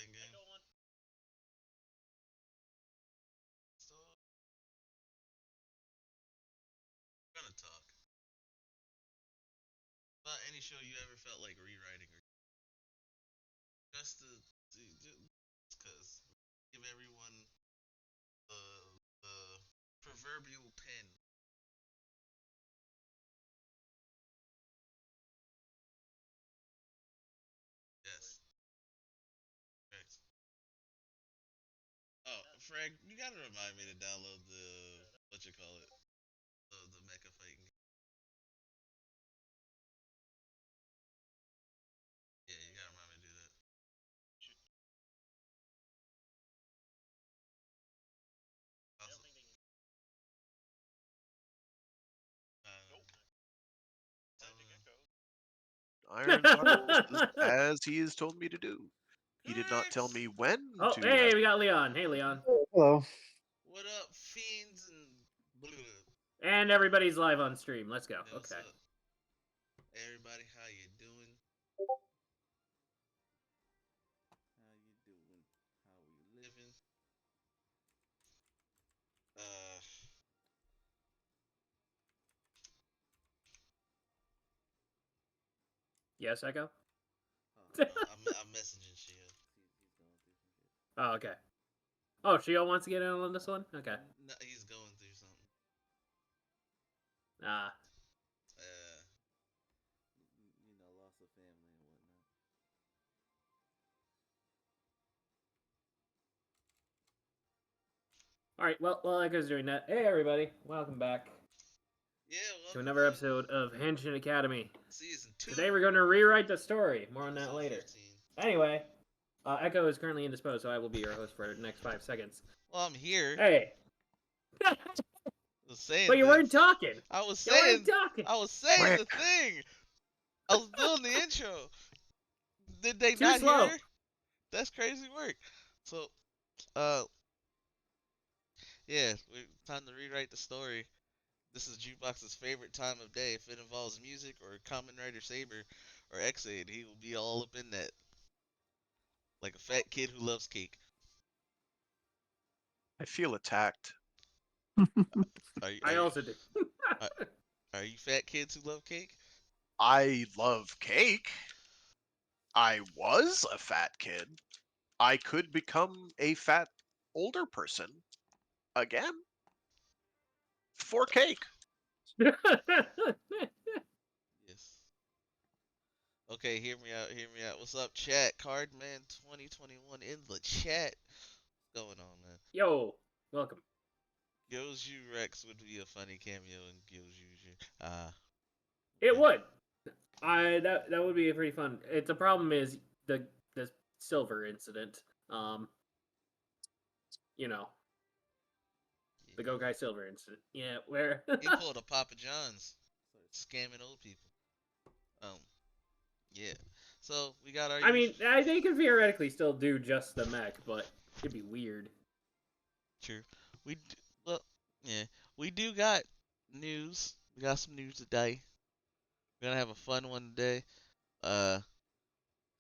fighting game. So we're gonna talk about any show you ever felt like rewriting, or just just cause give everyone the proverbial pen. Yes. Right. Oh, Frank, you gotta remind me to download the what you call it, the mecha fighting game. Yeah, you gotta remind me to do that. Also, tell him, Irons are as he has told me to do. He did not tell me when Oh, to hey, ask. we got Leon. Hey, Leon. Hello. what up, fiends and blah, blah, blah. And everybody's live on stream. Let's go. Yo, what's Okay. up, everybody? How you doing? How you doing? How we living? Uh, Yes, Echo? I'm messaging Shia. He's going through some shit. Oh, okay. Oh, Shio wants to get in on this one? Okay. No, he's going through something. Ah. Uh, loss of family and whatnot. All right. Well, while Echo's doing that, hey, everybody. Welcome back Yeah, to welcome another back. episode of Henshin Academy. Season 2. Today we're going to rewrite the story. More on that Episode later. 15. Anyway, Echo is currently indisposed, so I will be your host for the next 5 seconds. Well, I'm here. Hey. I was saying But you weren't things. talking. I was You weren't saying. talking. I was saying Quick. the thing. I was doing the intro. Did they Too not slow. hear? That's crazy work. So, uh, yeah, time to rewrite the story. This is Jukebox's favorite time of day. If it involves music or Kamen Rider Saber or X-Aid, he will be all up in that, like a fat kid who loves cake. I feel attacked. I Are, also do. are, are you fat kids who love cake? I love cake. I was a fat kid. I could become a fat older person again for cake. Yes. Okay, hear me out. Hear me out. What's up, chat? Cardman 2021 in the chat. What's going on, man? Yo, welcome. Gyoju Rex would be a funny cameo in Gyoju. It Okay. would. That would be pretty fun. It's the problem is the silver incident. You know, the Yeah. Gokai Silver incident. Yeah, where He pulled a Papa John's, scamming old people. Um, yeah. So we got our I mean, usual. they could theoretically still do just the mech, but it'd be weird. True. Well, yeah. We do got news. We got some news today. We're gonna have a fun one today. Uh,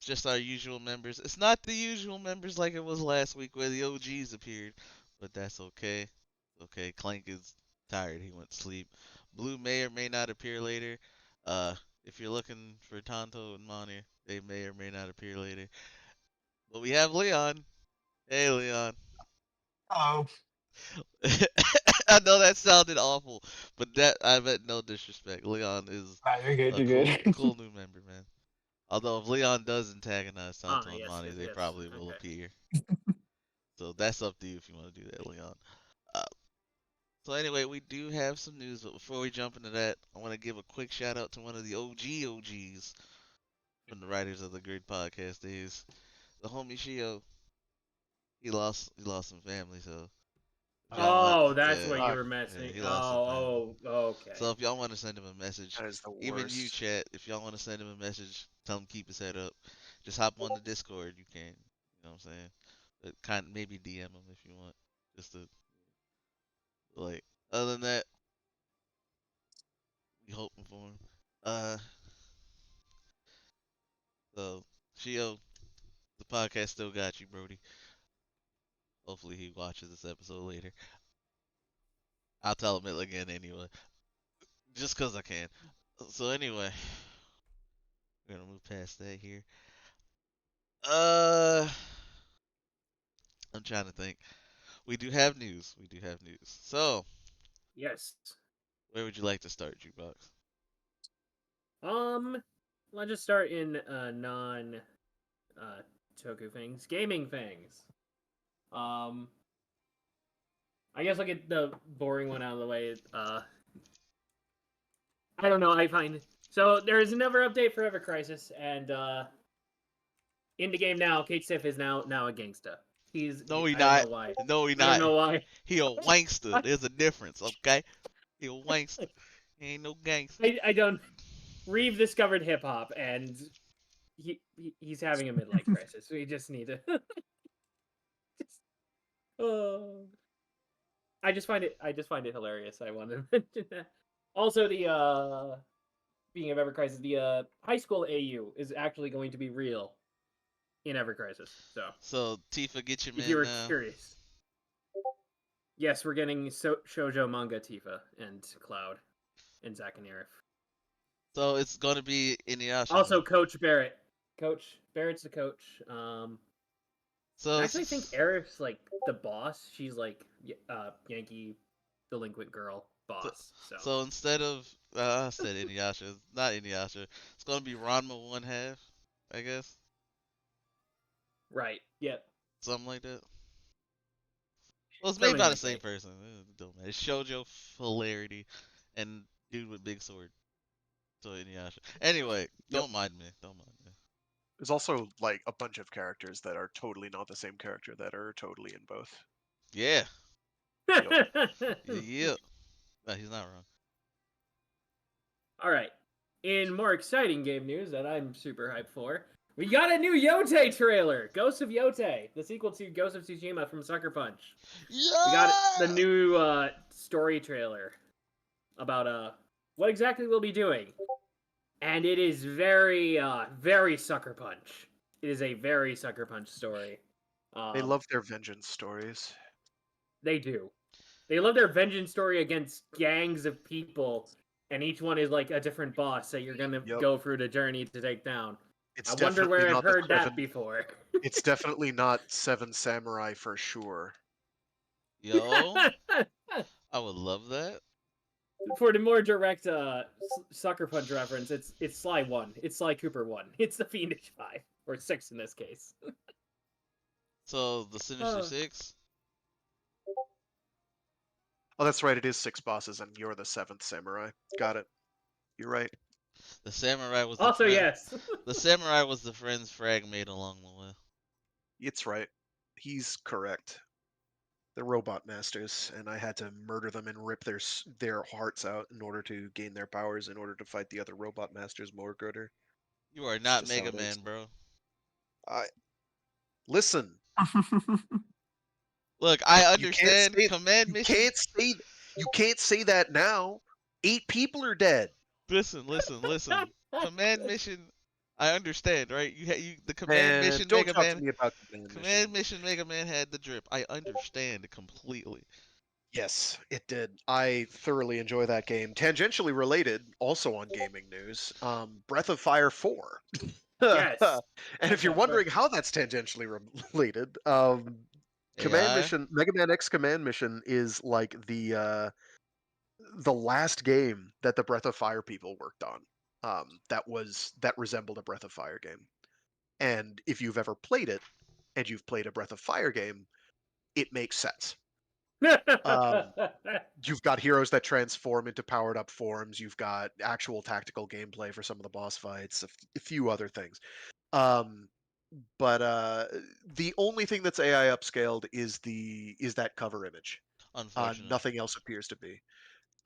just our usual members. It's not the usual members like it was last week where the OGs appeared, but that's okay. Okay, Clank is tired. He went to sleep. Blue may or may not appear later. If you're looking for Tonto and Monty, they may or may not appear later. But we have Leon. Hey, Leon. Hello. I know that sounded awful, but that I meant no disrespect. Leon is Ah, you're good. a You're cool, good. cool new member, man. Although if Leon does antagonize Ah, Tonto and yes, Monty, yes, they yes. probably will Okay. appear. So that's up to you if you want to do that, Leon. Uh, so anyway, we do have some news, but before we jump into that, I want to give a quick shout out to one of the OGs from the writers of the Grid podcast days, the homie Shio. He lost some family, so if y'all want, Oh, that's yeah, what you Fuck, were yeah, messing. he lost some family. Oh, okay. So if y'all want to send him a message, that is the even you worst. chat, if y'all want to send him a message, tell him keep his head up. Just hop on the Discord. You can. You know what I'm saying? But maybe DM him if you want. Just to like. Other than that, we hoping for him. Uh, so Shio, the podcast still got you, Brody. Hopefully he watches this episode later. I'll tell him it again anyway, just 'cause I can. So anyway, we're gonna move past that here. Uh, I'm trying to think. We do have news. We do have news. So, Yes. where would you like to start, Jukebox? Let's just start in non Toku things, gaming things. Um, I guess I'll get the boring one out of the way. I don't know. I find so there is another update for Ever Crisis, and in the game now, Kate Sif is now a gangsta. No, he I don't not. know why. No, he I don't not. know why. He a wankster. There's a difference, okay? He a wankster. He ain't no gangster. I don't. Reeve discovered hip hop, and he's having a midlife crisis. We just need to. just, oh. I just find it hilarious. I want to mention that. Also, the speaking of Ever Crisis, the high school AU is actually going to be real in Ever Crisis. So Tifa, get your If you man were now. curious, yes, we're getting shoujo manga Tifa and Cloud and Zack and Aerith. So it's gonna be Inuyasha. Also, Coach Barrett. Coach Barrett's the coach. So I actually think Aerith's like the boss. She's like Yankee delinquent girl boss. So instead of I said Inuyasha, it's not Inuyasha. It's gonna be Ranma one half, I guess, Right. Yep. something like that. Well, it's made Something by the like same that. person. Don't matter. It's Shoujo hilarity and dude with big sword. So Inuyasha. Anyway, Yep. don't mind me. Don't mind me. There's also like a bunch of characters that are totally not the same character that are totally in both. Yeah. Yep. Yeah. No, he's not wrong. All right. In more exciting game news that I'm super hyped for, we got a new Yote trailer. Ghost of Yote, the sequel to Ghost of Tsushima from Sucker Punch. Yeah. We got the new story trailer about what exactly we'll be doing. And it is very very Sucker Punch. It is a very Sucker Punch story. They love their vengeance stories. They do. They love their vengeance story against gangs of people, and each one is like a different boss that you're gonna Yep. go through the journey to take down. It's I wonder definitely where I've not the heard that seven. before. It's definitely not Seven Samurai for sure. Yo, I would love that. For the more direct Sucker Punch reference, it's Sly 1. It's Sly Cooper 1. It's the Fiendish 5. Or 6 in this case. So the Sinister Six. Oh, that's right. It is 6 bosses, and you're the 7th samurai. Got it. You're right. The samurai was the Also, friend. yes. The samurai was the friends Frag made along the way. It's right. He's correct. They're robot masters, and I had to murder them and rip their hearts out in order to gain their powers in order to fight the other robot masters more gooder. You are It's not just how Mega it is. Man, bro. Listen. Look, I You can't understand say command you mission. can't say that now. 8 people are dead. Listen. Command mission. I understand, right? The command Man, mission don't Mega talk Man. to me about Command mission Mega Man had the drip. I understand completely. Yes, it did. I thoroughly enjoy that game. Tangentially related, also on gaming news, Breath of Fire 4. Yes. And if you're wondering how that's tangentially related, Command AI. Mission, Mega Man X Command Mission is like the last game that the Breath of Fire people worked on. That resembled a Breath of Fire game. And if you've ever played it, and you've played a Breath of Fire game, it makes sense. You've got heroes that transform into powered up forms. You've got actual tactical gameplay for some of the boss fights, a few other things. But the only thing that's AI upscaled is that cover image. Unfortunate. Nothing else appears to be.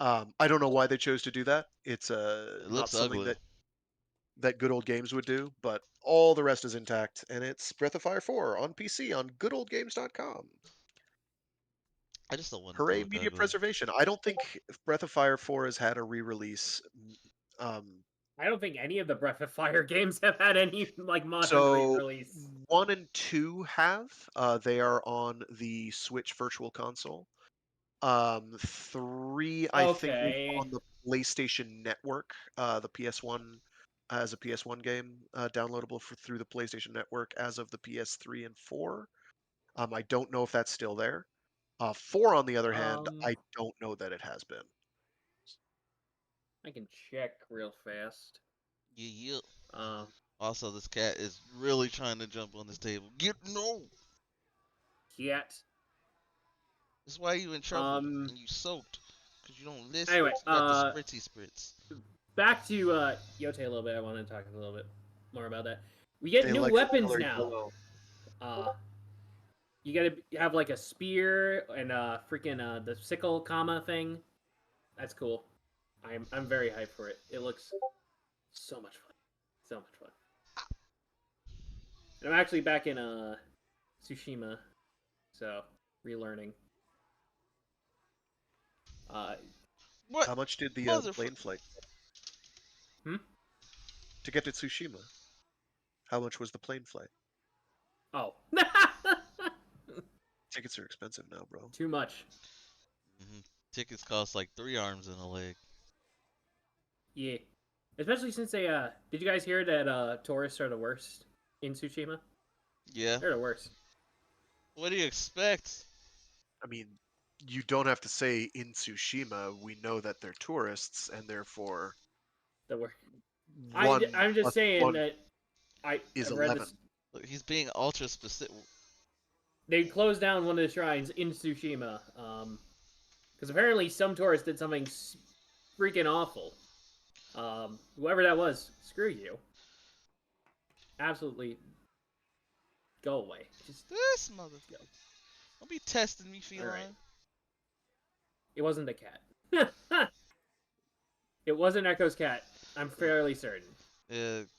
I don't know why they chose to do that. It's It not looks something ugly. that good old games would do, but all the rest is intact, and it's Breath of Fire 4 on PC on goodoldgames.com. I just don't want it to Hooray, look media ugly. preservation. I don't think Breath of Fire 4 has had a re-release I don't think any of the Breath of Fire games have had any like modern So re-release. 1 and 2 have. They are on the Switch Virtual Console. 3, I think, was Okay. on the PlayStation Network. The PS1 as a PS1 game, downloadable through the PlayStation Network as of the PS3 and 4. I don't know if that's still there. 4, on the other hand, Um, I don't know that it has been. I can check real fast. Yeah. Uh, Also, this cat is really trying to jump on this table. Get no. yet. That's why you in trouble Um. and you soaked, cause you don't listen. Anyway, You got the spritzy spritz. back to Yote a little bit. I want to talk a little bit more about that. We get They new like the weapons color now. yellow. You gotta have like a spear and freaking the sickle comma thing. That's cool. I'm very hyped for it. It looks so much fun. So much fun. And I'm actually back in Tsushima, so relearning. Uh, What? How much did the Motherfucker. plane flight hmm? to get to Tsushima? How much was the plane flight? Oh. Tickets are expensive now, bro. Too much. Tickets cost like 3 arms and a leg. Yeah. Especially since they did you guys hear that tourists are the worst in Tsushima? Yeah. They're the worst. What do you expect? I mean, you don't have to say in Tsushima. We know that they're tourists, and therefore The worst. 1 I'm just plus saying 1 that is I've read 11. this. Look, he's being ultra specific. They closed down one of the shrines in Tsushima because apparently some tourists did something freaking awful. Whoever that was, screw you. Absolutely, go away. Just This go. motherfucker. Don't be testing me, All right. feline. It wasn't the cat. It wasn't Echo's cat. I'm fairly certain.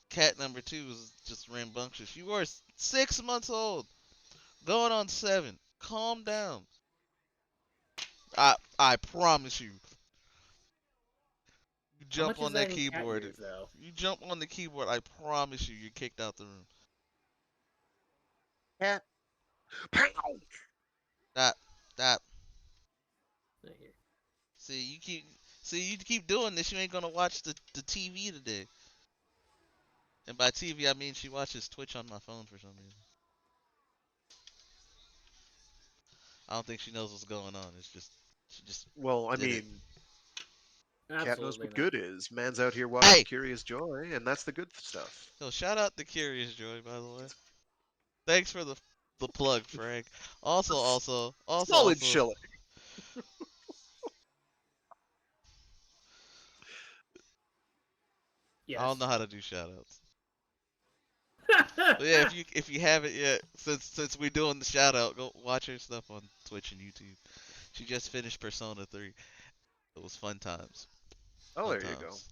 Cat number 2 is just rambunctious. You are 6 months old, going on 7. Calm down. I promise you. You How jump much on is that that in cat keyboard. years, though? You jump on the keyboard. I promise you, you're kicked out the room. Cat. Pow! That that. Not here. See you keep doing this. You ain't gonna watch the TV today. And by TV I mean she watches Twitch on my phone for some reason. I don't think she knows what's going on. It's just she just Well, I did it. mean, Cat knows Absolutely what not. good is. Man's out here watching Hey, Curious Joy, and that's the good stuff. so shout out to Curious Joy by the way. Thanks for the plug, Frank. Solid chilling. I don't Yes. know how to do shout outs. But yeah, if you haven't yet, since we're doing the shout out, go watch her stuff on Twitch and YouTube. She just finished Persona 3. It was fun times. Oh, Fun there you go. times.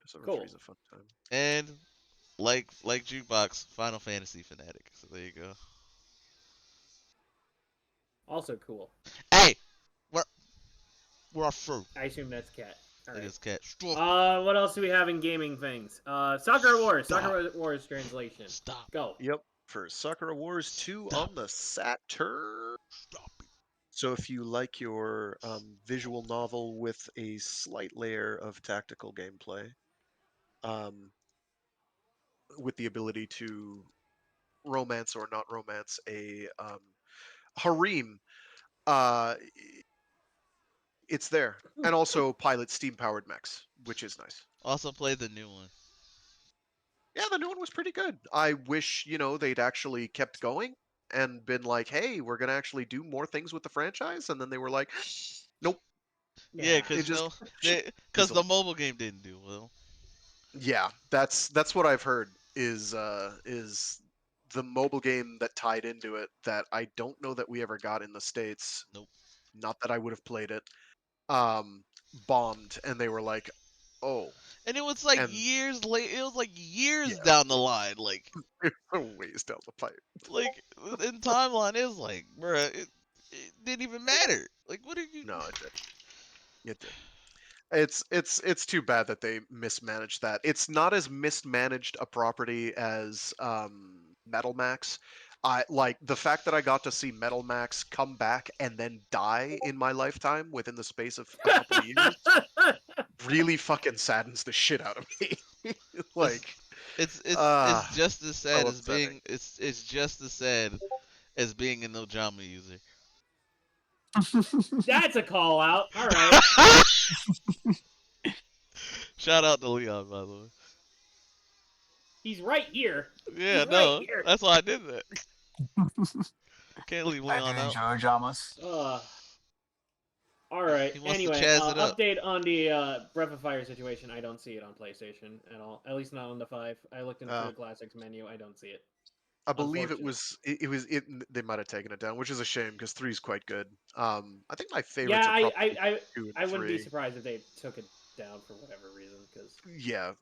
Persona 3 Cool. is a fun time. And like Jukebox, Final Fantasy fanatic. So there you go. Also cool. Hey, we're we're through. I assume that's cat. All It right. is cat. Stop. What else do we have in gaming things? Sakura Wars. Stop. Sakura Wars translation. Stop. Go. Yep, for Sakura Wars 2 Stop. on the Saturn. Stop it. So if you like your visual novel with a slight layer of tactical gameplay, um, with the ability to romance or not romance a harem, uh, it's there. And also pilot steam-powered mechs, which is nice. Also play the new one. Yeah, the new one was pretty good. I wish, they'd actually kept going and been like, hey, we're going to actually do more things with the franchise. And then they were like, nope, Yeah, Yeah. it cause just no, cause the mobile game didn't do well. Yeah, that's what I've heard is the mobile game that tied into it that I don't know that we ever got in the States. Nope. Not that I would have played it. Um, bombed, and they were like, "Oh," And it was like and years late. It was like yeah, years down the line. ways down the pipe. Like in timeline, it was like, bruh, it didn't even matter. Like, what are you? No, it did. It did. It's too bad that they mismanaged that. It's not as mismanaged a property as Metal Max. I like the fact that I got to see Metal Max come back and then die in my lifetime within the space of a couple of years really fucking saddens the shit out of me. It's Like, it's just as sad so as upsetting. being it's just as sad as being a no drama user. That's a call out. All right. Shout out to Leon, by the way. He's right here. Yeah, He's right no, here. that's why I did that. Can't leave I do Leon out. enjoy dramas. All right. He wants to Anyway, chaz it up. update on the Breath of Fire situation. I don't see it on PlayStation at all. At least not on the 5. I looked into the classics menu. I don't see it. I believe it they might have taken it down, which is a shame because 3 is quite good. I think my favorites Yeah, are probably 2 and I wouldn't be 3. surprised if they took it down for whatever reason. Because Yeah,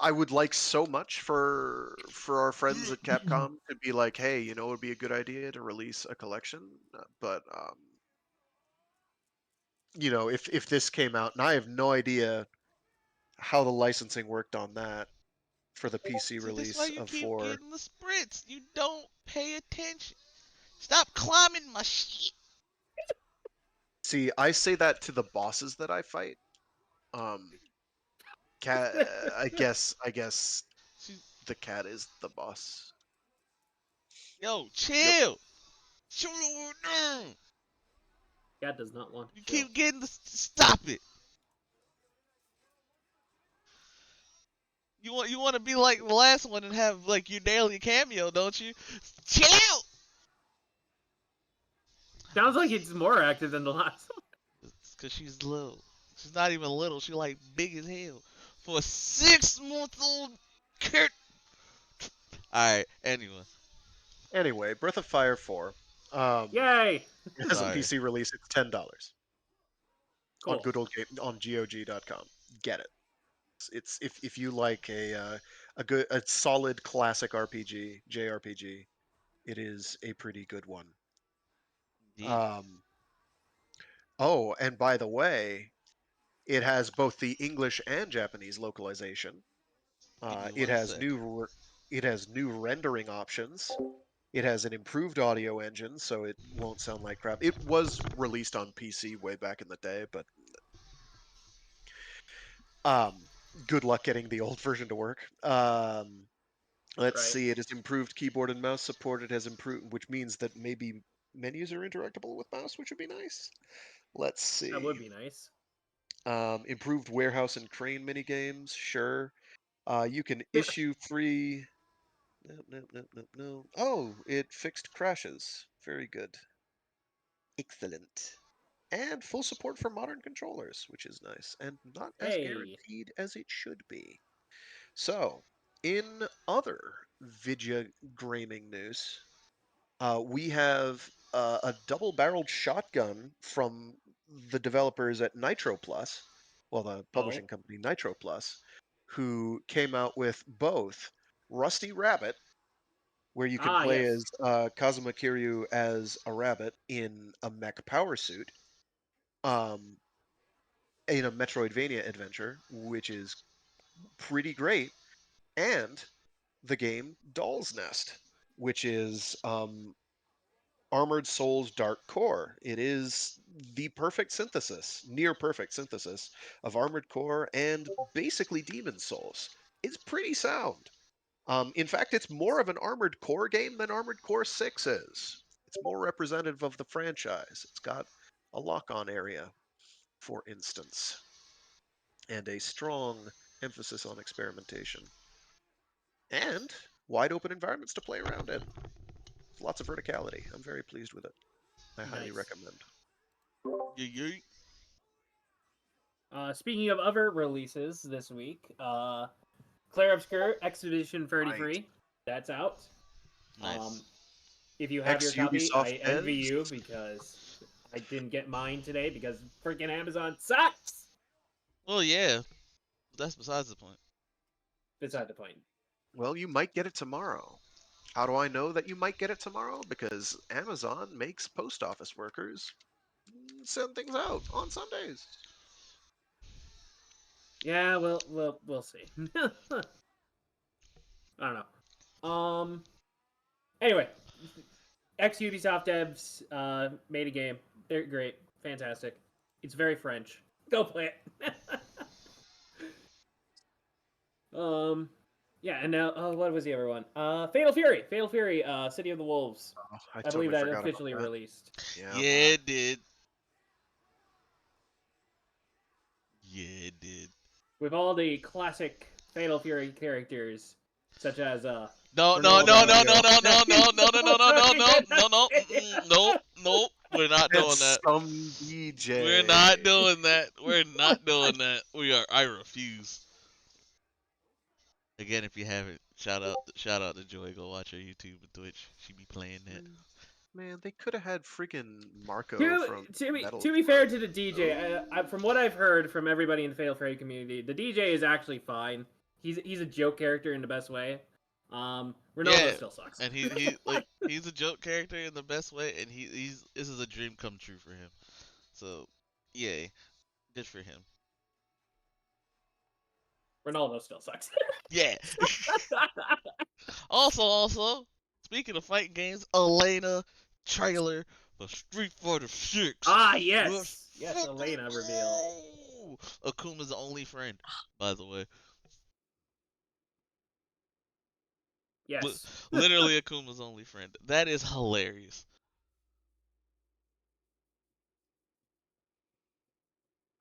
I would like so much for our friends at Capcom to be like, hey, you know, it would be a good idea to release a collection, but you know, if this came out, and I have no idea how the licensing worked on that for the PC See, that's why release you of keep 4. getting the sprints. You don't pay attention. Stop climbing my shit. See, I say that to the bosses that I fight. Um, cat, I guess She, the cat is the boss. yo, Yep. chill. Chill down. Cat does not want You to chill. keep getting the stop it. You want to be like the last one and have like your daily cameo, don't you? Chill. Sounds like it's more active than the last one. It's cause she's little. She's not even little. She like big as hell for a 6-month-old kid. All right. Anyway, Anyway, Breath of Fire 4. Yay! It has a sorry. PC release. It's $10 on Cool. good old game on GOG.com. Get it. It's if you like a solid classic RPG JRPG, it is a pretty good one. Indeed. Um, oh, and by the way, it has both the English and Japanese localization. Give me It one has second. it has new rendering options. It has an improved audio engine, so it won't sound like crap. It was released on PC way back in the day, but um, good luck getting the old version to work. Let's Right. see. It has improved keyboard and mouse support. It has improved, which means that maybe menus are interactable with mouse, which would be nice. Let's That see. would be nice. Improved warehouse and crane mini games. Sure. You can issue free. No, no, no, no, no. Oh, it fixed crashes. Very good. Excellent. And full support for modern controllers, which is nice and not as Hey. guaranteed as it should be. So, in other video gaming news, we have a double-barreled shotgun from the developers at Nitro Plus, well, the Oh. publishing company Nitro Plus, who came out with both Rusty Rabbit, where you can Ah, play yes. as Kazuma Kiryu as a rabbit in a mech power suit, um, in a Metroidvania adventure, which is pretty great, and the game Doll's Nest, which is Armored Soul's Dark Core. It is the perfect synthesis, near perfect synthesis of Armored Core and basically Demon Souls. It's pretty sound. In fact, it's more of an Armored Core game than Armored Core 6 is. It's more representative of the franchise. It's got a lock-on area, for instance, and a strong emphasis on experimentation. And wide open environments to play around in. Lots of verticality. I'm very pleased with it. I highly Nice. recommend. Yeah. Speaking of other releases this week, Claire Obscure Expedition Right. 33. That's out. Nice. If you have your Ex copy, Ubisoft I envy devs. you because I didn't get mine today because freaking Amazon sucks. Well, yeah. That's besides the point. Beside the point. Well, you might get it tomorrow. How do I know that you might get it tomorrow? Because Amazon makes post office workers send things out on Sundays. Yeah, we'll see. I don't know. Anyway, ex Ubisoft devs made a game. They're great, fantastic. It's very French. Go play it. Yeah, and now what was the other one? Fatal Fury. Fatal Fury. City of the Wolves. Oh, I I believe totally that forgot about officially that. released. Yeah. Yeah, it did. Yeah, it did. With all the classic Fatal Fury characters, such as No, no, no, Ronaldo. no, no, Ronaldinho. no, no, no, no, no, no, no, no, Sorry, no, did no, not no, say it. nope, nope. We're not And doing that. some We're DJ. not doing that. We're not doing that. We are. I refuse. Again, if you haven't, shout out to Joy. Go watch her YouTube and Twitch. She be playing that. Man, they could have had freaking Marco To, from Metal to be fair Slug. to the DJ, from what I've heard from everybody in the Fatal Fury community, the DJ is actually fine. He's a joke character in the best way. Ronaldo Yeah, still sucks. and he like he's a joke character in the best way, and he's this is a dream come true for him. So, yay, good for him. Ronaldo still sucks. Yeah. Also, speaking of fighting games, Elena trailer for Street Fighter 6. Ah, Let's yes, fucking Elena reveal. go. Akuma's the only friend, by the way. Li- Yes. Literally Akuma's only friend. That is hilarious.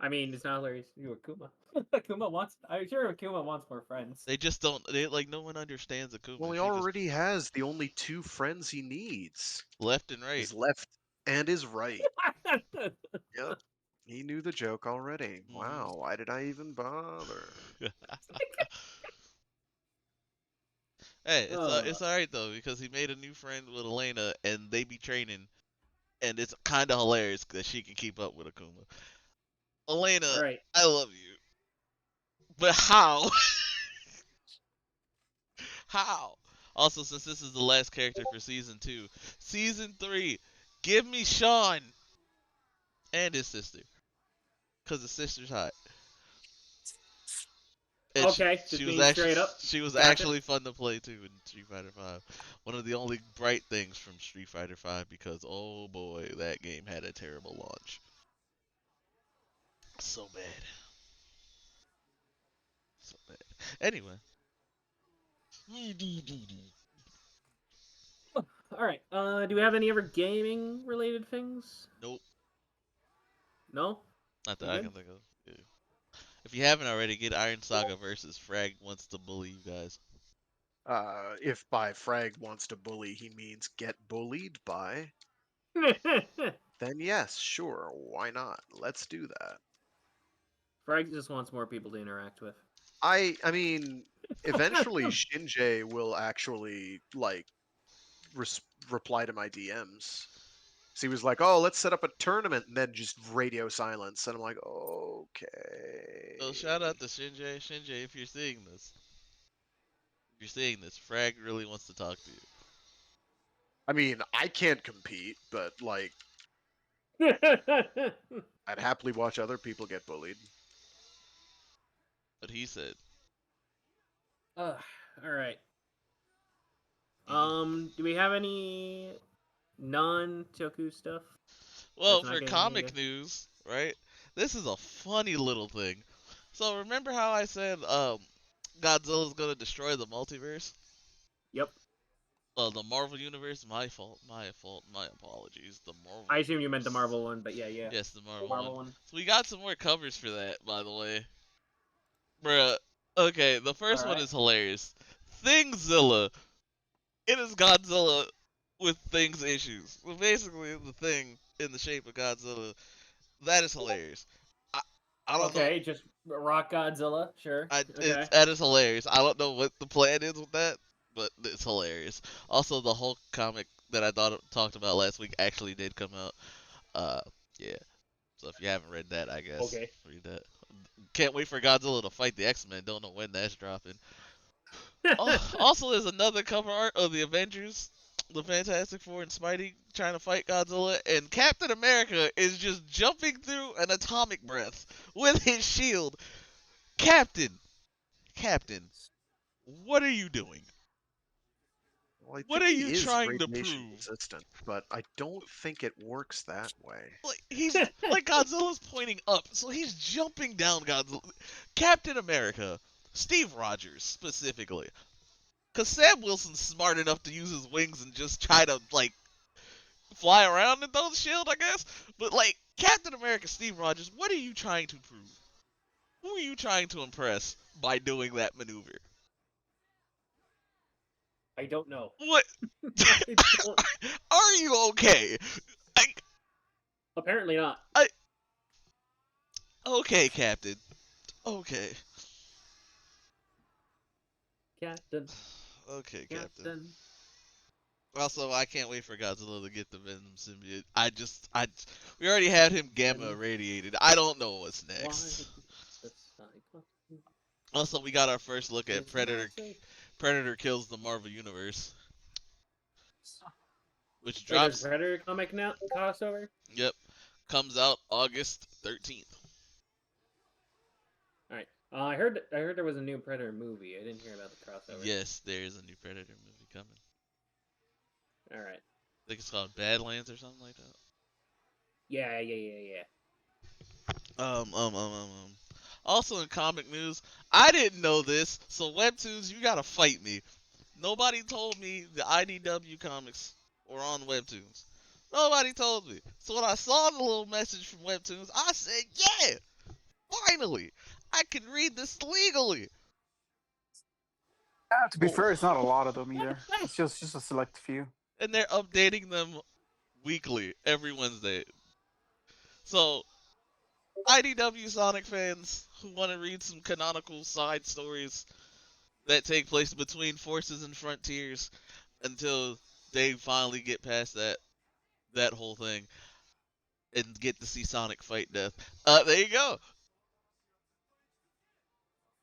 I mean, it's not hilarious. You Akuma. Akuma wants. I'm sure Akuma wants more friends. They just don't. They like no one understands Well, Akuma. he She just already has the only two friends he needs. left and right. His left and his right. Yep. He knew the joke already. hmm Wow, why did I even bother? Hey, uh, it's alright though because he made a new friend with Elena and they be training, and it's kind of hilarious that she can keep up with Akuma. Elena, all right. I love you, but how? How? Also, since this is the last character for season 2, season 3, give me Sean and his sister, cause his sister's hot. And Okay, she just was being actually straight up. she was Gotcha. actually fun to play too in Street Fighter 5. One of the only bright things from Street Fighter 5 because oh boy, that game had a terrible launch. So bad. So bad. Anyway. All right. Do we have any other gaming related things? Nope. No. Not that We I good? can think of. Yeah. If you haven't already, get Iron Saga versus Frag wants to bully you guys. If by Frag wants to bully he means get bullied by, then yes, sure, why not? Let's do that. Frag just wants more people to interact with. I mean, eventually Shinji will actually like reply to my DMs. So he was like, "Oh, let's set up a tournament," and then just radio silence, and I'm like, So shout out "Okay." to Shinji. Shinji, if you're seeing this, Frag really wants to talk to you. I mean, I can't compete, but like, I'd happily watch other people get bullied. But he said, All right. he, Do we have any non-Toku stuff well, that's not for gaming comic either? news, right? This is a funny little thing. So remember how I said Godzilla's gonna destroy the multiverse? Yep. The Marvel universe. My fault. My fault. My apologies. The Marvel I assume you meant the universe. Marvel one, but yeah. Yes, the The Marvel one. Marvel one. So we got some more covers for that, by the way. Bruh. Okay, the All first one right. is hilarious. Thingzilla. It is Godzilla with things issues. Well, basically, the thing in the shape of Godzilla. That is hilarious. I, I don't know. Okay, just Rock Godzilla. Sure. Okay. That is hilarious. I don't know what the plan is with that, but it's hilarious. Also, the Hulk comic that I talked about last week actually did come out. Uh, yeah. So if you haven't read that, I guess Okay. read that. Can't wait for Godzilla to fight the X-Men. Don't know when that's dropping. Also, there's another cover art of the Avengers, the Fantastic Four and Spidey trying to fight Godzilla, and Captain America is just jumping through an atomic breath with his shield. Captain, what are you doing? Well, I What think are he you is trying to radiation prove? resistant, but I don't think it works that way. Like he's like Godzilla's pointing up, so he's jumping down Godzilla. Captain America, Steve Rogers specifically, because Sam Wilson's smart enough to use his wings and just try to like fly around in those shield, I guess. But like Captain America, Steve Rogers, what are you trying to prove? Who are you trying to impress by doing that maneuver? I don't know. What? I don't. Are you okay? I, Apparently not. okay, Captain. Okay. Captain. Okay, Captain. Captain. Also, I can't wait for Godzilla to get the Venom symbiote. We already had him gamma Venom. irradiated. I don't know what's Why next. the cycle Also, we got our first look at is massive. Predator kills the Marvel Universe, which Wait, there's drops. Predator comic now crossover? Yep, comes out August 13th. Alright. I heard there was a new Predator movie. I didn't hear about the crossover. Yes, there is a new Predator movie coming. Alright. I think it's called Badlands or something like that. Yeah. Also in comic news, I didn't know this, so Webtoons, you gotta fight me. Nobody told me the IDW comics were on Webtoons. Nobody told me. So when I saw the little message from Webtoons, I said, yeah, finally, I can read this legally. To be fair, it's not a lot of them either. It's just a select few. And they're updating them weekly, every Wednesday. So, IDW Sonic fans who want to read some canonical side stories that take place between Forces and Frontiers until they finally get past that whole thing and get to see Sonic fight death. There you go.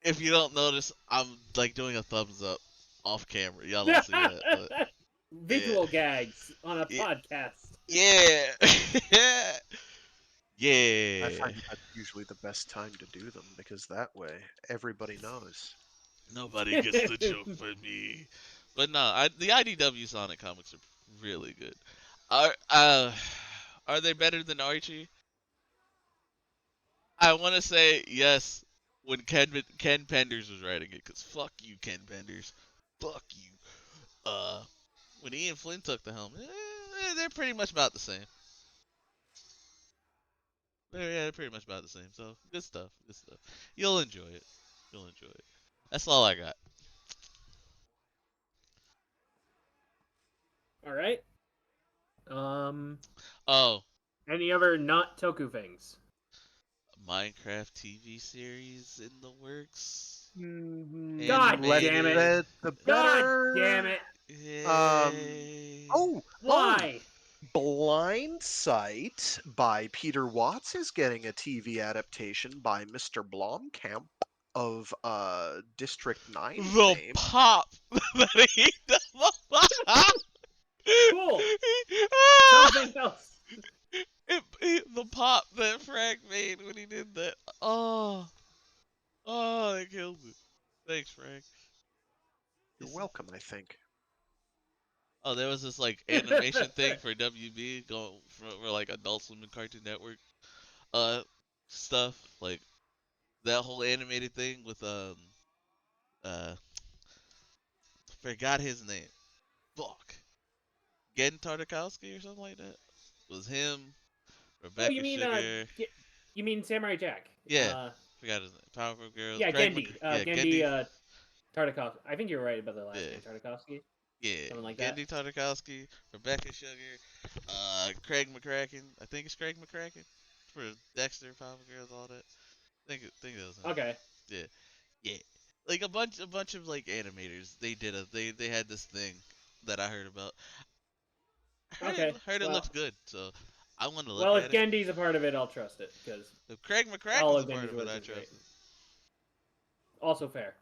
If you don't notice, I'm like doing a thumbs up off camera. Y'all don't see that, but Visual gags on a Yeah. podcast. yeah, I yeah. find that's usually the best time to do them because that way everybody knows. Nobody gets the joke but me. But no, the IDW Sonic comics are really good. Are they better than Archie? I want to say yes when Ken Penders was writing it, cause fuck you, Ken Penders, fuck you. When Ian Flynn took the helm, they're pretty much about the same. They're pretty much about the same. So good stuff, good stuff. You'll enjoy it. You'll enjoy it. That's all I got. Alright. Oh, Any other not Toku things? Minecraft TV series in the works. God damn it. Animated. The God better. damn it. Yay. Why? Blind Sight by Peter Watts is getting a TV adaptation by Mr. Blomkamp of District 9 The fame. pop that he Cool. Ah! Something else. The pop that Frank made when he did that. Oh, it killed me. Thanks, Frank. You're welcome, I think. Oh, there was this like animation thing for WB going for like Adult Swim and Cartoon Network stuff, like that whole animated thing with uh forgot his name. Fuck. Gen Tartakovsky or something like that. It was him, Oh, Rebecca Sugar. you mean Samurai Jack? Yeah, forgot his name. Powerpuff Girls. Yeah, Craig Gendy. Gendy. Tartakovsky. I think you're right about the last Yeah. name, Tartakovsky. Yeah, Something like that. Gendy Tartakovsky, Rebecca Sugar, Craig McCracken. I think it's Craig McCracken for Dexter, Powerpuff Girls, all that. Think that was him. Okay. Yeah. Like a bunch of like animators. They had this thing that I heard about. Heard it Well, looked good, so I want to look well, at if it. Gendy's a part of it, I'll trust it because If Craig all McCracken's of a part Gendy's of it, work I is trust great. it. Also fair.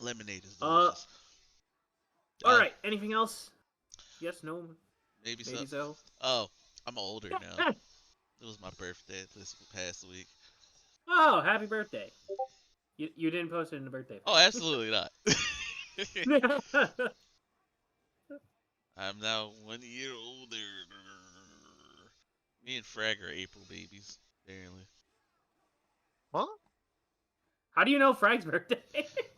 Lemonade is delicious. All right. Anything else? Yes. No. Maybe Maybe so. so. Oh, I'm older now. It was my birthday this past week. Oh, happy birthday! You didn't post it in the birthday. Oh, absolutely not. Thing. I'm now 1 year older. Me and Frag are April babies, apparently. Huh? How do you know Frag's birthday?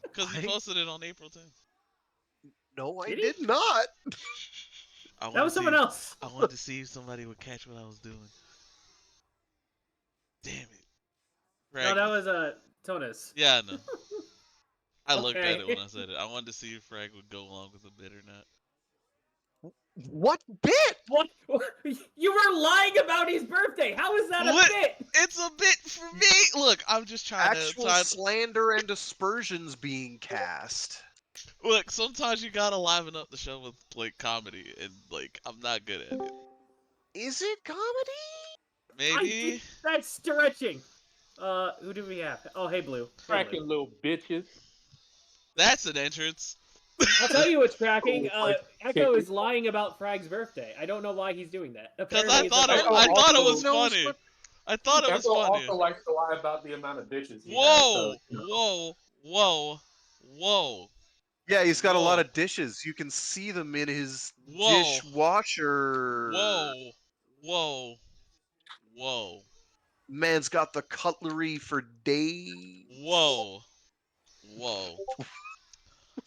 Because he I- posted it on April 10th. No, I Did he? did not. I That wanted was to someone see. else. I wanted to see if somebody would catch what I was doing. Damn it, No, Frag. that was Tonus. Yeah, I know. I looked at it when Okay. I said it. I wanted to see if Frag would go along with the bit or not. What bit? What? You were lying about his birthday. How is that a What? bit? It's a bit for me. Look, I'm just trying Actual to. slander and aspersions being cast. Look, sometimes you gotta liven up the show with like comedy, and like I'm not good at it. Is it comedy? Maybe. That's stretching. Who do we have? Oh, hey Blue. Hey, Cracking Blue. little bitches. That's an entrance. I'll tell you what's cracking. Like Echo is chicken. lying about Frag's birthday. I don't know why he's doing that. Because Apparently, it's a bit. I thought it also was knows funny. what- I thought it was Echo funny. also likes to lie about the amount of bitches he has. Whoa, So, you know. whoa. Yeah, he's got a lot Whoa. of dishes. You can see them in his Whoa. dishwasher. Whoa. Man's got the cutlery for days. Whoa. Whoa,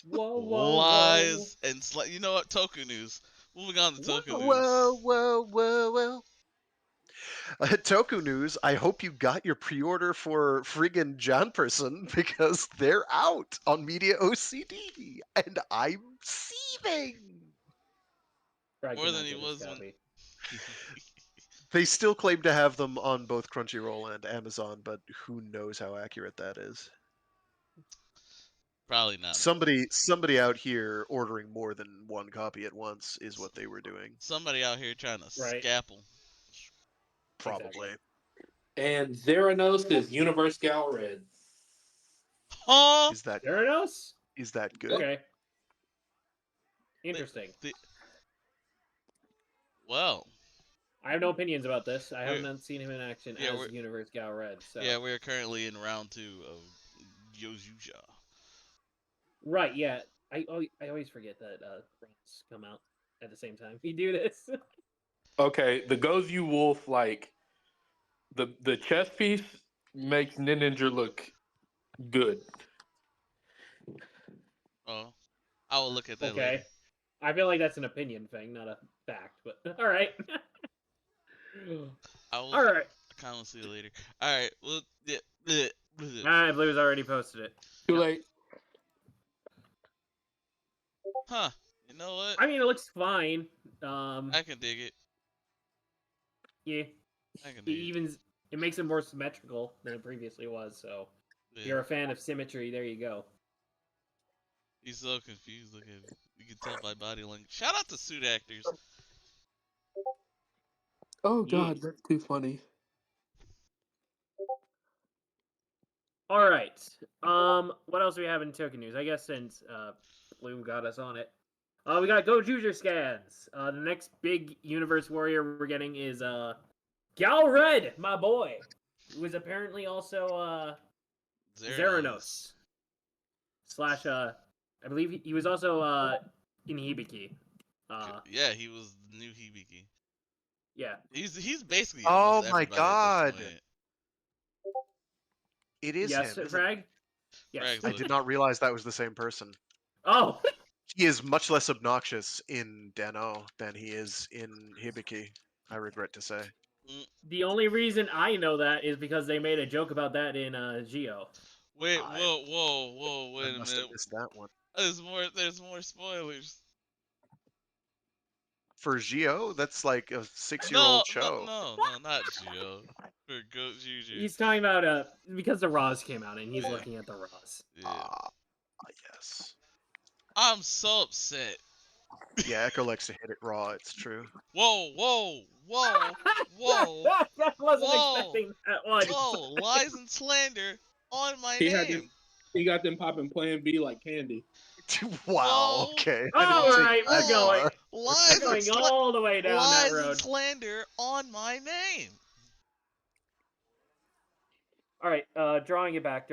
whoa, whoa. Lies and you know what? Toku news. Moving on to Toku news. Whoa. Toku News, I hope you got your pre-order for friggin' John Person because they're out on Media OCD and I'm seething. Frag More did than not he get his was when. copy. They still claim to have them on both Crunchyroll and Amazon, but who knows how accurate that is. Probably not. Somebody out here ordering more than one copy at once is what they were doing. Somebody out here trying to Right. scalpel. Probably. Exactly. And Zeranos is Universe Gal Red. Huh? Is that Theranos? good? Okay. Interesting. Well, I have no opinions about this. I We're- haven't seen him in action yeah, as we're- Universe Gal Red. So. yeah, we are currently in round 2 of Yozuja. Right. Yeah. I always forget that runs come out at the same time. We do this. Okay, the Gozu Wolf, like the chess piece makes Ninja look good. Oh, I will look at that Okay. later. I feel like that's an opinion thing, not a fact. But all right. I will. All right. I kind of see it later. All right. Well, yeah. bleh, bleh. Ah, Blue's already posted it. Too Yeah. late. Huh. You know what? I mean, it looks fine. I can dig it. Yeah. I can It dig it. evens. It makes it more symmetrical than it previously was. So, if Yeah. you're a fan of symmetry, there you go. He's so confused. Look at him. You can tell by body language. Shout out to suit actors. Oh Yeah. God, that's too funny. All right. What else do we have in token news? I guess since Bloom got us on it, we got Go Juger scans. The next big Universe Warrior we're getting is Gal Red, my boy, who is apparently also Zeranos. Slash I believe he was also in Hibiki. Yeah, he was the new Hibiki. Yeah. He's basically Oh almost my everybody at this God. point. It is Yes, him. isn't it? Frag. Yes. Frag's I did not realize that was the same person. Oh. He is much less obnoxious in Den-O than he is in Hibiki, I regret to say. The only reason I know that is because they made a joke about that in Geo. Wait, I- whoa, wait I a must have minute. missed that one. There's more spoilers. For Gio, that's like a 6-year-old No, show. not Gio. For Go Juju. He's talking about because the Raws came out and he's Yeah. looking at the Raws. Yeah. Yes. I'm so upset. Yeah, Echo likes to hit it raw, it's true. Whoa. I wasn't Whoa. expecting that one. Whoa, lies and slander on my He had name. He got them popping Plan B like candy. Wow, Whoa. okay. All I didn't take right, it we're that going. far. Lies We're and going all the way down that lies and road. slander on my name. All right, drawing it back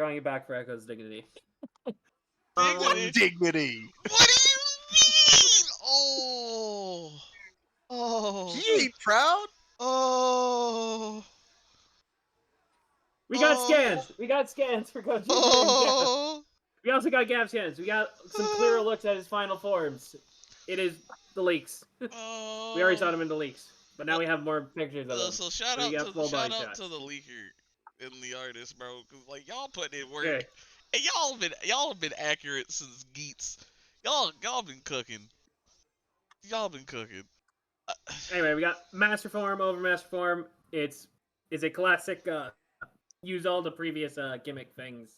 for Echo's dignity. Dignity? Dignity. What do you mean? Oh. He ain't proud. Oh. We got Oh. scans. We got scans for Gojo and Gav. Oh. We also got Gav scans. We got some clearer looks at his final forms. It is the leaks. Oh. We already saw them in the leaks, but now we have more pictures of them. So shout We out got full body to shots. the leaker and the artist, bro. Cause like y'all putting in work, Okay. and y'all have been accurate since Geets. Y'all been cooking. Y'all been cooking. Anyway, we got Master Form over Master Form. It's a classic. Use all the previous gimmick things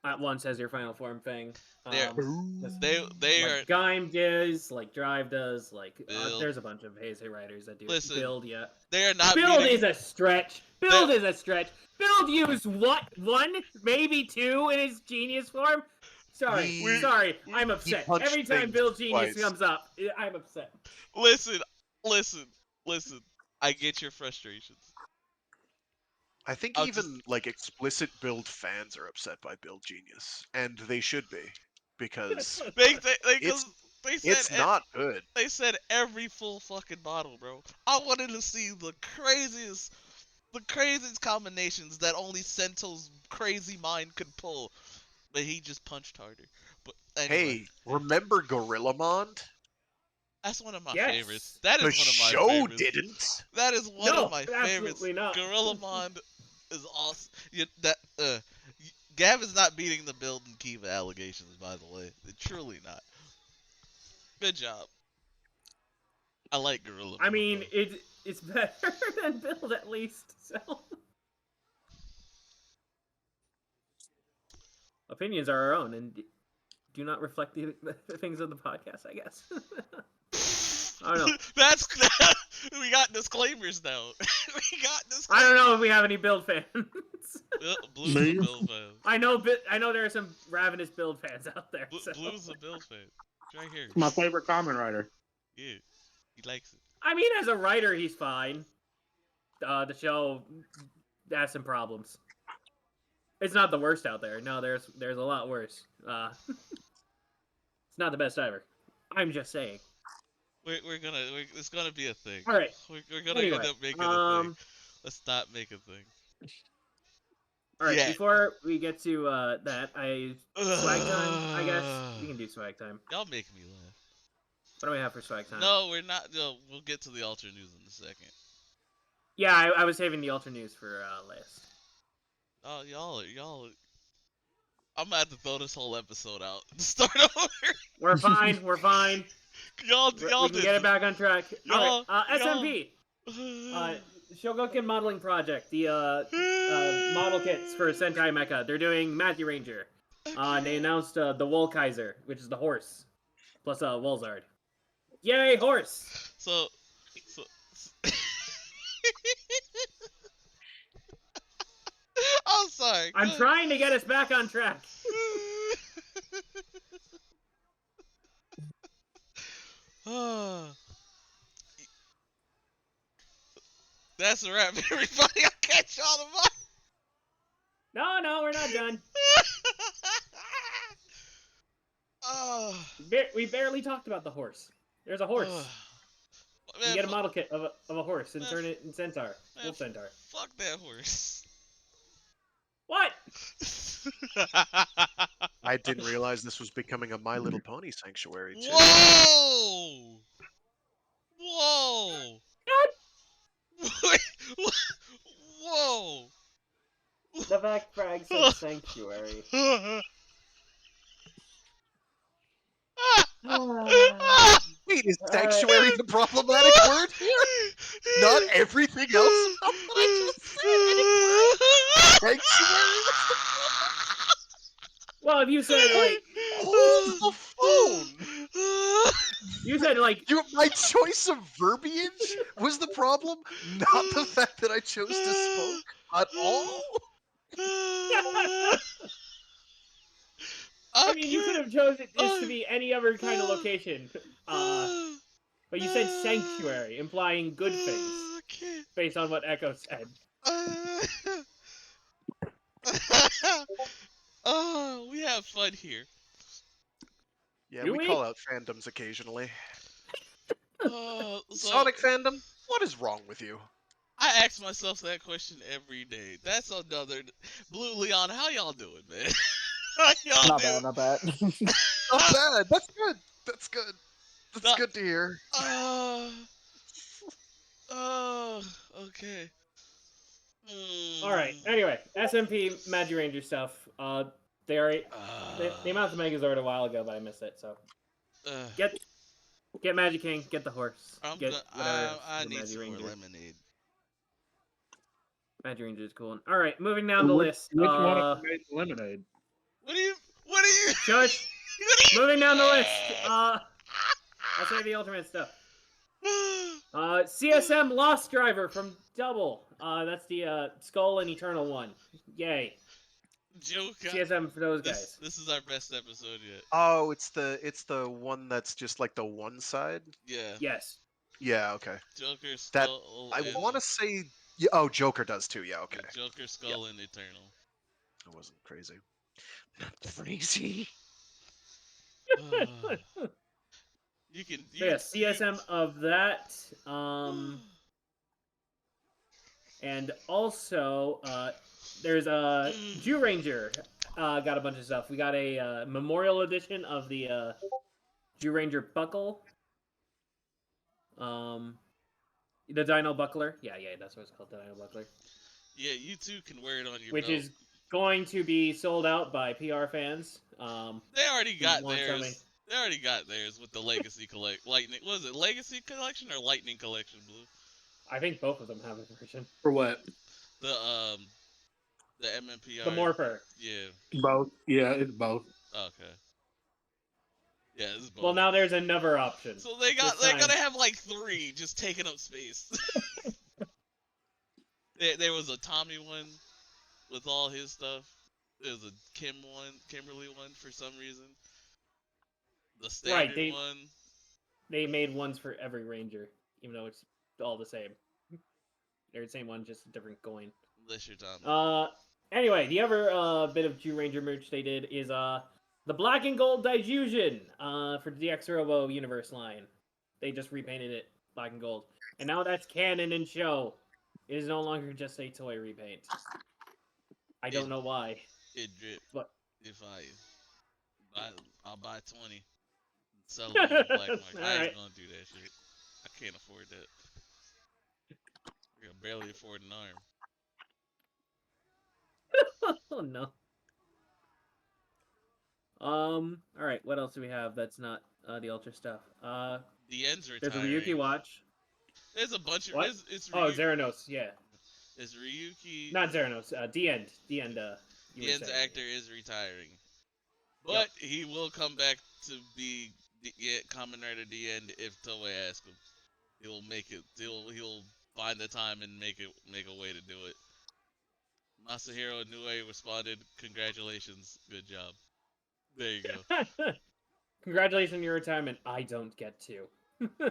at once as your final form thing. Just They like are. Gaim does, like Drive does, like Build. there's a bunch of Heisei writers that do Listen, Build. Yeah, They are not. Build beating, is a stretch. Build is a stretch. Build used what, one, maybe two in his genius form. Sorry, I'm upset. punched Every time things Build Genius twice. comes up, I'm upset. Listen. I get your frustrations. I think I'll even like explicit build fans are upset by Build Genius, and they should be, because it's not good. They said every full fucking model, bro. I wanted to see the craziest combinations that only Sento's crazy mind could pull, but he just punched harder. But anyway, Hey, remember Gorillamond? that's one of my Yes. favorites. That is The one of my show favorites. didn't. That is one No, of my favorites. absolutely not. Gorillamond is awesome. Gav is not beating the Build and Kiva allegations, by the way. They're truly not. Good job. I like Gorillamond. I mean, though. it's better than Build at least. So opinions are our own and do not reflect the things of the podcast, I guess. I don't know. We got disclaimers now. We got disclaimers. I don't know if we have any Build fans. Blue's a Build fan. I know there are some ravenous Build fans out there. So. Blue's a Build fan. It's right here. My favorite common writer. Yeah, he likes it. I mean, as a writer, he's fine. The show has some problems. It's not the worst out there. No, there's a lot worse. It's not the best ever. I'm just saying. It's gonna be a thing. All right. We're gonna Anyway, end up making a thing. Let's not make a thing. All right. Yeah. Before we get to that, swag time. I guess we can do swag time. Y'all make me laugh. What do we have for swag time? No, we're not. No, we'll get to the Ultra News in a second. Yeah, I was saving the Ultra News for last. Oh, y'all. I'm gonna have to throw this whole episode out and start over. We're fine. We're fine. y'all We can get it back on track. Y'all- All right. SMP. Shogoken Modeling Project. The model kits for Sentai Mecha. They're doing Matthew Ranger. They announced the Wool Kaiser, which is the horse, plus Wolzard. Yay, horse! So I'm sorry. I'm trying to get us back on track. That's a wrap, everybody. I'll catch y'all tomorrow. No, we're not done. We barely talked about the horse. There's a horse. You Man, get a model kit of a horse and turn it in Centaur. Wolf Centaur. Fuck that horse. What? I didn't realize this was becoming a My Little Pony sanctuary too. Whoa! Whoa! Whoa! The back frag says sanctuary. Wait, is sanctuary the problematic word here? Not everything else about what I just said. Sanctuary? What's the Well, if you said like Hold the phone! you said like My choice of verbiage was the problem, not the fact that I chose to spoke at all. I mean, you could have chosen this to be any other kind of location. But you said sanctuary, implying good things, based on what Echo said. Oh, we have fun here. Yeah, Do we we? call out fandoms occasionally. So Sonic fandom? What is wrong with you? I ask myself that question every day. That's another Blue Leon. How y'all doing, man? How y'all Not doing? bad, not bad. Not bad. That's good. That's good. That's No- good to hear. Uh, okay. All right. Mm, Anyway, SMP Magi Ranger stuff. They already they announced the Megazord a while ago, but I missed it. So uh, get Magic King, get the horse, get whatever else I the need Magi some more Ranger. lemonade. Magi Ranger is cool. All right, moving down the list. Which one of them made lemonade? What do you? What are you? Shush. What are you? Moving down the list. I'll say the ultimate stuff. CSM Lost Driver from Double. That's the Skull and Eternal one. Yay. Joke. CSM for those guys. This is our best episode yet. Oh, it's the one that's just like the one side. Yeah. Yes. Yeah. Okay. Joker, That Skull, I and want to say. Yeah, oh, Joker does too. Yeah. Okay. Joker, Skull, and Eternal. I wasn't crazy. Not crazy. You can. So yeah, CSM of that. And also, there's a Jew Ranger. Got a bunch of stuff. We got a memorial edition of the Jew Ranger buckle. The Dino Buckler. Yeah, that's what it's called, the Dino Buckler. Yeah, you too can wear it on your Which belt. is going to be sold out by PR fans. They already got want theirs. something. They already got theirs with the Legacy Lightning. Was it Legacy Collection or Lightning Collection, Blue? I think both of them have a version. For what? The MMPR. The Morpher. Yeah. Both. Yeah, it's both. Okay. Yeah, it's both. Well, now there's another option. So they're gonna have like 3 just taking up space. there was a Tommy one with all his stuff. There's a Kimberly one for some reason. The standard one. They made ones for every Ranger, even though it's all the same. They're the same one, just a different coin. Unless you're Tommy. Anyway, the other bit of Jew Ranger merch they did is the black and gold diffusion for the DX Robo Universe line. They just repainted it black and gold, and now that's canon and show. It is no longer just a toy repaint. I don't know why. It drip. But if I'll buy 20. Sell them on the black market. I ain't gonna do that shit. I can't afford that. I can barely afford an arm. Oh no. All right. What else do we have? That's not the Ultra stuff. The end's retiring. There's a Ryuki watch. There's a bunch of. What? It's Zeranos. Yeah. It's Ryuki. Not Zeranos. The end. The end. The end's actor is retiring, but he will come back to be Kamen Rider the end if Toei asks him. He'll make it. He'll find the time and make a way to do it. Masahiro Inoue responded, "Congratulations, good job." There you go. Congratulations on your retirement. I don't get to. Man,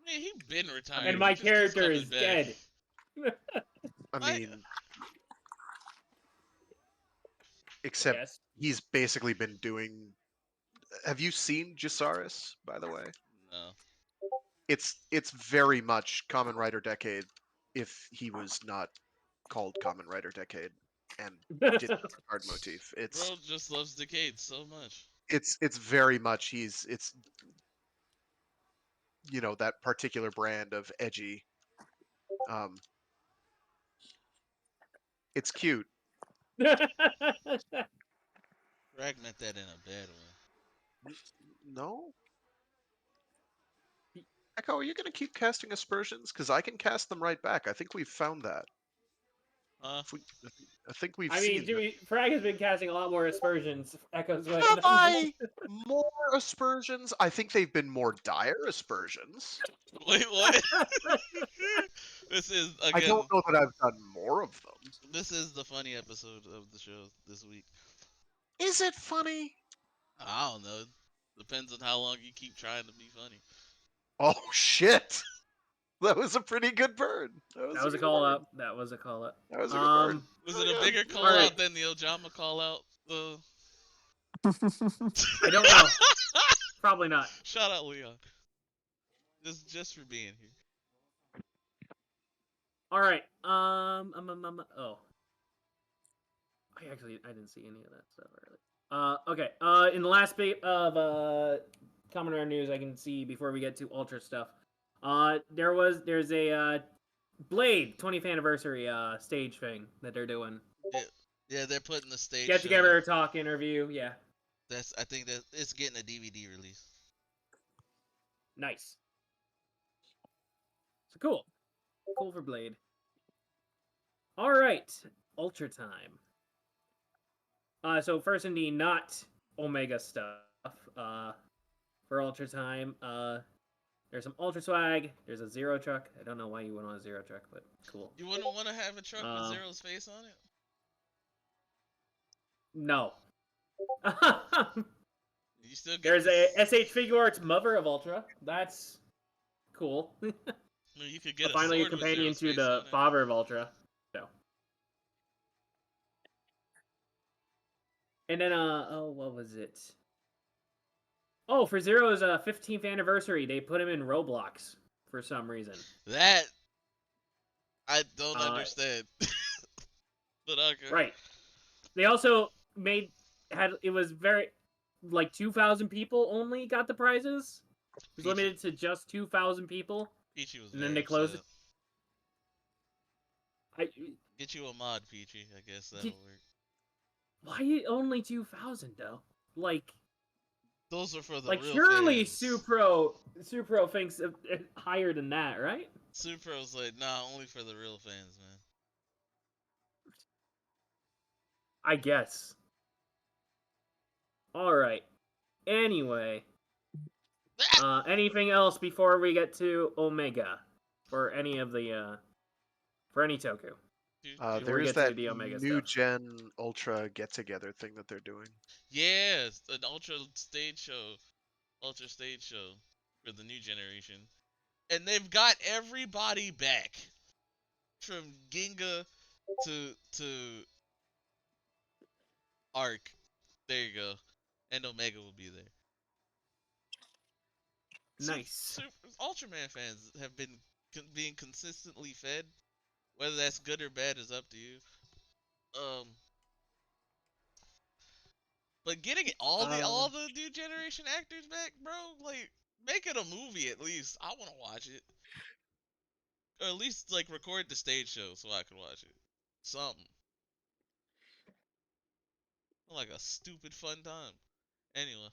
he been retired. And my character is dead. I mean, except Yes. he's basically been doing. Have you seen Jasaris, by the way? No. It's very much Kamen Rider Decade if he was not called Kamen Rider Decade and did the card motif. Bro just loves Decade so much. It's very much it's that particular brand of edgy. It's cute. Greg meant that in a bad way. No. Echo, are you going to keep casting aspersions? Because I can cast them right back. I think we've found that. Huh? I think we've I seen. mean, Frag has been casting a lot more aspersions. Echoes way. Have I more aspersions? I think they've been more dire aspersions. Wait, what? This is again. I don't know that I've done more of them. This is the funny episode of the show this week. Is it funny? I don't know. Depends on how long you keep trying to be funny. Oh shit! That was a pretty good burn. That was a call out. That was a call out. That was a good burn. Was it a bigger call Alright. out than the Ojama call out? I don't know. Probably not. Shout out Leon. Just for being here. All right. Oh. I didn't see any of that stuff earlier. Okay. In the last bit of Common Rare news, I can see before we get to Ultra stuff. There's a Blade 20th anniversary stage thing that they're doing. Yeah, they're putting the stage. Get together, talk, interview. Yeah. I think that it's getting a DVD release. Nice. So cool. Cool for Blade. All right, Ultra time. So first in the not Omega stuff, for Ultra time, there's some Ultra swag. There's a Zero truck. I don't know why you went on a Zero truck, but cool. You wouldn't want to have a truck with Zero's face on it? No. You still get There's a SH Figure Arts Mother of Ultra. That's cool. I mean, you could get finally a sword with companion Zero's to face the on it. Father of Ultra. So. And then what was it? Oh, for Zero's 15th anniversary, they put him in Roblox for some reason. That I don't understand. But okay. Right. They also it was very like 2,000 people only got the prizes. It was limited to just 2,000 people. Peachy was and then they closed it. Get you a mod, Peachy. I guess that'll work. Why only 2,000 though? Like those are for the like real surely fans. Supro thinks higher than that, right? Supro's like, nah, only for the real fans, man. I guess. All right. Anyway, anything else before we get to Omega for any of the for any Toku? There is that Omega new stuff. gen Ultra get together thing that they're doing. Yeah, an Ultra stage show for the new generation, and they've got everybody back from Ginga to Arc. There you go, and Omega will be there. Nice. Ultraman fans have been being consistently fed. Whether that's good or bad is up to you. But getting all the new generation actors back, bro, like make it a movie at least. I want to watch it, or at least like record the stage show so I can watch it. Something like a stupid fun time. Anyway.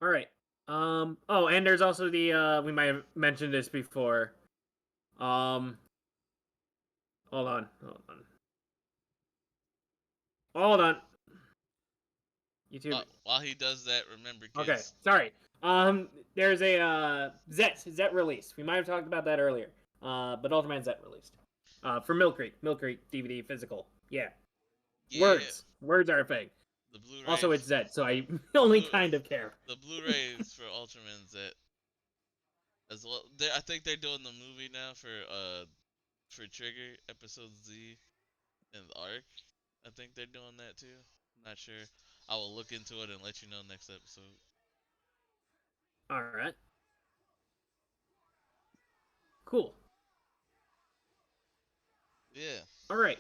All right. Oh, and there's also the we might have mentioned this before. Hold on. YouTube. While he does that, remember, kids. Okay, sorry. There's a Zet release. We might have talked about that earlier. But Ultraman Zet released. For Mill Creek DVD physical. Yeah. Words are a thing. The Blu-ray. Also, it's Zet, so I only kind of care. The Blu-rays for Ultraman Zet as well. I think they're doing the movie now for Trigger Episode Z and the Arc. I think they're doing that too. I'm not sure. I will look into it and let you know next episode. All right. Cool. Yeah. All right.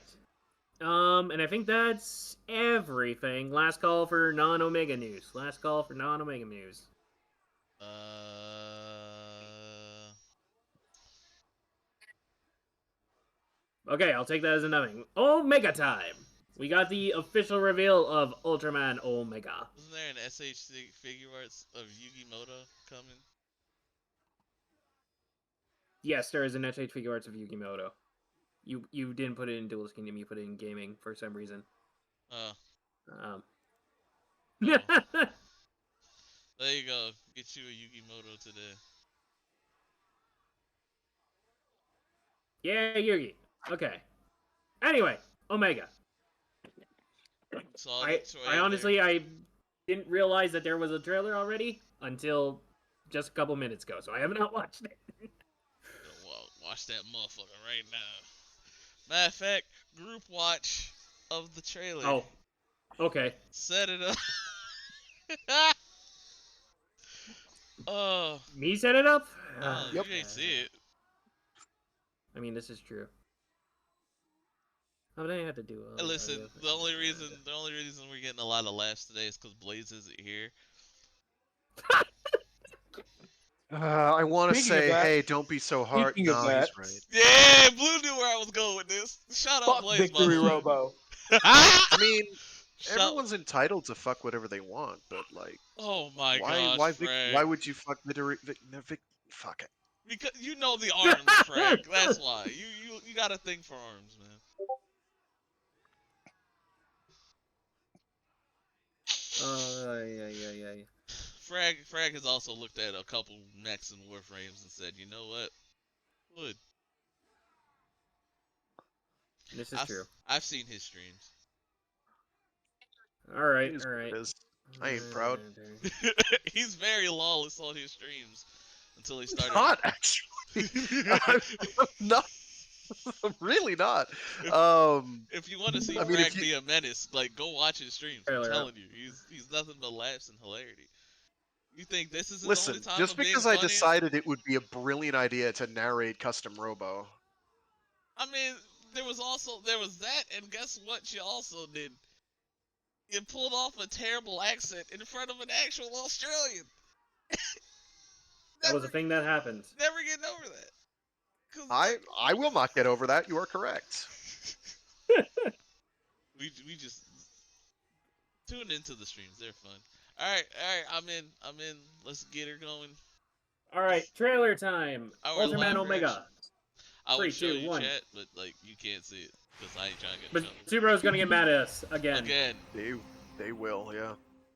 And I think that's everything. Last call for non-Omega news. Okay, I'll take that as a nothing. Omega time! We got the official reveal of Ultraman Omega. Wasn't there an SH figure arts of Yugi Moto coming? Yes, there is an SH figure arts of Yugi Moto. You didn't put it in Duelist Kingdom, you put it in gaming for some reason. Oh. There you go. Get you a Yugi Moto today. Yeah, Yugi. Okay. Anyway, Omega. I honestly, I didn't realize that there was a trailer already until just a couple minutes ago, so I have not watched it. watch that motherfucker right now. Matter of fact, group watch of the trailer. Oh, okay. Set it up. Oh, Me set it up? no, Yep. you ain't see it. I mean, this is true. How did I have to do all the Listen, audio? the only reason we're getting a lot of laughs today is because Blaze isn't here. I want to Speaking of say, that- hey, don't be so hard. Speaking of No, he's that- right. Yeah, Blue knew where I was going with this. Shut up, Fuck Blaze, Victory motherfucker. Robo. I mean, Shut- everyone's entitled to fuck whatever they want, but like, Oh my why, gosh, Frag. why would you fuck fuck it? Because you know the arms, Frag. That's why. You got a thing for arms, man. Yeah. Frag has also looked at a couple mechs and warframes and said, you know what? Would. This is true. I've seen his streams. All right, It is all what right. it is. I ain't proud. He's very lawless on his streams until he started. Not actually. I'm not. I'm really not. If you want to see I mean, Frag be a menace, like go watch his streams. I'm Trailer telling you, he's nothing but laughs and hilarity. You think this is his listen, only time just of being because I funny? decided it would be a brilliant idea to narrate custom Robo. I mean, there was that, and guess what? You also did. You pulled off a terrible accent in front of an actual Australian. That was a thing that happened. Never getting over that. 'Cause, I will not get over that. You are correct. we just tune into the streams. They're fun. All right. I'm in. Let's get her going. All right, trailer time. Our Ultraman live Omega. reaction. I would 3, show 2, you 1. chat, but like you can't see it because I ain't trying to get in But trouble. Subaru's gonna get mad at us again. Again, They will, yeah.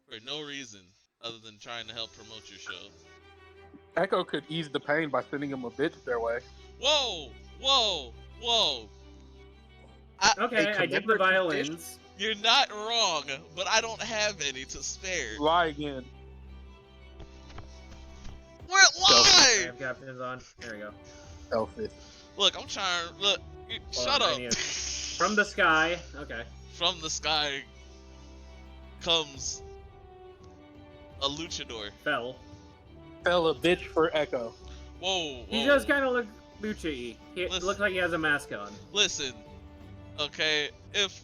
for no reason other than trying to help promote your show. Echo could ease the pain by sending him a bitch their way. Whoa! Okay, I did the commemorative violins. You're not wrong, but I don't have any to spare. Lie again. We're I live! have captains on. There we go. Selfish. Look, I'm trying. Look, Hold shut on, I up. need it. From the sky. Okay. From the sky comes a luchador. Fell. Fell a bitch for Echo. Whoa! He does kind of look Lucha-y. He Listen. looks like he has a mask on. Listen, okay, if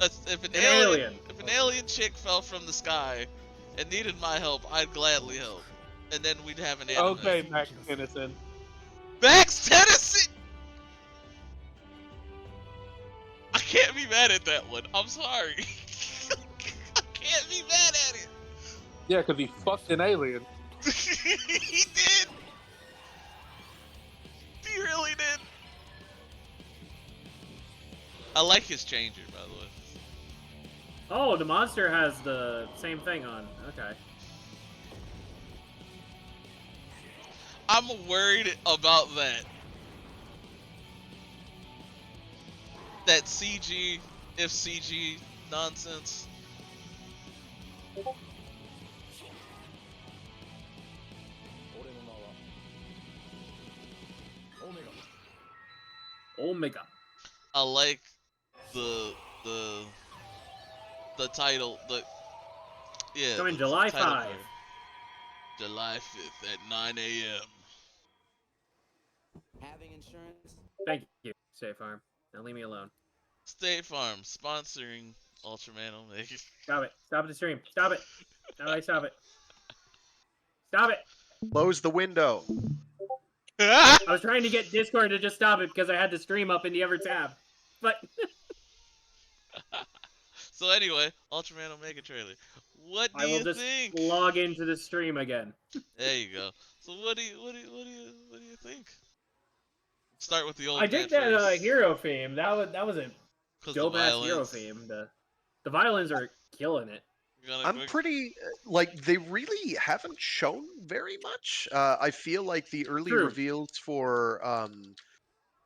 an An alien. if an alien chick fell from the sky and needed my help, I'd gladly help. And then we'd have an anime. Okay, Max Tennyson. Max Tennyson! I can't be mad at that one. I'm sorry. I can't be mad at it. Yeah, because he fucked an alien. He did. He really did. I like his changer, by the way. Oh, the monster has the same thing on. Okay. I'm worried about that. That CG, if CG nonsense. Omega. I like the title. Yeah. Coming the July title 5. card. July 5th at 9 a.m. Having insurance? Thank you, State Farm. Now leave me alone. State Farm sponsoring Ultraman Omega. Stop it. Stop the stream. Stop it. How do I stop it? Stop it. Close the window. I was trying to get Discord to just stop it because I had the stream up in the other tab. But So anyway, Ultraman Omega trailer. What do I will you just think? log into the stream again. There you go. So what do you think? Start with the old. I dig man that first. hero theme. That was a 'Cause the dope ass hero violence. theme. The violins are killing it. You're gonna I'm quick- pretty like they really haven't shown very much. I feel like the early True. reveals for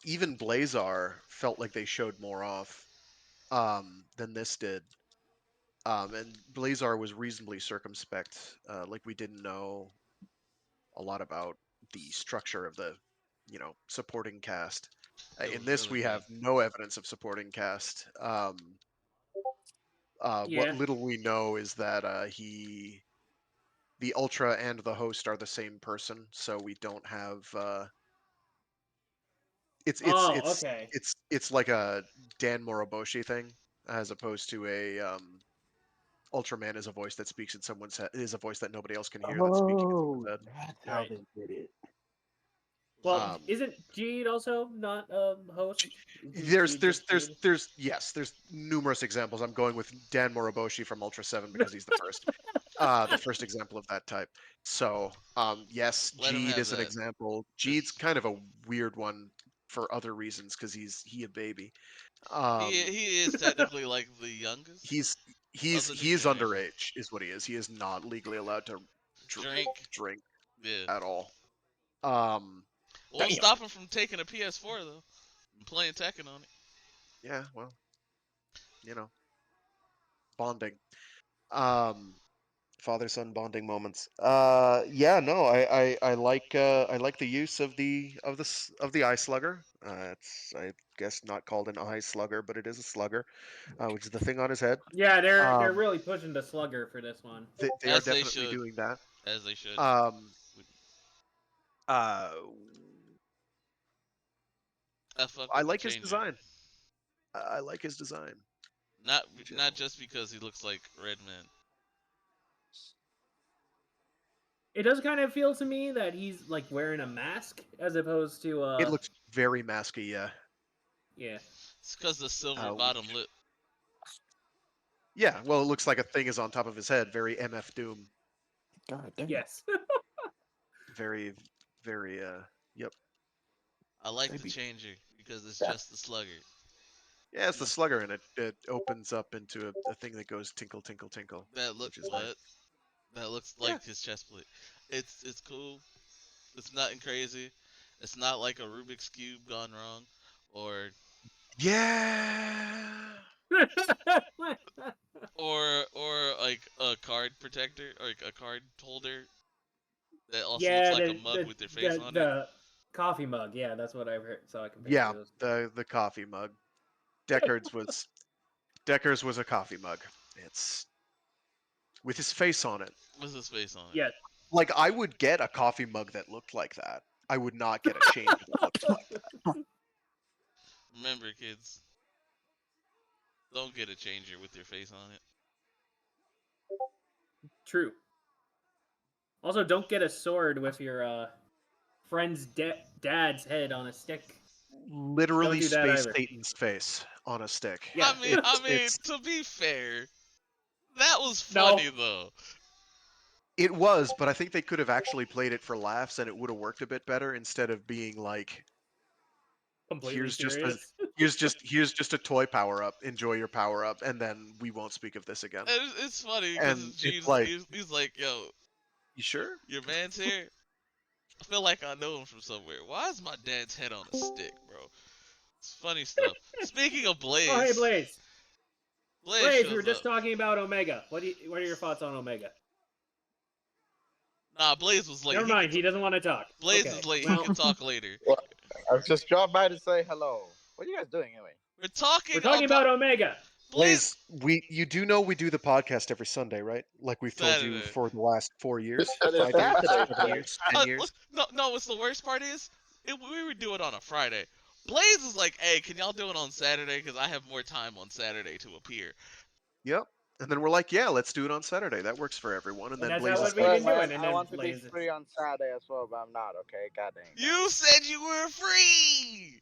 even Blazar felt like they showed more off than this did. And Blazar was reasonably circumspect. Like we didn't know a lot about the structure of the supporting cast. It In was this, really we good. have no evidence of supporting cast. What Yeah. little we know is that the Ultra and the host are the same person, so we don't have. It's it's Oh, it's okay. it's like a Dan Moroboshi thing, as opposed to a Ultraman is a voice that speaks in someone's head. Is a voice that nobody else can hear that's speaking in someone's Oh, head. that's how Right. they did it. Well, Um, isn't Jeed also not a host? Isn't there's Jeed there's just there's Jeed? there's yes, there's numerous examples. I'm going with Dan Moroboshi from Ultra 7 because he's the first example of that type. So, yes, Let him Jeed have is an that. example. Jeed's 'Cause kind of a weird one for other reasons because he a baby. he is technically like the youngest He's of he's the new he is generation. underage, is what he is. He is not legally allowed to Drink. drink Yeah. at all. Um, Won't Damn. stop him from taking a PS4 though. And playing Tekken on it. yeah, well, bonding. Um, father son bonding moments. Yeah, no, I like the use of the eye slugger. It's, I guess, not called an eye slugger, but it is a slugger, which is the thing on his head. Yeah, they're Um, really pushing the slugger for this one. they are As they definitely should. doing that. As they should. Um, uh, I fuck I with the like his changer. design. I like his design Not in not general. just because he looks like Redman. It does kind of feel to me that he's like wearing a mask as opposed to It looks very masky, yeah. yeah. It's because the silver Uh, bottom lip. yeah, well, it looks like a thing is on top of his head. Very MF Doom. God damn. Yes. Very, very. Yep. I like the Maybe. changer because it's just the slugger. Yeah, it's the slugger, and it opens up into a thing that goes tinkle, tinkle, tinkle, That look which is nice. what? That looks Yeah. like his chest plate. It's cool. It's nothing crazy. It's not like a Rubik's cube gone wrong, or Yeah. like a card protector, or like a card holder that also looks Yeah, like a the mug the with their face the on it. the coffee mug. Yeah, that's what I've heard. So I can picture Yeah, those. the coffee mug. Deckard's was Decker's was a coffee mug. It's with his face on it. What's his face on it? Yeah. Like, I would get a coffee mug that looked like that. I would not get a changer that looked like that. Remember, kids, don't get a changer with your face on it. True. Also, don't get a sword with your friend's dad's head on a stick. Literally Don't do that Space either. Satan's face on a stick. Yeah. To be fair, that was No. funny though. It was, but I think they could have actually played it for laughs, and it would have worked a bit better instead of being like, Completely here's just a serious. here's just a toy power up. Enjoy your power up, and then we won't speak of this again. It's funny because And it's like, he's like, yo, you sure? your man's here. I feel like I know him from somewhere. Why is my dad's head on a stick, bro? It's funny stuff. Speaking of Blaze, Oh, hey, Blaze. Blaze Blaze, shows we were just up. talking about Omega. What are your thoughts on Omega? Nah, Blaze was late. Never mind. He doesn't want to talk. Blaze Okay, is late. well, He can talk later. Well, I was just dropped by to say hello. What are you guys doing anyway? We're talking, we're talking about Omega. Blaze. Blaze, you do know we do the podcast every Sunday, right? Like we've told you Saturday. for the last 4 years, That is 5 years, Saturday, 7 sir. years, 10 years. No. What's the worst part is, we would do it on a Friday. Blaze is like, hey, can y'all do it on Saturday? Because I have more time on Saturday to appear. Yep. And then we're like, yeah, let's do it on Saturday. That works for everyone. And then That's Blaze what is we've like, been doing, and I then want to be Blaze. free on Saturday as well, but I'm not. Okay, god dang. You said you were free.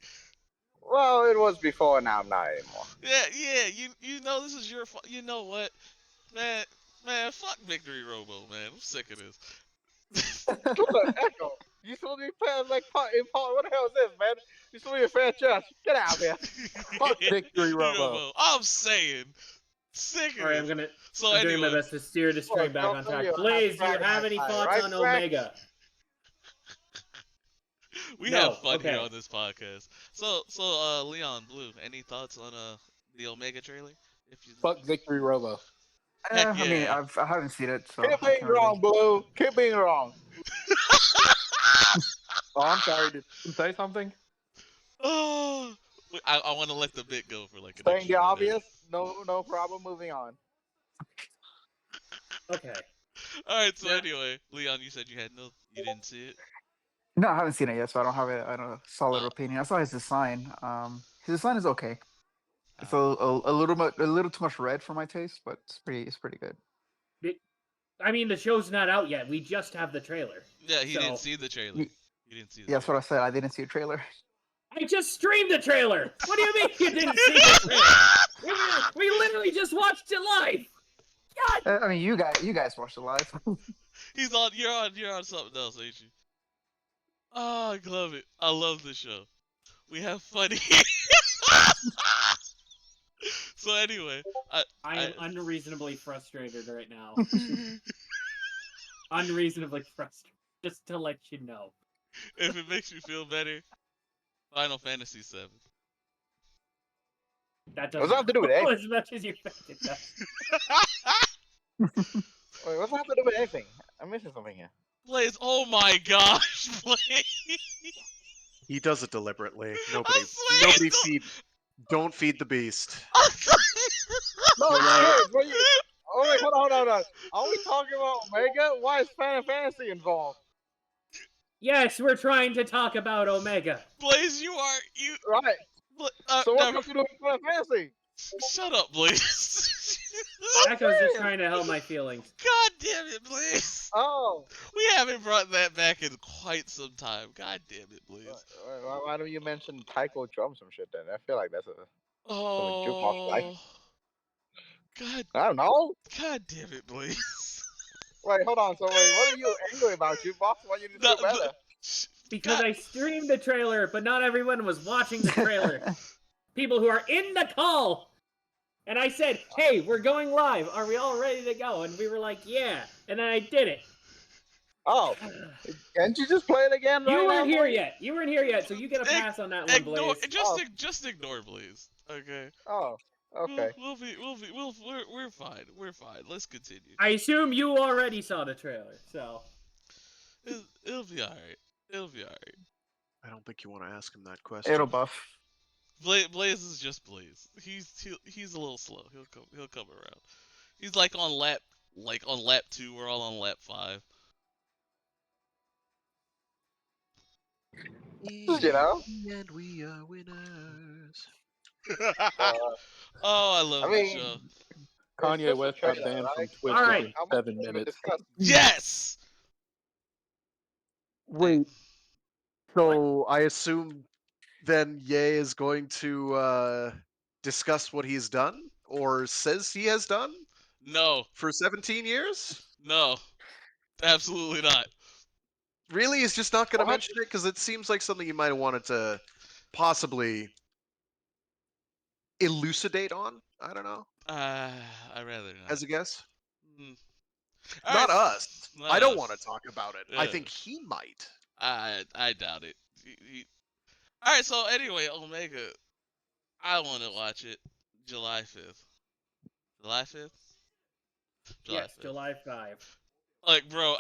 Well, it was before, now I'm not anymore. Yeah. You know this is your fault. You know what, man, fuck Victory Robo, man. I'm sick of this. Look, Echo, you supposed to be playing like in part. What the hell is this, man? You supposed to be a fair judge. Get out of here. Fuck Victory Robo. I'm saying, sick of All right, I'm this. So doing my anyway, best to steer the stream back on track. Look, Blaze, do you right, have any right, thoughts right, on right. Omega? we No, have fun okay. here on this podcast. So Leon Blue, any thoughts on the Omega trailer? If you Fuck Victory Robo. Heck I mean, yeah. I haven't seen it, so Keep I being can't really- wrong, Blue. Keep being wrong. Oh, I'm sorry. Did Say something. Oh, I want to let the bit go for like an saying the extra minute. obvious? No problem. Moving on. Okay. All right. So Yeah. anyway, Leon, you said you didn't see it. No, I haven't seen it yet, so I don't have a solid Uh, opinion. I saw his design. His design is okay. It's uh, a little too much red for my taste, but it's pretty good. I mean, the show's not out yet. We just have the trailer. yeah, he didn't So- see the trailer. Ye- He didn't see the Yeah, that's what trailer. I said. I didn't see a trailer. I just streamed the trailer. What do you mean you didn't see the trailer? We literally just watched it live. God. I mean, you guys watched it live. He's on. You're on something else, ain't you? Oh, I love it. I love this show. We have fun here. So anyway, I am unreasonably frustrated right now. if Unreasonably frustrated. Just to let you know. it makes you feel better, Final Fantasy VII. That What's doesn't that have to do with go anything? as much as you think it does. Wait, what's that have to do with anything? I'm missing something here. Blaze, oh my gosh, Blaze. He does it deliberately. I swear Nobody it's feed. Don't feed the beast. No, serious. What you? Oh wait, hold on. Are we talking about Omega? Why is Final Fantasy involved? Yes, we're trying to talk about Omega. Blaze, you. Right. So what's Never. got to do with Final Fantasy? Shut up, Blaze. Echo's just trying to help my feelings. God damn it, Blaze. Oh. We haven't brought that back in quite some time. God damn it, Blaze. Why don't you mention Taiko drums some shit then? I feel like that's a jukebox, right? Oh. God. I don't know. God damn it, Blaze. Wait, hold on. So wait, what are you angry about, jukebox? Why you just do better? Because God. I streamed the trailer, but not everyone was watching the trailer. People who are in the call. And I said, hey, we're going live. Are we all ready to go? And we were like, yeah. And then I did it. Oh, can't you just play it again? You right weren't now, here boy? yet. You weren't here yet, so you get a pass on that one, Ignore. Blaze. Just ignore Blaze. Okay. Oh, okay. We're fine. We're fine. Let's continue. I assume you already saw the trailer, so. It'll be alright. It'll be alright. I don't think you want to ask him that question. It'll buff. Blaze is just Blaze. He's a little slow. He'll come around. He's like on lap 2. We're all on lap 5. You know? And we are winners. Oh, I love I this mean, show. Kanye just a West got trailer, banned from right? Twitch All right. within How much 7 can we minutes. discuss? Yes. Wait. So I assume then Ye is going to discuss what he's done or says he has done No. for 17 years? No. Absolutely not. Really? He's just not going to What? mention it because it seems like something you might have wanted to possibly elucidate on. I don't know. I'd rather not. As a guess. Mm. Not Alright, us. not I don't us. want to talk about it. I Yeah. think he might. I doubt it. Alright, so anyway, Omega. I want to watch it July 5th. July 5th? Yes, July 5. Like, bro,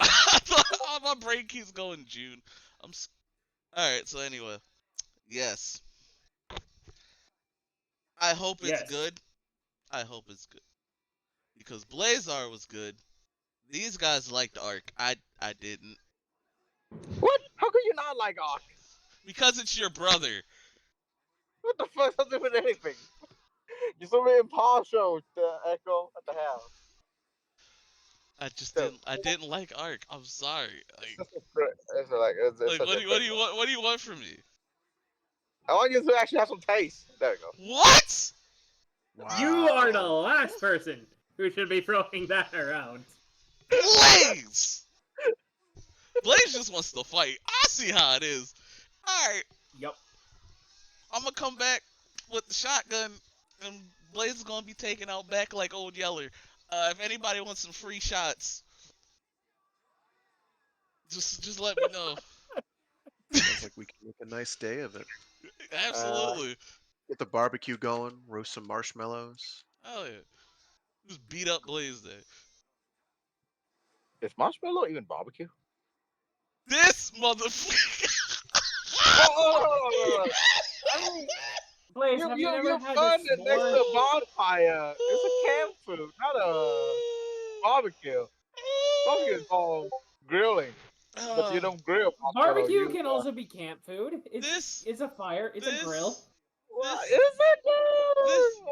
my brain keeps going June. Alright, so anyway. Yes. I hope it's Yes. good. I hope it's good. Because Blazar was good. These guys liked Ark. I didn't. What? How could you not like Ark? Because it's your brother. What the fuck does it do with anything? You're so impartial, Echo. What the hell? I didn't like Ark. I'm sorry. Like, It's like such what a do you want? What do you want from me? I want you to actually have some taste. There we go. What? You are the last person who should be throwing that around. Blaze. Blaze just wants to fight. I see how it is. All right, Yep. I'm gonna come back with the shotgun, and Blaze is gonna be taken out back like Old Yeller. If anybody wants some free shots, just let me know. Sounds like we can make a nice day of it. Absolutely. Get the barbecue going, roast some marshmallows. Hell yeah. Just beat up Blaze there. Is marshmallow even barbecue? This motherfucker. Oh, I mean, Blaze, have you never you had burn the it next to s'more? a bonfire. It's a camp food, not a barbecue. Barbecue involves grilling, but you Uh, don't grill marshmallow. Barbecue You can also be camp food. this, It's a fire. It's a grill. this, what is this, it?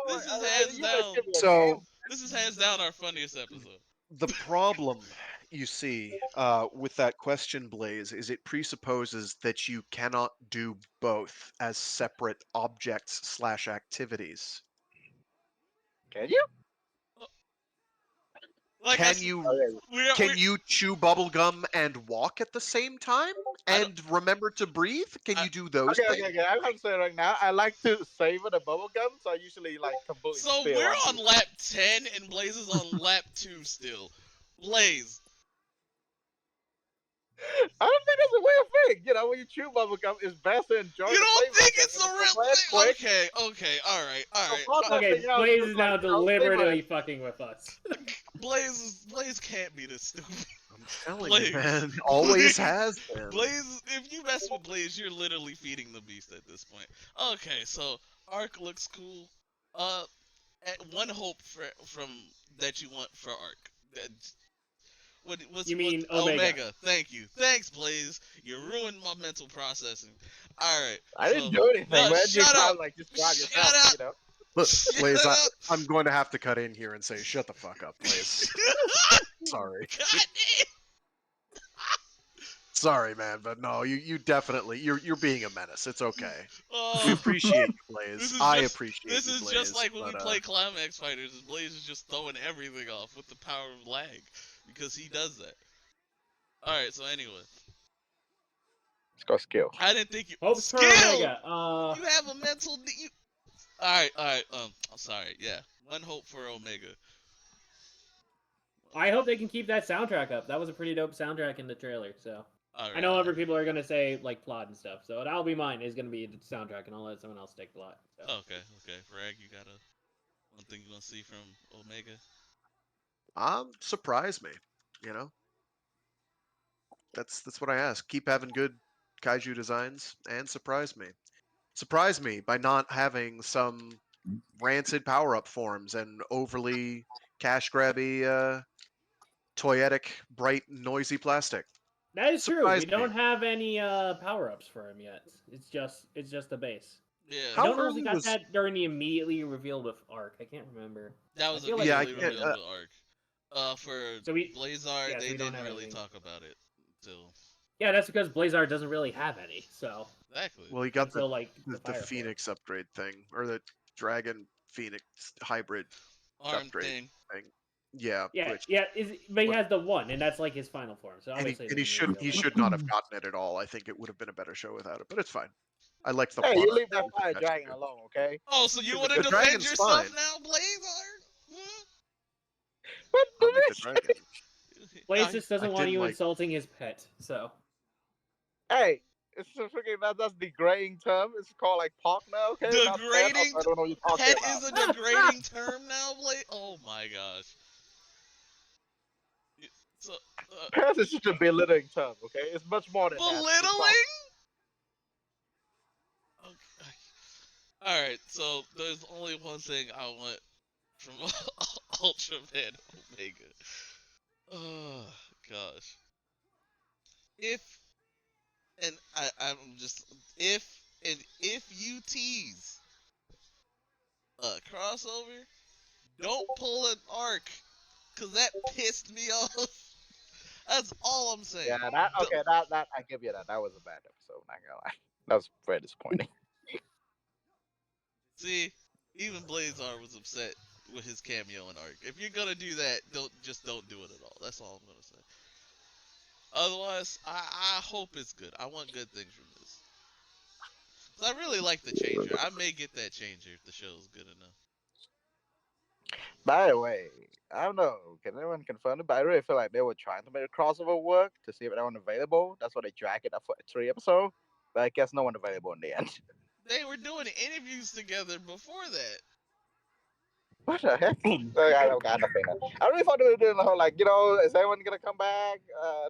this is hands You guys down. give me a So camp. This is hands down our funniest episode. the problem you see with that question, Blaze, is it presupposes that you cannot do both as separate objects/activities. Can you? Like I Can said, you we're chew bubblegum and walk at the same time I don't. and remember to breathe? Can I- you do those Okay, things? okay, okay. I'm gonna say right now, I like to savor the bubble gum, so I usually like completely So spill we're on on you. lap 10 and Blaze is on lap 2 still. Blaze, I don't think that's a real thing. You know, when you chew bubble gum, it's best to enjoy you the don't flavor of think it. it's And a it real goes bad thing? quick. Okay, okay, alright, So alright. fuck everything Okay, else, Blaze just is like, now you know, deliberately savor fucking with us. Blaze can't be this stupid. I'm telling Blaze. you, man. Always has been. Blaze, if you mess with Blaze, you're literally feeding the beast at this point. Okay, so Arc looks cool. One hope from that you want for Arc. You What mean Omega? Thank you. Thanks, Blaze. You ruined my mental processing. Alright, I so didn't do anything, no, man. You shut kind up. of like describe Shut yourself, up. you know. Blaze, Shut up. I'm going to have to cut in here and say, shut the fuck up, Blaze. Sorry. God damn. Sorry, man, but no, you definitely you're being a menace. It's okay. We Oh, appreciate you, this Blaze. is I just appreciate this you, is Blaze. just like when we but, play Climax Fighters, and Blaze is just throwing everything off with the power of lag because he does that. All right, so anyway, Let's go skill. I didn't think you Hopes for skill. Omega. You have a mental. All right. I'm sorry. Yeah, one hope for Omega. I hope they can keep that soundtrack up. That was a pretty dope soundtrack in the trailer. So All right. I know other people are gonna say like plot and stuff. So that'll be mine. Is gonna be the soundtrack, and I'll let someone else take the plot. So. Okay. Rag, you got one thing you want to see from Omega? surprise me. You know, that's what I ask. Keep having good kaiju designs and surprise me. Surprise me by not having some rancid power-up forms and overly cash grabby, toyetic, bright, noisy plastic. That is true. Surprise We me. don't have any power ups for him yet. It's just the base. Yeah. I How don't know if we early got was- that during the immediately revealed with Arc. I can't remember. That was I feel like Yeah, immediately I can't- revealed with Arc. For So we- Blazar, yeah, so they we don't didn't have really anything. talk about it until Yeah, that's because Blazar doesn't really have any. So exactly. Well, he got until like the Fire Force. Phoenix upgrade thing, or the Dragon Phoenix hybrid Arm upgrade thing. thing. Yeah, Yeah, which, yeah, but he what- has the one, and that's like his final form. So and obviously, he they didn't he reveal should not have gotten it at all. I think it would have been a better show without it, but it's fine. I liked the Hey, plot. you arc leave that was fire attached dragon to. alone, okay? Oh, so you want to The defend dragon's yourself fine. now, Blazar? But I like the dragon. Blaze I- just doesn't I want didn't you like- insulting his pet. So hey, it's a freaking that's degrading term. It's called like pork now, okay? Not pet. Degrading I don't know what you're talking Pet about. is a degrading term now, Blaze. Oh my gosh. So Pet is just a belittling term, okay? It's much more than that. belittling. Okay. All right. So there's only one thing I want from Ultraman Omega. Oh gosh. If and I'm just if you tease a crossover, don't pull an arc, cause that pissed me off. That's all I'm saying. Yeah, that I give you that. That was a bad episode. Not gonna lie, that was very disappointing. See, even Blazar was upset with his cameo in arc. If you're gonna do that, don't do it at all. That's all I'm gonna say. Otherwise, I hope it's good. I want good things from this. 'Cause I really like the changer. I may get that changer if the show's good enough. By the way, I don't know. Can anyone confirm it? But I really feel like they were trying to make a crossover work to see if anyone available. That's why they dragged it up for 3 episodes. But I guess no one available in the end. They were doing interviews together before that. What the heck? I don't got nothing. I really thought they were doing the whole like, is anyone gonna come back?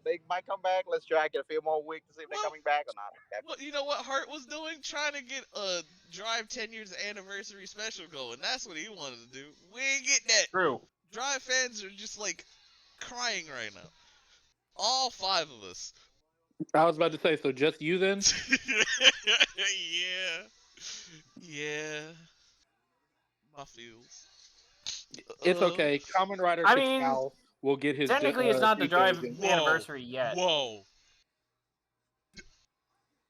They might come back. Let's drag it a few more weeks to see if they're coming back or not. Okay. Well, you know what Hart was doing? Trying to get a Drive 10 years anniversary special going. That's what he wanted to do. We ain't getting that. True. Drive fans are just like crying right now. All 5 of us. I was about to say, so just you then? Yeah. My feels. It's okay. Common Rider I mean, Cacao will get his. Technically, it's not the Drive details in. anniversary yet. Whoa.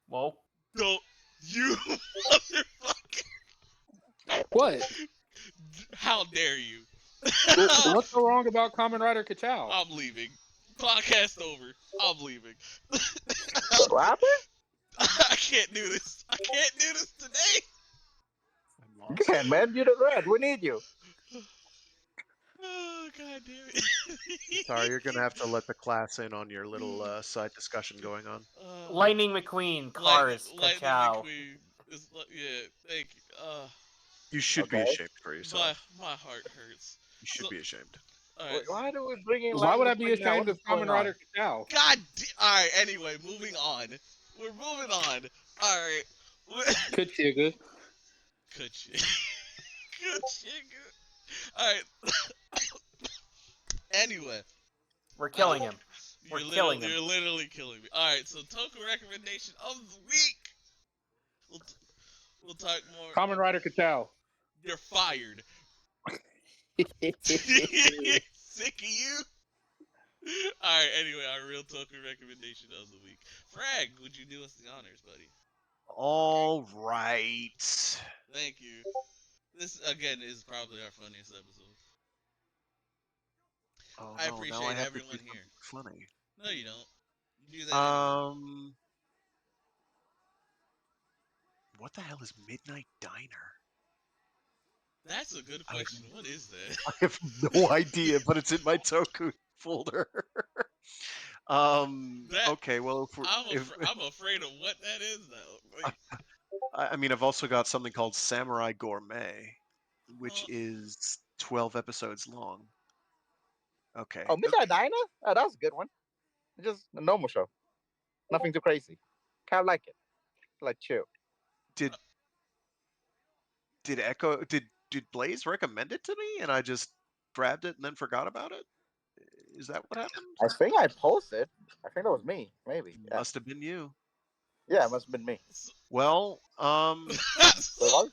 Whoa. Don't you motherfucker. What? How dare you? What's so wrong about Common Rider Cacao? I'm leaving. Podcast over. I'm leaving. What happened? I can't do this. I can't do this today. You can, man. You're the red. We need you. Oh, god damn it. Sorry, you're gonna have to let the class in on your little side discussion going on. Lightning McQueen, Cars, Lightning Cacao. McQueen. Yeah, thank you. You should be Okay. ashamed for yourself. My heart hurts. You should be ashamed. All Wait, right. why do we bring in? Why would I Lightning be McQueen now? ashamed What of is going Common on? Rider Cacao? Alright, anyway, moving on. We're moving on. Alright. Kachiga. Good shit. Good shit. Alright. Anyway. We're killing him. We're killing him. You're literally killing me. Alright, so Toku recommendation of the week. We'll talk more. Common Rider Cacao. You're fired. Sick of you? Alright, anyway, our real Toku recommendation of the week. Frag, would you do us the honors, buddy? All right. Thank you. This, again, is probably our funniest episode. Oh, I no, appreciate now I have everyone to do here. something funny. No, you don't. You do that anyway. What the hell is Midnight Diner? That's a good question. What is that? I have no idea, but it's in my Toku folder. Okay, well, I'm afraid of what that is now. Like, I mean, I've also got something called Samurai Gourmet, which is 12 episodes long. Okay. Oh, Midnight Diner? Oh, that's a good one. It's just a normal show. Nothing too crazy. Kind of like it. Like chill. Did Blaze recommend it to me and I just grabbed it and then forgot about it? Is that what happened? I think I posted. I think that was me. Maybe. Yeah, Must have been you. yeah, it must have been me. Well, so,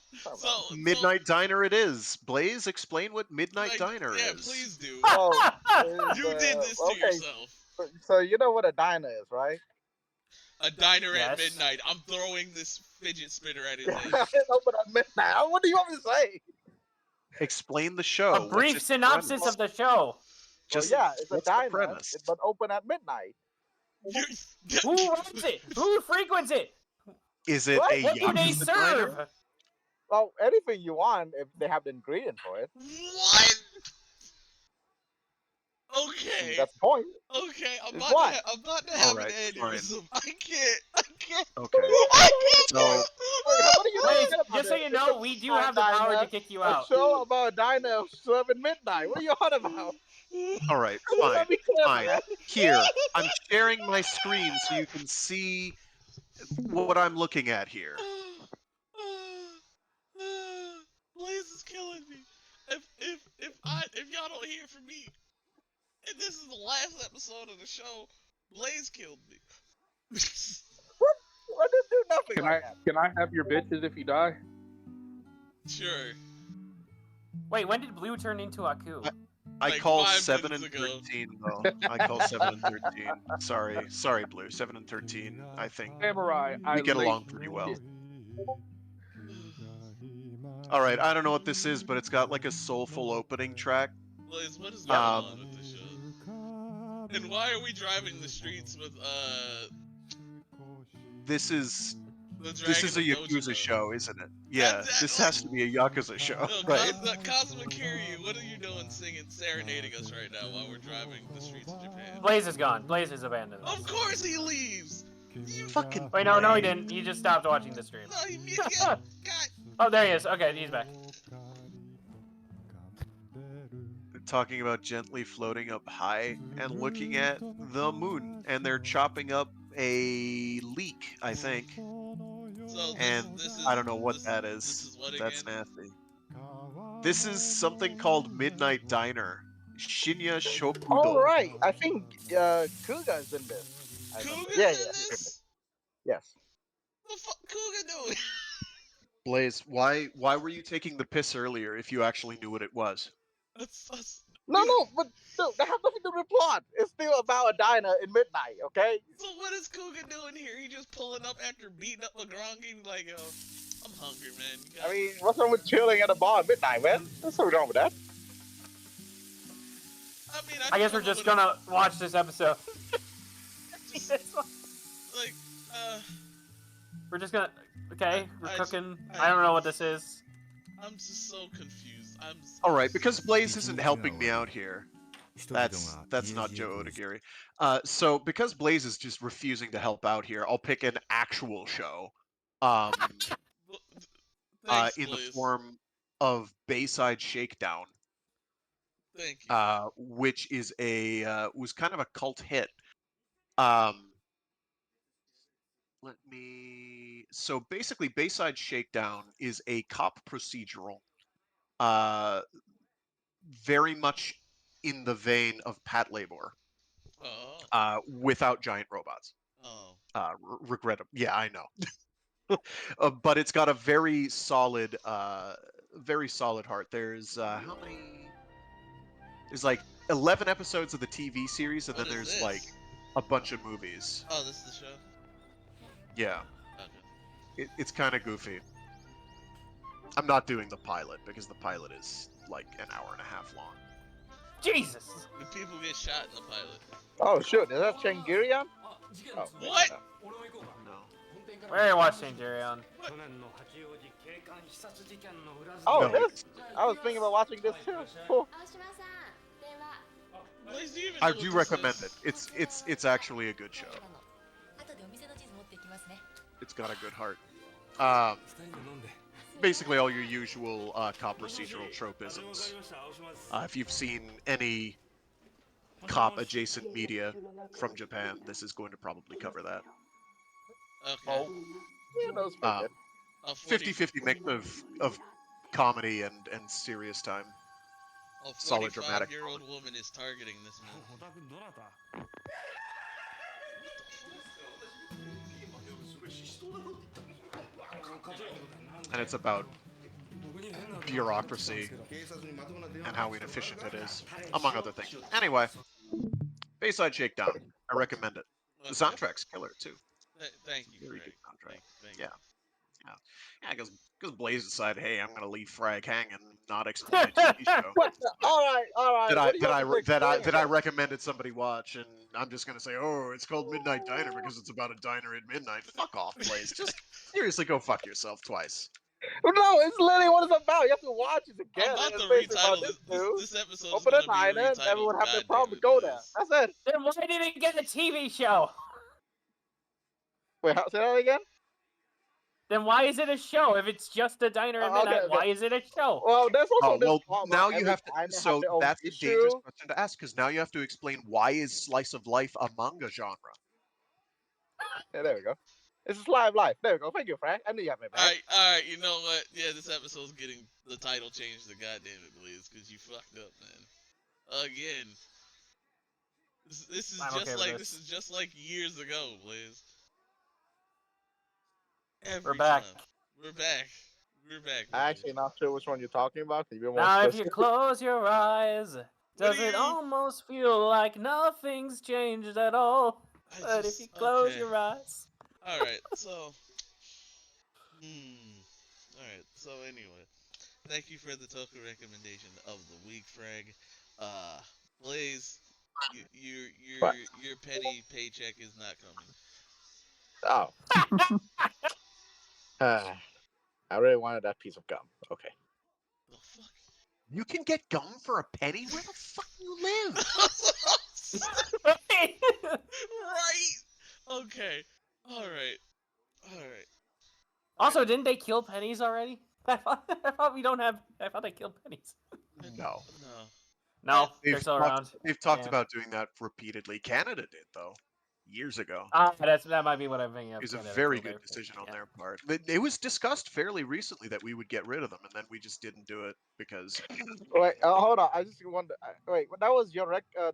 Midnight Diner it is. Blaze, explain what Midnight Diner yeah, is. please do. Oh, You did this to yourself. So you know what a diner is, right? A diner Yes. at midnight. I'm throwing this fidget spinner at his I head. didn't open at midnight. What do you want me to say? Explain the show. A brief synopsis of the show. Just Well, yeah, it's a what's the diner, premise? but open at midnight. Who runs it? Who frequents it? Is it What? a What do they Yakuza serve? diner? Well, anything you want if they have the ingredient for it. What? Okay. That's the point. Okay, I'm It's about what? to have Alright, an aneurysm. I can't. Okay. I can't. So Wait, what are you Wait, talking about? just so you It's know, a we do have the power to kick you A out. show about a diner serving midnight. What are you on about? all right, fine. Let me clear Fine. that. Here, I'm sharing my screen so you can see what I'm looking at here. Blaze is killing me. If y'all don't hear from me, and this is the last episode of the show, Blaze killed me. I didn't do nothing like that. Can I have your bitches if you die? Sure. Wait, when did Blue turn into Aku? I Like call 5 7 minutes and ago. 13 though. I call 7 and 13. Sorry, Blue. 7 and 13. I think Samurai. we get along pretty well. All right, I don't know what this is, but it's got like a soulful opening track. Blaze, what is going on with the show? And why are we driving the streets with This is the this is a Dragon of Yakuza Dojima? show, isn't it? Yeah, That's this like- has to be a Yakuza show, No, right? Kazuma Kiryu, what are you doing singing, serenading us right now while we're driving the streets of Japan? Blaze is gone. Blaze has abandoned us. Of course he leaves! You Fucking Wait, no, he didn't. He just stopped watching the stream. No, yeah, God. Oh, there he is. Okay, he's back. talking about gently floating up high and looking at the moon, and they're chopping up a leek, I think. So And this is I don't know what that This is. is what That's again? nasty. This is something called Midnight Diner. Shinya All Shokudo. right. I think Kuga is in this. I remember. Yeah, Kuga's yeah, in he's in this. this? Yes. What the fuck Kuga doing? Blaze, why were you taking the piss earlier if you actually knew what it was? That's No, but dude, that has nothing to do with the plot. It's still about a diner in midnight, okay? So what is Kuga doing here? He just pulling up after beating up Legrangi like, yo, I'm hungry, man. You I got- mean, what's wrong with chilling at a bar at midnight, man? There's something wrong with that. I mean, I guess we're just gonna watch this episode. just like, We're just gonna. Okay, we're I- cooking. I- I don't know what this is. I'm just so confused. All right, because Blaze isn't helping me out here. That's not Joe Odagiri. So because Blaze is just refusing to help out here, I'll pick an actual show. Thanks, In the Blaze. form of Bayside Shakedown. Thank you. Which is was kind of a cult hit. So basically, Bayside Shakedown is a cop procedural, very much in the vein of Pat Labor, without giant robots. Oh. Regrettably, yeah, I know. But it's got a very solid heart. There's how many? There's like 11 episodes of the TV series, and What then is there's this? like a bunch of movies. Oh, this is the show? Yeah. Okay. It's kind of goofy. I'm not doing the pilot because the pilot is like an hour and a half long. Jesus! Do people get shot in the pilot? Oh, shoot. Is that Shangirian? Oh, What? No. Where are you watching, Jerion? Oh, No. this? I was thinking about watching this too. Cool. Blaze, do you even I know what do this recommend is? it. It's actually a good show. It's got a good heart. Basically all your usual cop procedural tropisms. If you've seen any cop adjacent media from Japan, this is going to probably cover that. Okay. Yeah, that was pretty good. 50-50 mix of comedy and serious time. A Solid dramatic 45-year-old woman is targeting this man. And it's about bureaucracy and how inefficient it is, among other things. Anyway, Bayside Shakedown. I recommend it. The soundtrack's killer too. Thank you, Very Craig. good soundtrack. Thank Yeah. you. Yeah, because Blaze decided, hey, I'm going to leave Frag hanging and not explain a TV show What? All right. that What do you have to explain I again? recommended somebody watch, and I'm just going to say, oh, it's called Midnight Diner because it's about a diner at midnight. Fuck off, Blaze. Just seriously go fuck yourself twice. No, it's literally what it's about. You have to watch it again. I'm about It's to basically retitle about this. dude. This episode Open is a gonna be diner, and retitled. everyone have their God problem damn to go it, there. Blaze. That's it. Then why did it get a TV show? Wait, say that again? Then why is it a show? If it's just a diner at midnight, why is it a show? Well, there's also this well, part now about you every have to. diner So have their own that's a issue. dangerous question to ask because now you have to explain why is slice of life a manga genre. Yeah, there we go. It's a live life. There we go. Thank you, Frank. I knew you had my back. Alright, you know what? Yeah, this episode's getting the title changed to goddamn it, Blaze, because you fucked up, man. Again. This is I'm just okay with like this. this is just like years ago, Blaze. We're back. Time. We're back. We're back. I'm actually not sure which one you're talking about. Can you be more Now, if you specific? close your eyes, does do it you- almost feel like nothing's changed at all? But if you close your eyes. Alright, so Alright, so anyway. Thank you for the Toku recommendation of the week, Frag. Blaze, What? your petty paycheck is not coming. Oh. I really wanted that piece of gum. Okay. The fuck? You can get gum for a penny? Where the fuck do you live? Right. Okay. Alright. Also, didn't they kill pennies already? I thought we don't have. I thought they killed pennies. No. No. No, They've they're still talked, around. they've talked Yeah. about doing that repeatedly. Canada did, though, years ago. That might be what I'm thinking of. It was a Canada very killed good everything. decision on Yeah. their part. It was discussed fairly recently that we would get rid of them, and then we just didn't do it because Wait, hold on. I just wonder. Wait, that was your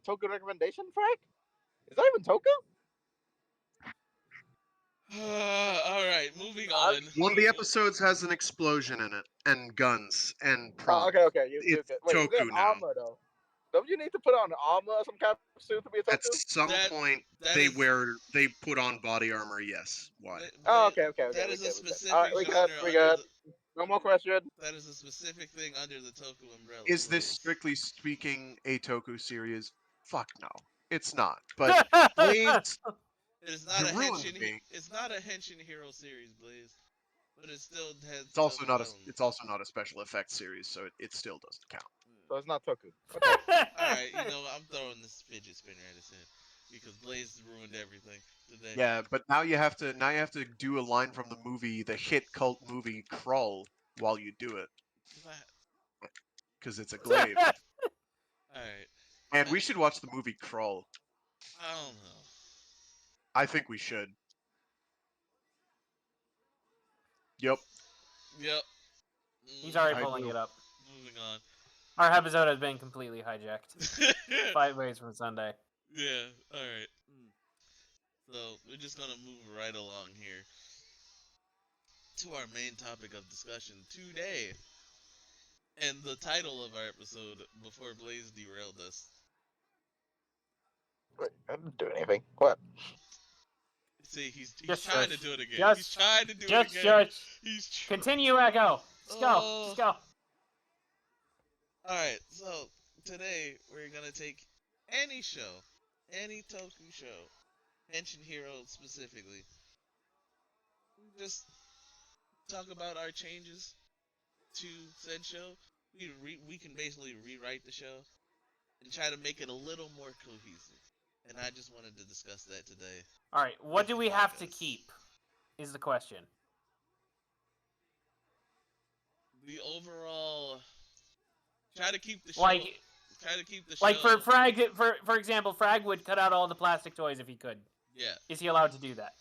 Toku recommendation, Frank? Is that even Toku? All right, moving I, on. one of the episodes has an explosion in it and guns and props. okay. You It's good? Wait, is it an Toku now. armor though? Don't you need to put on armor or some kind of suit to be a At Toku? some That point, that they is put on body armor. Yes. Why? Oh, okay. that We is a good. We good. All right, specific we good. genre We under good. the. No more question. That is a specific thing under the Toku umbrella, Is this Blaze. strictly speaking a Toku series? Fuck no, it's not. But Blaze, It's not you a ruined Henshin. me. It's not a Henshin hero series, Blaze, but it still has It's also Toku not a. elements. It's also not a special effects series, so it still doesn't count. So it's not Toku. Okay. All right, I'm throwing this fidget spinner at his head because Blaze ruined everything today. Yeah, but now you have to do a line from the movie, the hit cult movie Crawl, while you do it because it's a glaive. All right, And we should watch the movie Crawl. I don't know. I think we should. Yep. Yep. He's already I pulling do. it up. Moving on. Our episode has been completely hijacked. 5 ways from Sunday. Yeah. All right. So we're just gonna move right along here to our main topic of discussion today, and the title of our episode before Blaze derailed us. Wait, I didn't do anything. What? See, he's Just trying to shush. do it again. Just- He's trying to do it Just again. shush. He's Continue, Echo. Just go. Oh. Just go. Alright, so today we're gonna take any show, any Toku show, Henshin Hero specifically, just talk about our changes to said show. We can basically rewrite the show and try to make it a little more cohesive. And I just wanted to discuss that today. All right. What with do the we have to podcast. keep? Is the question. The overall try to keep the show. Like Try to keep the Like show. for Frag, for example, Frag would cut out all the plastic toys if he could. Yeah. Is he allowed to do that?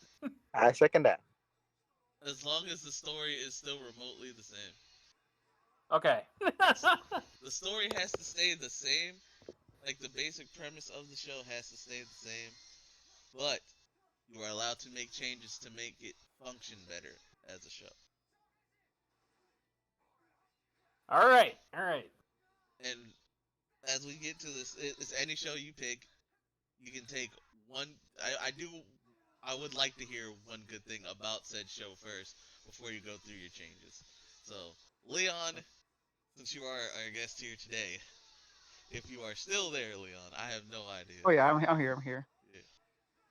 I second that. As long as the story is still remotely the same. Okay. The story has to stay the same. Like the basic premise of the show has to stay the same. But you are allowed to make changes to make it function better as a show. All right. And as we get to this, it's any show you pick. You can take one. I would like to hear one good thing about said show first before you go through your changes. So, Leon, since you are our guest here today, if you are still there, Leon, I have no idea. Oh yeah, I'm here. I'm here.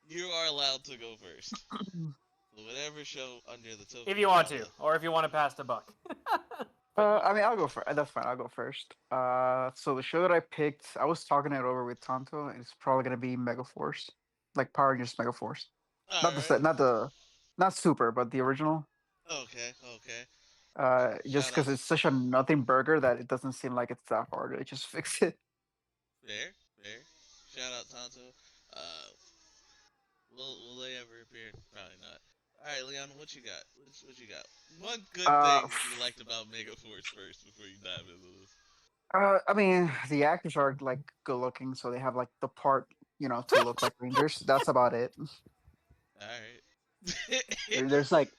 You are allowed to go first. So whatever show under the Toku If you want to, umbrella. or if you want to pass the buck. I mean, I'll go first. That's fine. I'll go first. So the show that I picked, I was talking it over with Tonto, and it's probably gonna be Mega Force, like Power Rangers Mega Force. Not the Alright. set, not Super, but the original. Okay. Just Shout because out. it's such a nothing burger that it doesn't seem like it's that hard to just fix it. Fair. Shout out Tonto. Will they ever appear? Probably not. Alright, Leon, what you got? What you got? One good thing you liked about Mega Force first before you dive into this. I mean, the actors are like good looking, so they have like the part, to look like Rangers. That's about it. Alright. There's like,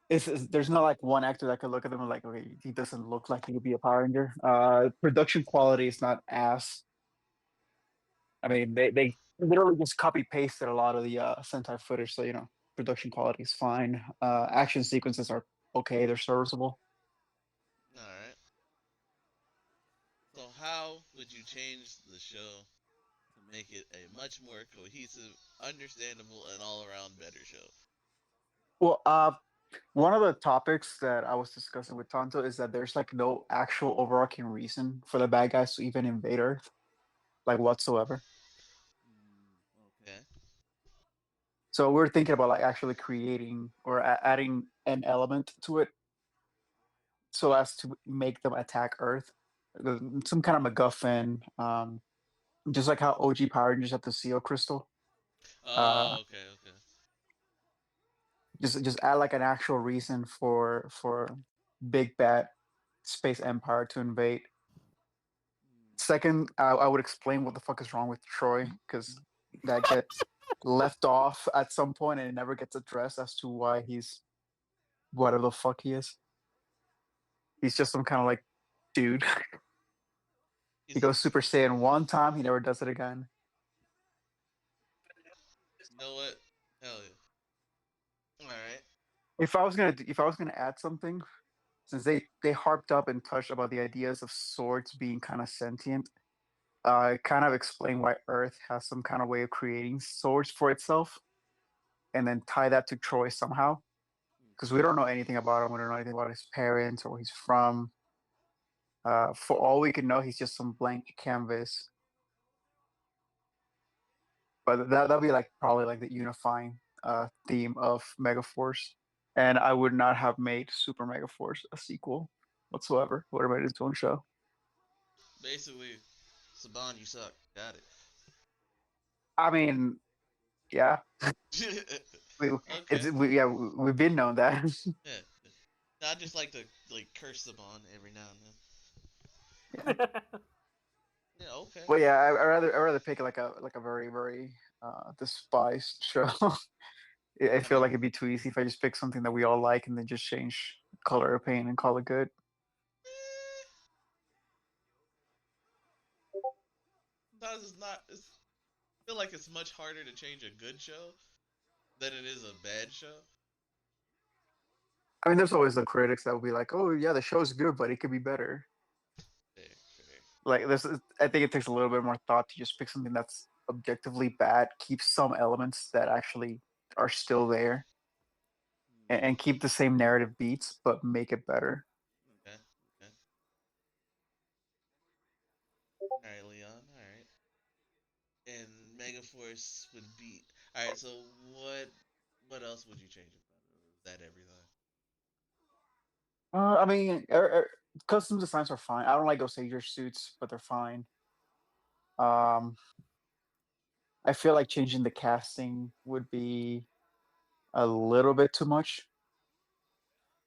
there's not like one actor that could look at them and like, okay, he doesn't look like he could be a Power Ranger. Production quality is not ass. I mean, they literally just copy pasted a lot of the Sentai footage, so production quality is fine. Action sequences are okay; they're serviceable. Alright. So how would you change the show to make it a much more cohesive, understandable, and all-around better show? Well, one of the topics that I was discussing with Tonto is that there's like no actual overarching reason for the bad guys to even invade Earth, like whatsoever. Okay. So we're thinking about like actually creating or adding an element to it, so as to make them attack Earth. some kind of MacGuffin. Just like how OG Power Rangers have the Seal Crystal. Oh, okay. Just add like an actual reason for Big Bad Space Empire to invade. Second, I would explain what the fuck is wrong with Troy, because that gets left off at some point and it never gets addressed as to why he's whatever the fuck he is. He's just some kind of like dude. He He's a, goes Super Saiyan one time, he never does it again. you know what? Hell yeah. All right. If I was gonna add something, since they harped up and touched about the ideas of swords being kind of sentient, kind of explain why Earth has some kind of way of creating swords for itself, and then tie that to Troy somehow, because we don't know anything about him. We don't know anything about his parents or where he's from. For all we can know, he's just some blank canvas. But that'll be like probably like the unifying theme of Megaforce. And I would not have made Super Megaforce a sequel whatsoever. Would have made its own show. Basically, Saban, you suck. Got I mean, yeah, it. we, Okay. yeah, we've been known that. Yeah. I just like to curse Saban every now and then. Yeah. Okay. But yeah, I rather pick like a very despised show. I I feel mean, like it'd be too easy if I just pick something that we all like and then just change color of paint and call it good. eh, sometimes it's not. I feel like it's much harder to change a good show than it is a bad show. I mean, there's always the critics that will be like, "Oh yeah, the show's good, but it could be better." Fair, fair. Like this, I think it takes a little bit more thought to just pick something that's objectively bad, keep some elements that actually are still there, and keep the same narrative beats, but make it better. Okay. Okay. All right, Leon. All right. And Megaforce would be. All right. So what else would you change about it? Or is that everything? I mean, custom designs are fine. I don't like Osage suits, but they're fine. Um, I feel like changing the casting would be a little bit too much.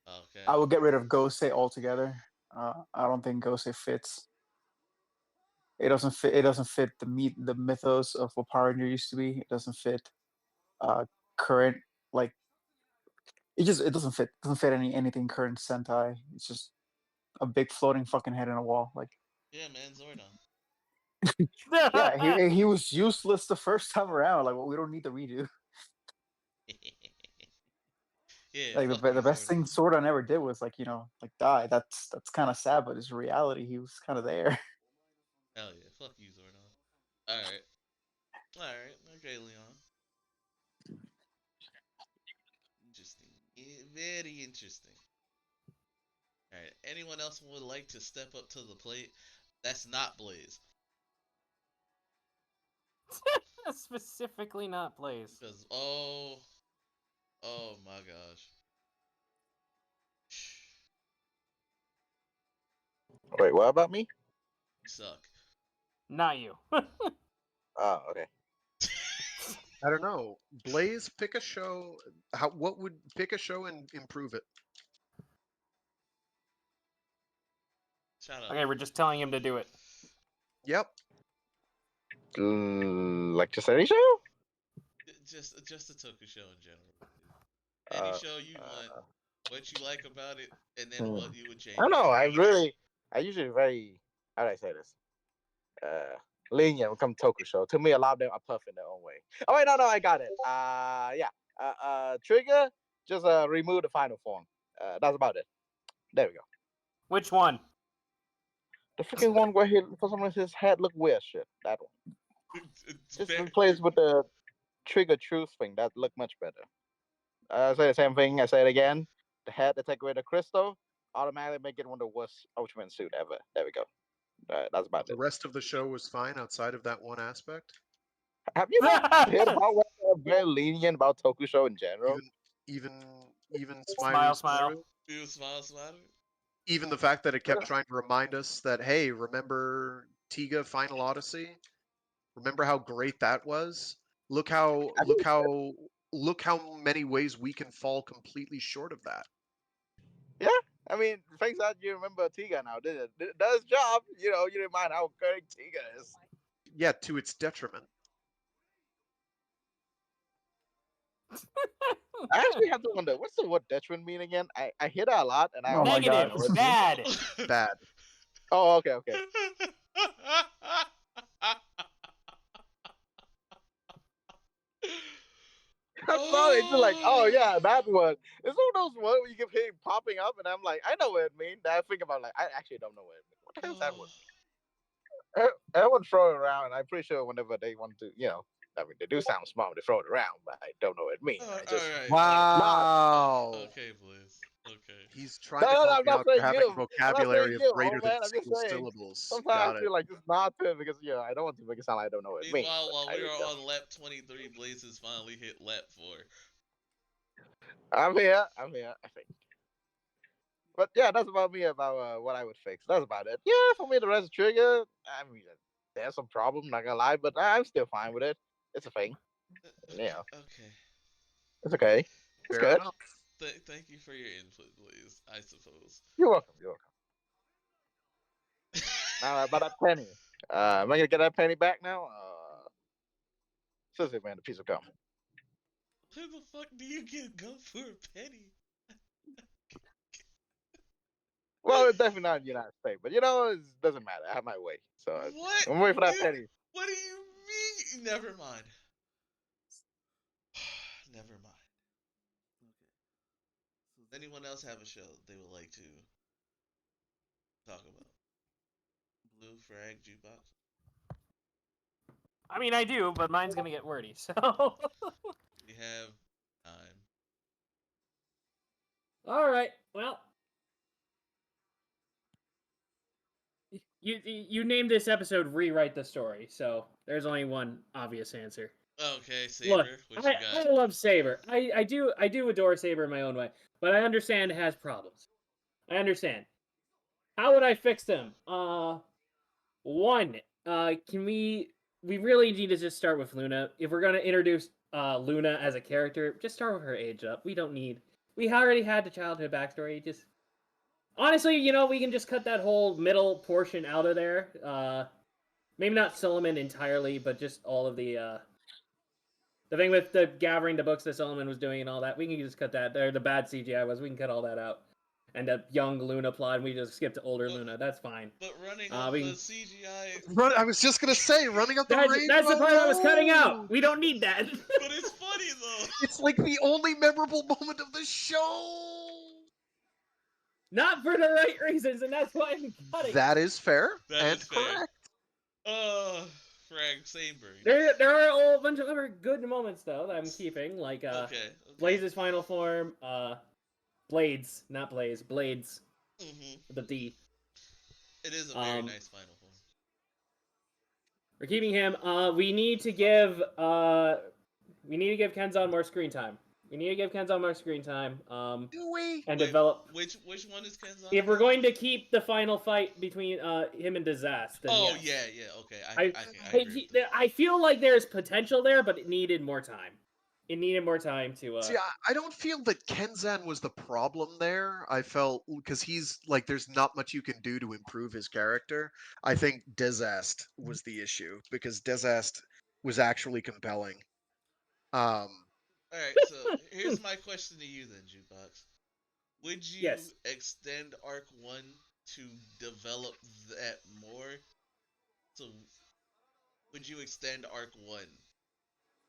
Okay. I would get rid of Gosei altogether. I don't think Gosei fits. It doesn't fit. It doesn't fit the mythos of what Power Ranger used to be. It doesn't fit uh, current like it doesn't fit. Doesn't fit anything current Sentai. It's just a big floating fucking head in a wall. Like Yeah, man. Zordon. yeah, he was useless the first time around. Like well, we don't need to redo. Yeah. Like Fuck you, the best Zordon. thing Sordon ever did was like like die. That's kind of sad, but his reality he was kind of there. Hell yeah. Fuck you, Zordon. All right. All right. Okay, Leon. Interesting. Very interesting. All right. Anyone else would like to step up to the plate? That's not Blaze. Specifically not Blaze. Because oh my gosh. Wait, what about me? You suck. Not you. Oh, okay. I don't know. Blaze, pick a show. What would pick a show and improve it? Shut up. Okay, we're just telling him to do it. Yep. Like just any show? Just a Toku show in general. Any show you want, what you like about it, and then what you would change. I don't know. I usually very, how do I say this? Lenient when it comes to Toku show. To me, a lot of them are tough in their own way. Oh wait, no, I got it. Yeah. Trigger, just remove the final form. That's about it. There we go. Which one? The freaking one where for some reason his head look weird. Shit, that one. Just replace with the Trigger Truth thing. That look much better. I say the same thing. I say it again. The head that take away the crystal automatically make it one of the worst Ultraman suit ever. There we go. That's about The it. rest of the show was fine outside of that one aspect. Have you not heard about what they're very lenient about Tokusho in general? Even Smile, Smiley smile. You smile, smile. Even the fact that it kept trying to remind us that, hey, remember Tiga Final Odyssey? Remember how great that was? Look how many ways we can fall completely short of that. Yeah, I mean, thanks that you remember Tiga now, did it? It does job. You didn't mind how great Tiga is. Yeah, to its detriment. I actually have to wonder, what's the word detriment mean again? I hear that a lot, and I Oh my always God. Negative. know what it means. Bad. Bad. Oh, okay. I'm sorry, it's just like, oh yeah, that one. It's one of those words where you keep hearing popping up, and I'm like, I know what it means. Then I think about like, I actually don't know what it means. What the hell is that word? Everyone throw it around, and I'm pretty sure whenever they want to, I mean, they do sound smart when they throw it around, but I don't know what it means. I just Alright. not. Wow. Okay, Blaze. Okay. He's trying to No, call I'm me not out for saying having a you. I'm not saying vocabulary of you, greater old than man. I'm just single saying. syllables. Sometimes Got I it. feel like just not to because I don't want to make it sound like I don't know what it means. Meanwhile, But while I we are don't. on lap 23, Blaze has finally hit lap 4. I'm here. I think. But yeah, that's about me about what I would fix. That's about it. Yeah, for me the rest trigger. I mean, there's some problem. Not gonna lie, but I'm still fine with it. It's a thing. Yeah, Okay. it's okay. It's Fair good. enough. Thank you for your input, Blaze, I suppose. You're welcome. You're welcome. Now about that penny. Am I gonna get that penny back now? Seriously, man, the piece of gum. Where the fuck do you get gum for a penny? Well, it's definitely not in the United States, but it doesn't matter. I have my way, so What? I'm waiting for that penny. What do you mean? Never mind. Never mind. Does anyone else have a show they would like to talk about? Blue Frag Jukebox? I mean, I do, but mine's gonna get wordy. So. We have time. All right. Well, you named this episode "Rewrite the Story," so there's only one obvious answer. Okay, Look, Saber, what I, you I got? love Saber. I do adore Saber in my own way, but I understand it has problems. I understand. How would I fix them? One. Can we really need to just start with Luna. If we're gonna introduce Luna as a character, just start with her age up. We don't need. We already had the childhood backstory. Just honestly, we can just cut that whole middle portion out of there. Maybe not Solomon entirely, but just all of the thing with the gathering the books that Solomon was doing and all that. We can just cut that. There, the bad CGI was. We can cut all that out. And the young Luna plot, and we just skip to older Luna. That's fine. But running up We the can- CGI. I was just gonna say, running up the That's the rainbow. part I was cutting out. We don't need that. But it's funny though. It's like the only memorable moment of the show. Not for the right reasons, and that's why I'm cutting. That is fair That and is fair. correct. Frag Saber. There are a whole bunch of other good moments though that I'm keeping, like Okay. Blaze's final form, Blades, not Blaze, Blades, Mm-hmm. the D. It is a very nice final form. We're keeping him. We need to give Kenzan more screen time. We need to give Kenzan more screen time. Do we? And Wait, develop. Which one is Kenzan? If we're going to keep the final fight between him and Disaster, then Oh yes. yeah, okay. I agree with that. I feel like there's potential there, but it needed more time. It needed more time to. See, I don't feel that Kenzan was the problem there. I felt because he's like, there's not much you can do to improve his character. I think Desast was the issue because Desast was actually compelling. All right, so here's my question to you then, Jukebox. Would you Yes. extend Arc 1 to develop that more? So, would you extend Arc 1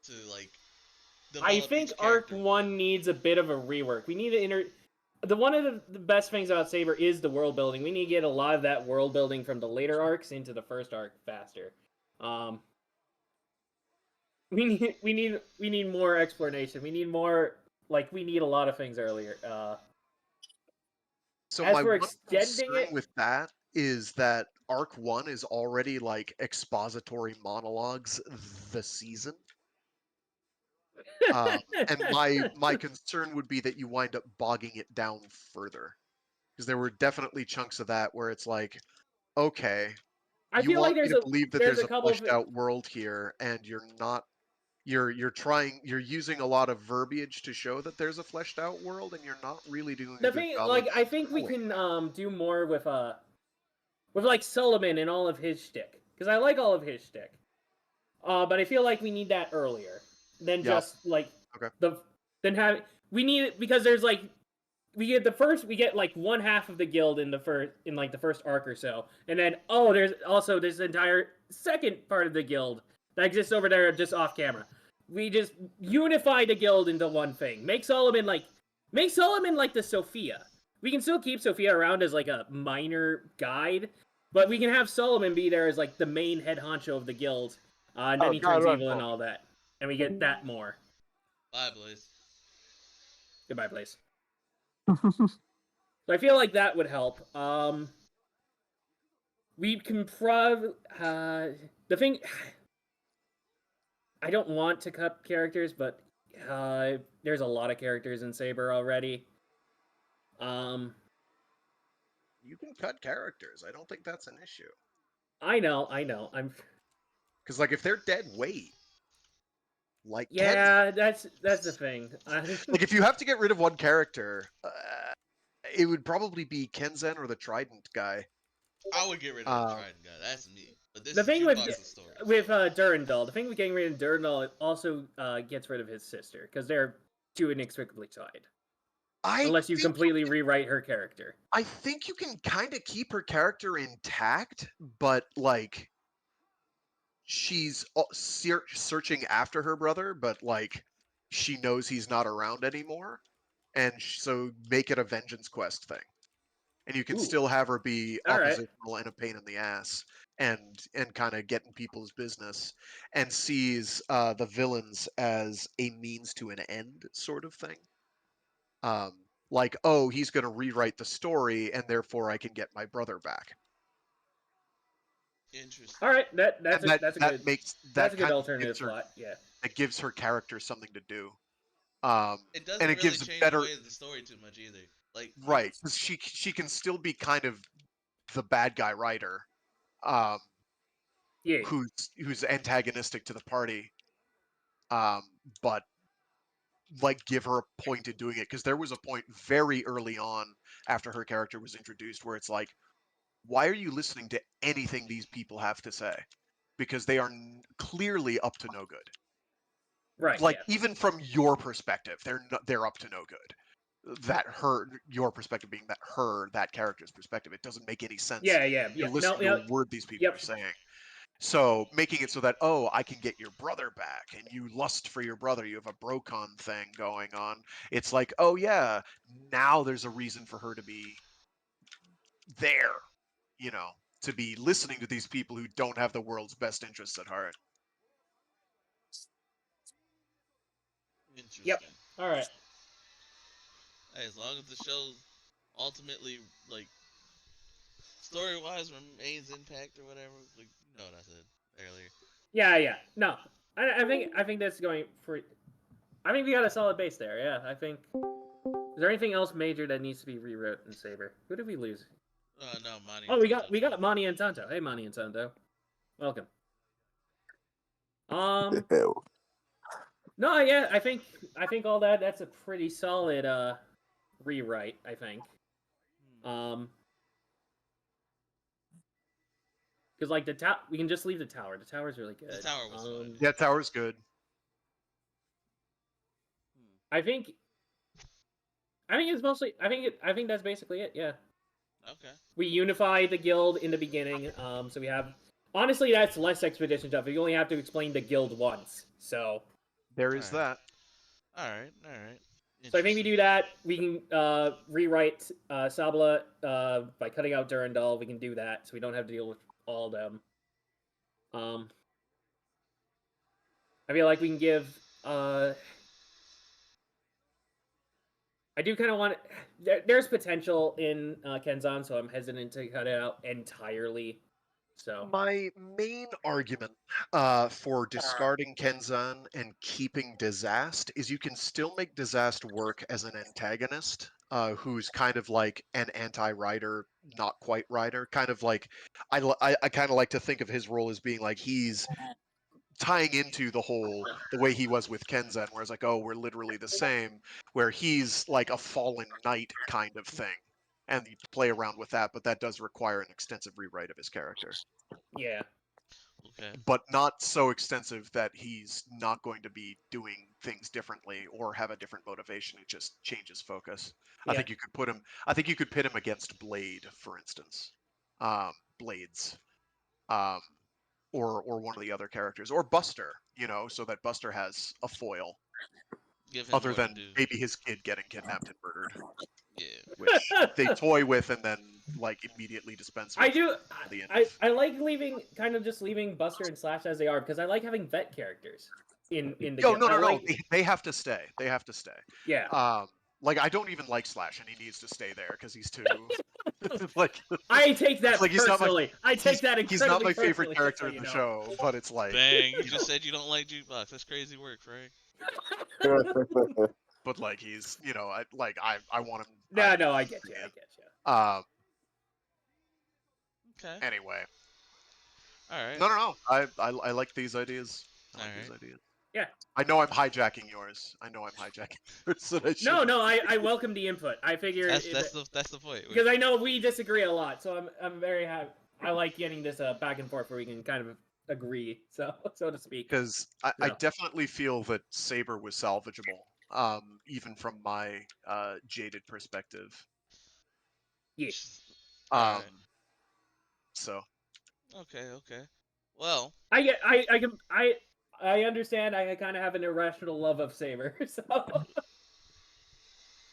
to, like, develop I think each Arc character 1 needs a bit of a rework. We need to one of the best things about Saber is the world building. We need to get a lot of that world building from the later arcs into the first arc faster. We need more explanation. We need more, like, we need a lot of things earlier. So As my for one extending concern it- with that is that Arc 1 is already like expository monologues the season. And my concern would be that you wind up bogging it down further. Because there were definitely chunks of that where it's like, okay, I you feel like want me to believe that there's a a couple of fleshed out world here, and you're not. You're using a lot of verbiage to show that there's a fleshed out world, and you're not really doing a the good thing. job Like of I think we showing can do more with like Solomon and all of his shtick, because I like all of his shtick. But I feel like we need that earlier than Yeah. just like Okay. we need it because there's like we get like one half of the guild in the first arc or so, and then there's also this entire second part of the guild that exists over there just off camera. We just unify the guild into one thing. Make Solomon like the Sophia. We can still keep Sophia around as like a minor guide, but we can have Solomon be there as like the main head honcho of the guild, and then he God, turns run, evil and bro. all that, and we get that more. Bye, Blaze. Goodbye, Blaze. So I feel like that would help. We can the thing. I don't want to cut characters, but there's a lot of characters in Saber already. You can cut characters. I don't think that's an issue. I know. Because like if they're dead weight, like Yeah, that's the thing. like if you have to get rid of one character, it would probably be Kenzen or the Trident guy. I would get rid of the Trident guy. That's me. But this The is thing Jukebox's story. with Durandal, the thing with getting rid of Durandal also gets rid of his sister because they're too inextricably tied. Unless you completely rewrite her character. I think you can kind of keep her character intact, but like she's searching after her brother, but like she knows he's not around anymore, and so make it a vengeance quest thing, and you can still have her be oppositional and a pain in the ass, and kind of get in people's business, and sees the villains as a means to an end sort of thing. Like, oh, he's going to rewrite the story, and therefore I can get my brother back. Interesting. All right, that's a good alternative her, plot. Yeah, it gives her character something to do. It doesn't and it really gives change better the way of the story too much either. Like right, because she can still be kind of the bad guy writer, who's antagonistic to the party, but like give her a point in doing it, because there was a point very early on after her character was introduced where it's like, why are you listening to anything these people have to say? Because they are clearly up to no good. Right. Like even from your perspective, they're up to no good. Your perspective being that character's perspective, it doesn't make any sense. Yeah. Listen to a word these people are saying. So making it so that, oh, I can get your brother back, and you lust for your brother, you have a brocon thing going on. It's like, oh yeah, now there's a reason for her to be there, to be listening to these people who don't have the world's best interests at heart. Interesting. Yep. All right. Hey, as long as the show ultimately, like, story-wise remains intact or whatever, like, you know what I said earlier. Yeah. No, I think that's going for. I think we got a solid base there. Yeah, I think. Is there anything else major that needs to be rewrote in Saber? Who did we lose? No, Monty. Oh, we got Monty and Tonto. Hey, Monty and Tonto, welcome. No, yeah, I think all that's a pretty solid rewrite. I think. Because like we can just leave the tower. The tower's really good. The tower was fun. Yeah, tower's good. I think it's mostly. I think that's basically it. Yeah. Okay. We unify the guild in the beginning. So we have. Honestly, that's less expedition stuff. You only have to explain the guild once. So. There is that. All right. So I think we do that. We can rewrite Sabla by cutting out Durandal. We can do that, so we don't have to deal with all of them. I feel like we can give. I do kind of want. There's potential in Kenzan, so I'm hesitant to cut it out entirely. So my main argument for discarding Kenzan and keeping Disaster is you can still make Disaster work as an antagonist, who's kind of like an anti-rider, not quite rider. Kind of like I kind of like to think of his role as being like he's tying into the way he was with Kenzen, where it's like, oh, we're literally the same, where he's like a fallen knight kind of thing, and you play around with that, but that does require an extensive rewrite of his character. Yeah. Okay. But not so extensive that he's not going to be doing things differently or have a different motivation. It just changes focus. Yeah. I think you could put him. I think you could pit him against Blade, for instance. Blades. Or one of the other characters, or Buster, so that Buster has a foil, Give him other more to than do. maybe his kid getting kidnapped and murdered, Yeah. which they toy with and then like immediately dispense with. I do. at the end I like leaving Buster and Slash as they are because I like having vet characters in the Oh game. no, I no, no! like, They have to stay. They have to stay. yeah. Like I don't even like Slash, and he needs to stay there because he's too like. I take that like he's not my personally. I take that he's not incredibly my favorite personally, character so in you the know. show, but it's like Dang, you just said you don't like jukebox. That's crazy work, Frank. but like he's I want him. No, I get you. I get you. Okay. Anyway. All right. No. I like these ideas. Yeah. I know I'm hijacking yours. So No, I welcome the input. I figure That's the point. because I know we disagree a lot, so I'm very happy. I like getting this back and forth where we can kind of agree, so to speak. Because I definitely feel that Saber was salvageable, even from my jaded perspective. Yeah. Alright. So. Okay. Well. I understand. I kind of have an irrational love of Saber, so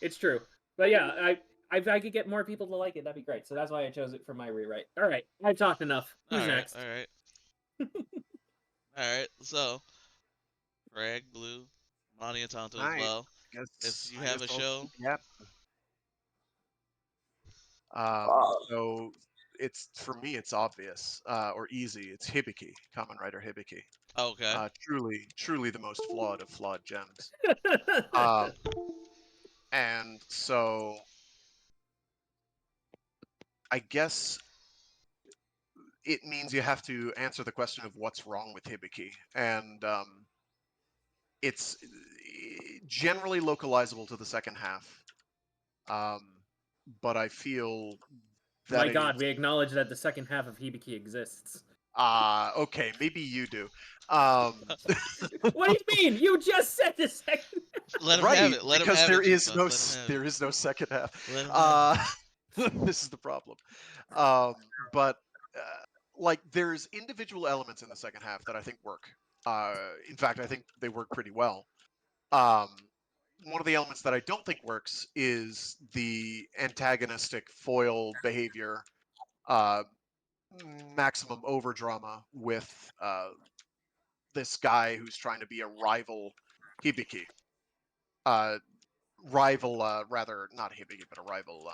it's true. But yeah, if I could get more people to like it, that'd be great. So that's why I chose it for my rewrite. All right, I've talked enough. Who's next? All right. So, Greg, Blue, Monty, and Tonto as well. If you have a show. Yep. So for me, it's obvious or easy. It's Hibiki, Kamen Rider Hibiki. Okay. Truly the most flawed of flawed gems. And so I guess it means you have to answer the question of what's wrong with Hibiki, and it's generally localizable to the second half. But I feel that my God, we acknowledge that the second half of Hibiki exists. Okay, maybe you do. What do you mean? You just said the second. Let him have it. Because there is no second half. This is the problem. But like there's individual elements in the second half that I think work. In fact, I think they work pretty well. One of the elements that I don't think works is the antagonistic foil behavior, maximum over drama with this guy who's trying to be a rival Hibiki. Rather not Hibiki, but a rival.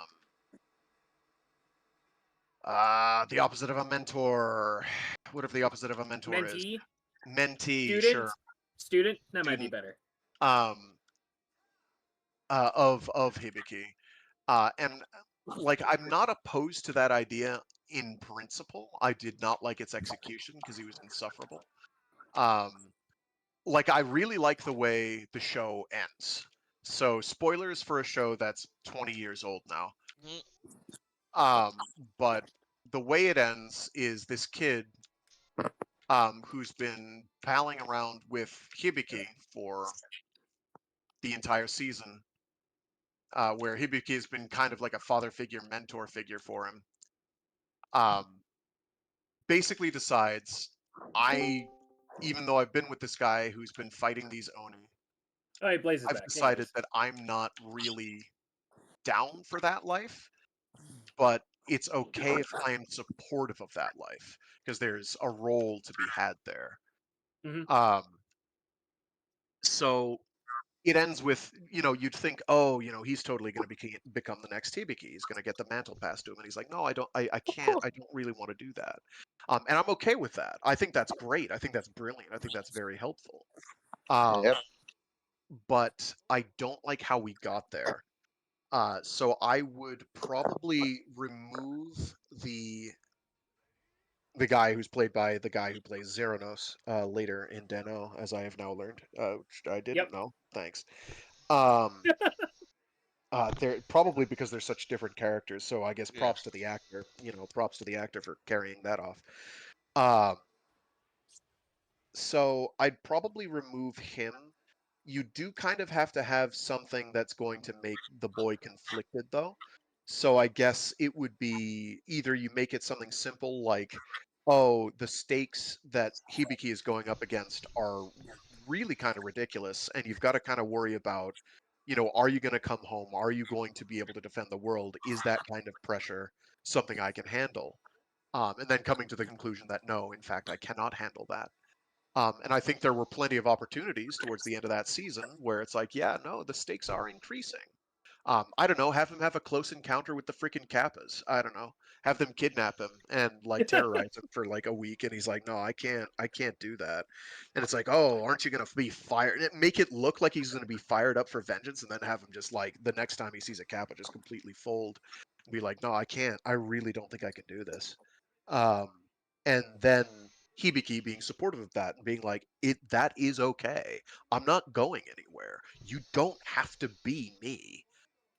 The opposite of a mentor. Whatever the opposite of a mentor Mentee? is. Mentee, Student? sure. Student? That might be better. Of Hibiki. And like I'm not opposed to that idea in principle. I did not like its execution because he was insufferable. Like I really like the way the show ends. So spoilers for a show that's 20 years old now. But the way it ends is this kid who's been palling around with Hibiki for the entire season, where Hibiki has been kind of like a father figure, mentor figure for him. Basically decides, even though I've been with this guy who's been fighting these Oni, I've decided that I'm not really down for that life, but it's okay if I am supportive of that life because there's a role to be had there. So it ends with, you'd think, he's totally going to become the next Hibiki. He's going to get the mantle passed to him. And he's like, no, I can't. I don't really want to do that. And I'm okay with that. I think that's great. I think that's brilliant. I think that's very helpful. But I don't like how we got there. So I would probably remove the guy who's played by the guy who plays Zeranos later in Den-O, as I have now learned, which I didn't Yep. know. Thanks. They're probably because they're such different characters. So I guess Yeah. props to the actor. Props to the actor for carrying that off. Um, so I'd probably remove him. You do kind of have to have something that's going to make the boy conflicted, though. So I guess it would be either you make it something simple like, oh, the stakes that Hibiki is going up against are really kind of ridiculous, and you've got to kind of worry about, are you going to come home? Are you going to be able to defend the world? Is that kind of pressure something I can handle? And then coming to the conclusion that no, in fact, I cannot handle that. And I think there were plenty of opportunities towards the end of that season where it's like, yeah, no, the stakes are increasing. I don't know, have him have a close encounter with the freaking Kappas. I don't know, have them kidnap him and like terrorize him for like a week, and he's like, no, I can't do that. And it's like, oh, aren't you gonna be fired? Make it look like he's gonna be fired up for vengeance, and then have him just like the next time he sees a Kappa just completely fold, and be like, no, I can't. I really don't think I can do this. Um, and then Hibiki being supportive of that and being like, that is okay. I'm not going anywhere. You don't have to be me.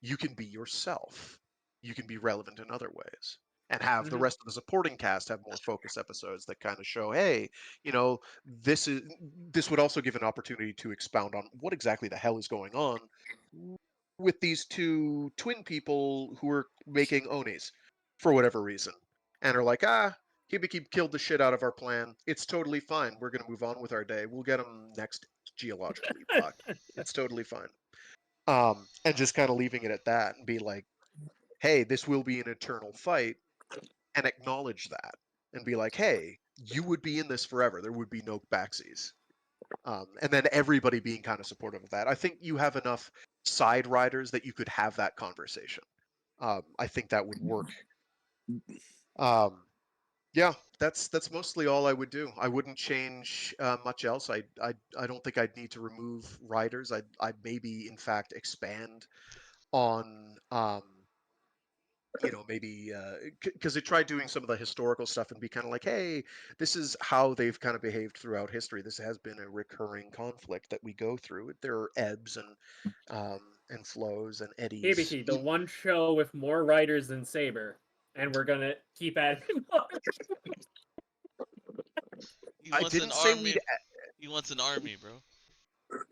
You can be yourself. You can be relevant in other ways. And have the rest of the supporting cast have more focused episodes that kind of show, hey, this would also give an opportunity to expound on what exactly the hell is going on with these two twin people who are making onis for whatever reason. And are like, Hibiki killed the shit out of our plan. It's totally fine. We're going to move on with our day. We'll get him next geological epoch. It's totally fine. And just kind of leaving it at that and be like, hey, this will be an eternal fight, and acknowledge that and be like, hey, you would be in this forever. There would be no backsies. And then everybody being kind of supportive of that. I think you have enough side riders that you could have that conversation. I think that would work. Yeah, that's mostly all I would do. I wouldn't change much else. I don't think I'd need to remove riders. I'd maybe in fact expand on maybe because they tried doing some of the historical stuff and be kind of like, hey, this is how they've kind of behaved throughout history. This has been a recurring conflict that we go through. There are ebbs and flows and eddies. ABC, the one show with more writers than Saber, and we're gonna keep adding more. I didn't say we'd. He wants an army, bro.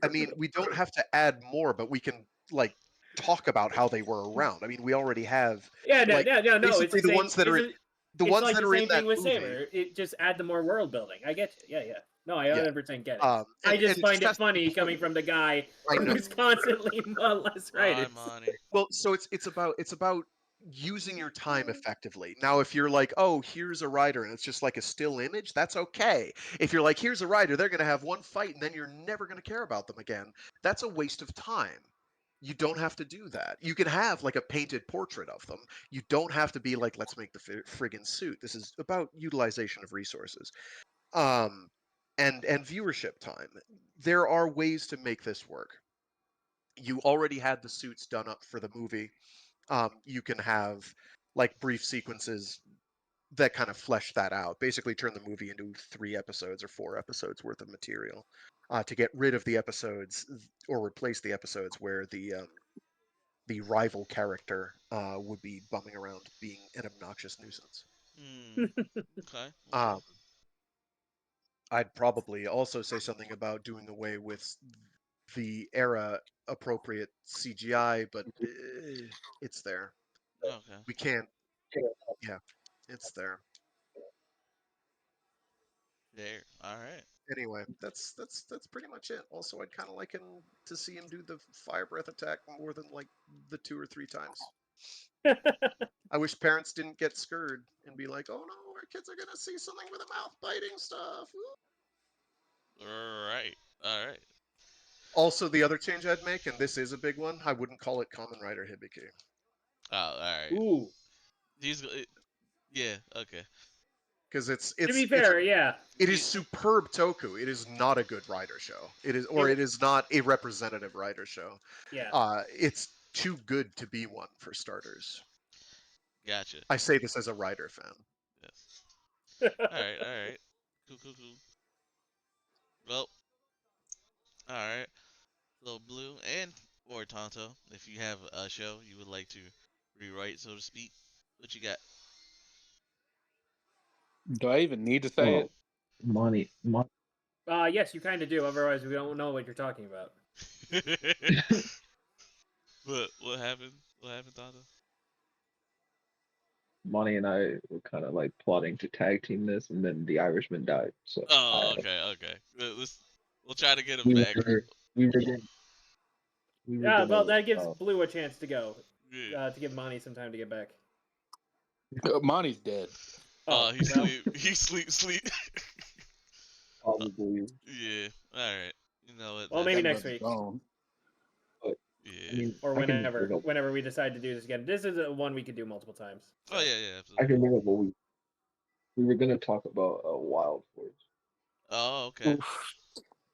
I mean, we don't have to add more, but we can like talk about how they were around. I mean, we already have. Yeah, no, like, no. It's basically the the same. ones that are the It's ones like that the are in same that thing with movie. Saber. It just add the more world building. I get you. Yeah. No, I Yeah. 100% get it. And I just it find just it has to be funny coming from the guy I know. who's constantly less writers. money. Well, so it's about using your time effectively. Now, if you're like, oh, here's a writer, and it's just like a still image, that's okay. If you're like, here's a writer, they're going to have one fight, and then you're never going to care about them again, that's a waste of time. You don't have to do that. You can have like a painted portrait of them. You don't have to be like, let's make the friggin' suit. This is about utilization of resources. And viewership time. There are ways to make this work. You already had the suits done up for the movie. You can have like brief sequences that kind of flesh that out. Basically, turn the movie into 3 episodes or 4 episodes worth of material to get rid of the episodes or replace the episodes where the rival character would be bumming around being an obnoxious nuisance. Okay. I'd probably also say something about doing away with the era appropriate CGI, but it's there. Okay. We can't. Yeah, it's there. There. All right. Anyway, that's pretty much it. Also, I'd kind of like him to see him do the fire breath attack more than like the 2 or 3 times. I wish parents didn't get scared and be like, "Oh no, our kids are gonna see something with a mouth biting stuff." Ooh. All right. Also, the other change I'd make, and this is a big one, I wouldn't call it Kamen Rider Hibiki. Oh, all right. Ooh. Yeah. Okay. Because it's to be fair, it is superb toku. It is not a good writer show. It is, or it is not a representative writer show. Yeah. It's too good to be one for starters. Gotcha. I say this as a Rider fan. Yes. All right. Cool. Well, all right. So Blue and or Tonto, if you have a show you would like to rewrite, so to speak, what you got? Do I even need to say Oh, it? money. Yes, you kind of do. Otherwise, we don't know what you're talking about. What happened? What happened, Tonto? Money and I were kind of like plotting to tag team this, and then the Irishman died. So Oh, okay. We'll try to get him we back. were we were gonna we were Yeah, well, gonna that gives Blue a chance to go. Yeah. To give Monty some time to get back. Monty's dead. Oh, He well, sleep. He sleep. probably, Yeah. All right. You know what? well, That's maybe That next brother's week gone. but I yeah. mean or I can bring up whenever we decide to do this again. This is one we could do multiple times. So. Oh yeah. I Absolutely. can bring up what we were gonna talk about Wild Force. Oh, okay. Oof.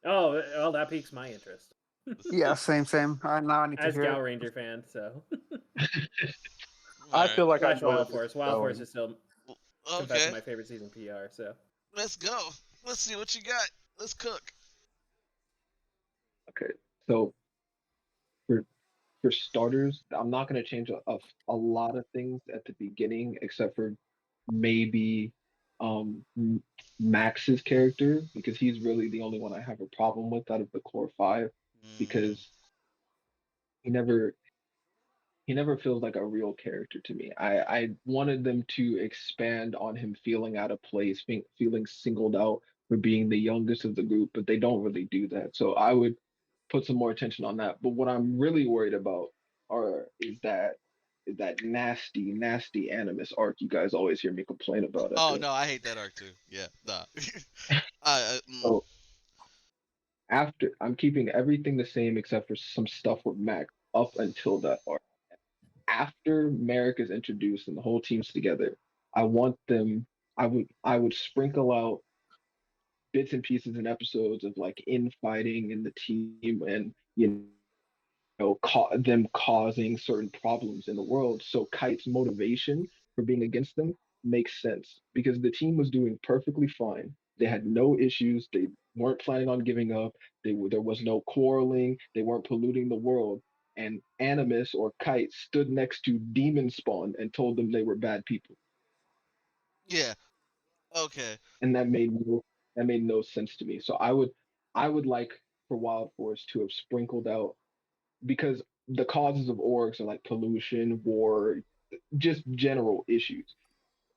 Oh, well, that piques my interest Yeah, same. Now I need to as hear Gal it. Ranger fan. So All I right. feel like I slash know where Wild this is Force. Wild Force going. is still confessing Okay. my favorite season PR. So Let's go. Let's see what you got. Let's cook. Okay, so for for starters, I'm not gonna change a lot of things at the beginning, except for maybe Max's character because he's really the only one I have a problem with out of the core five Mm, because he never he never feels like a real character to me. I wanted them to expand on him feeling out of place, feeling singled out for being the youngest of the group, but they don't really do that. So I would put some more attention on that. But what I'm really worried about are is that nasty animus arc you guys always hear me complain about at Oh the no, I hate that arc too. Yeah, nah. so after I'm keeping everything the same except for some stuff with Mac up until that arc. After Merrick is introduced and the whole team's together, I want them. I would sprinkle out bits and pieces and episodes of like infighting in the team and them causing certain problems in the world. So Kite's motivation for being against them makes sense because the team was doing perfectly fine. They had no issues. They weren't planning on giving up. There was no quarreling. They weren't polluting the world. And Animus or Kite stood next to Demon Spawn and told them they were bad people. yeah. Okay. And that made no sense to me. So I would like for Wild Force to have sprinkled out because the causes of orgs are like pollution, war, just general issues.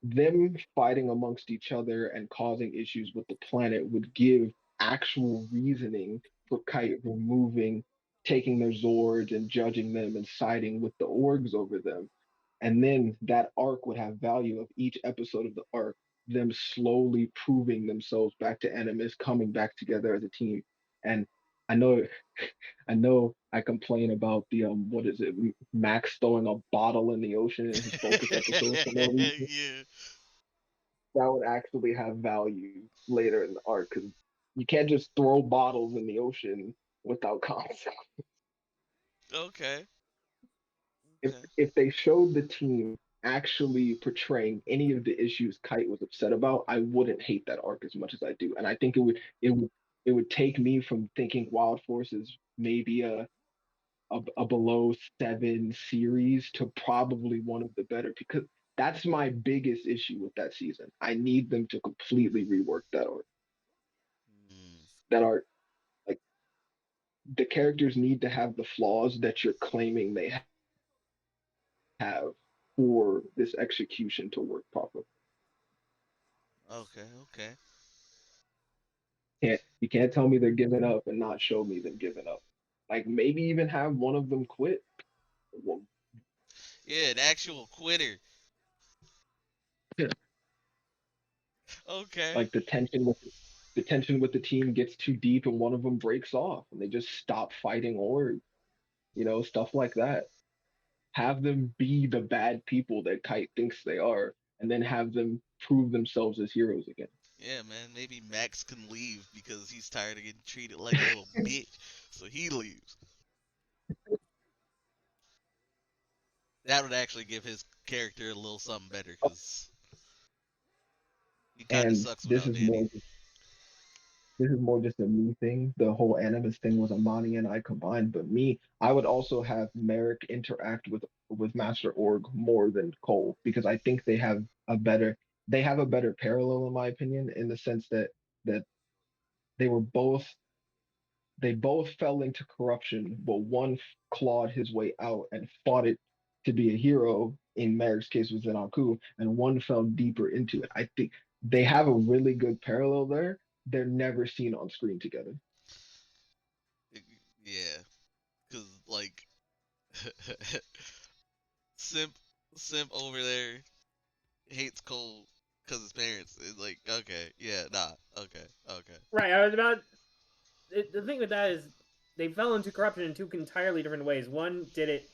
Them fighting amongst each other and causing issues with the planet would give actual reasoning for Kite removing, taking their Zords and judging them and siding with the orgs over them. And then that arc would have value of each episode of the arc, them slowly proving themselves back to Animus, coming back together as a team. And I know I know I complain about the what is it, Max throwing a bottle in the ocean in his focus episode for no reason. Yeah. That would actually have value later in the arc because you can't just throw bottles in the ocean without consequence. Okay. Okay. If they showed the team actually portraying any of the issues Kite was upset about, I wouldn't hate that arc as much as I do. And I think it would take me from thinking Wild Force is maybe a below seven series to probably one of the better because that's my biggest issue with that season. I need them to completely rework that art. Mm, That art, like the characters need to have the flaws that you're claiming they have for this execution to work properly. okay. You can't tell me they're giving up and not show me them giving up. Like maybe even have one of them quit. Well, Yeah, an actual quitter. Okay. like the tension with the team gets too deep and one of them breaks off and they just stop fighting or stuff like that. Have them be the bad people that Kite thinks they are, and then have them prove themselves as heroes again. Yeah, man. Maybe Max can leave because he's tired of getting treated like a little bitch, so he leaves. that would actually give his character a little something better because he kind of And sucks without Danny. this is more just a me thing. The whole Animus thing was Amani and I combined, but me, I would also have Merrick interact with Master Org more than Cole because I think they have a better parallel in my opinion in the sense that they were both they both fell into corruption, but one clawed his way out and fought it to be a hero. In Merrick's case, was Aku, and one fell deeper into it. I think they have a really good parallel there. They're never seen on screen together. Yeah, because like simp simp over there hates Cole because his parents. It's like okay, yeah, nah, okay. Right. I was about. The thing with that is they fell into corruption in two entirely different ways. One did it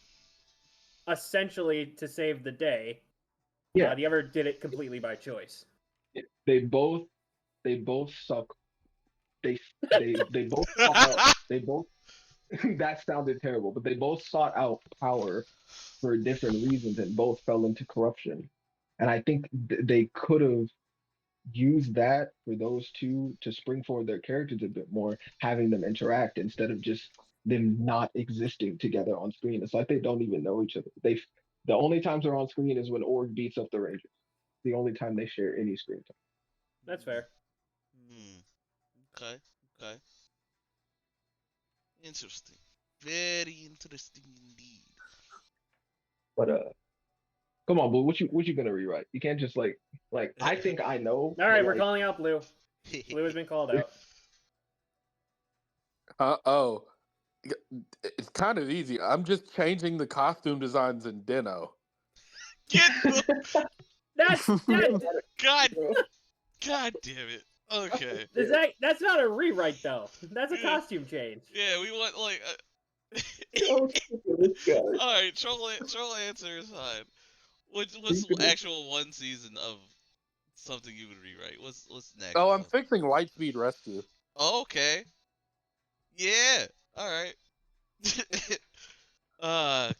essentially to save the day. Yeah, The other did it completely by choice. they both suck. They both sought out they both that sounded terrible, but they both sought out power for different reasons and both fell into corruption. And I think they could have used that for those two to spring forward their characters a bit more, having them interact instead of just them not existing together on screen. It's like they don't even know each other. The only times they're on screen is when Org beats up the Rangers. The only time they share any screen time. That's fair. Okay. Interesting. Very interesting indeed. But come on, Blue, what you gonna rewrite? You can't just like I think I know. All right, but, we're like, calling out Blue. Blue has been called out. Oh, it's kind of easy. I'm just changing the costume designs in Deno. Get the That's God damn it. Okay. that's not a rewrite though. That's a costume change. Yeah, we want like. this guy. All right, troll answer is fine. What's the actual one season of something you would rewrite? What's the next? Oh, I'm fixing Lightspeed Rescue. Oh, okay. Yeah. All right.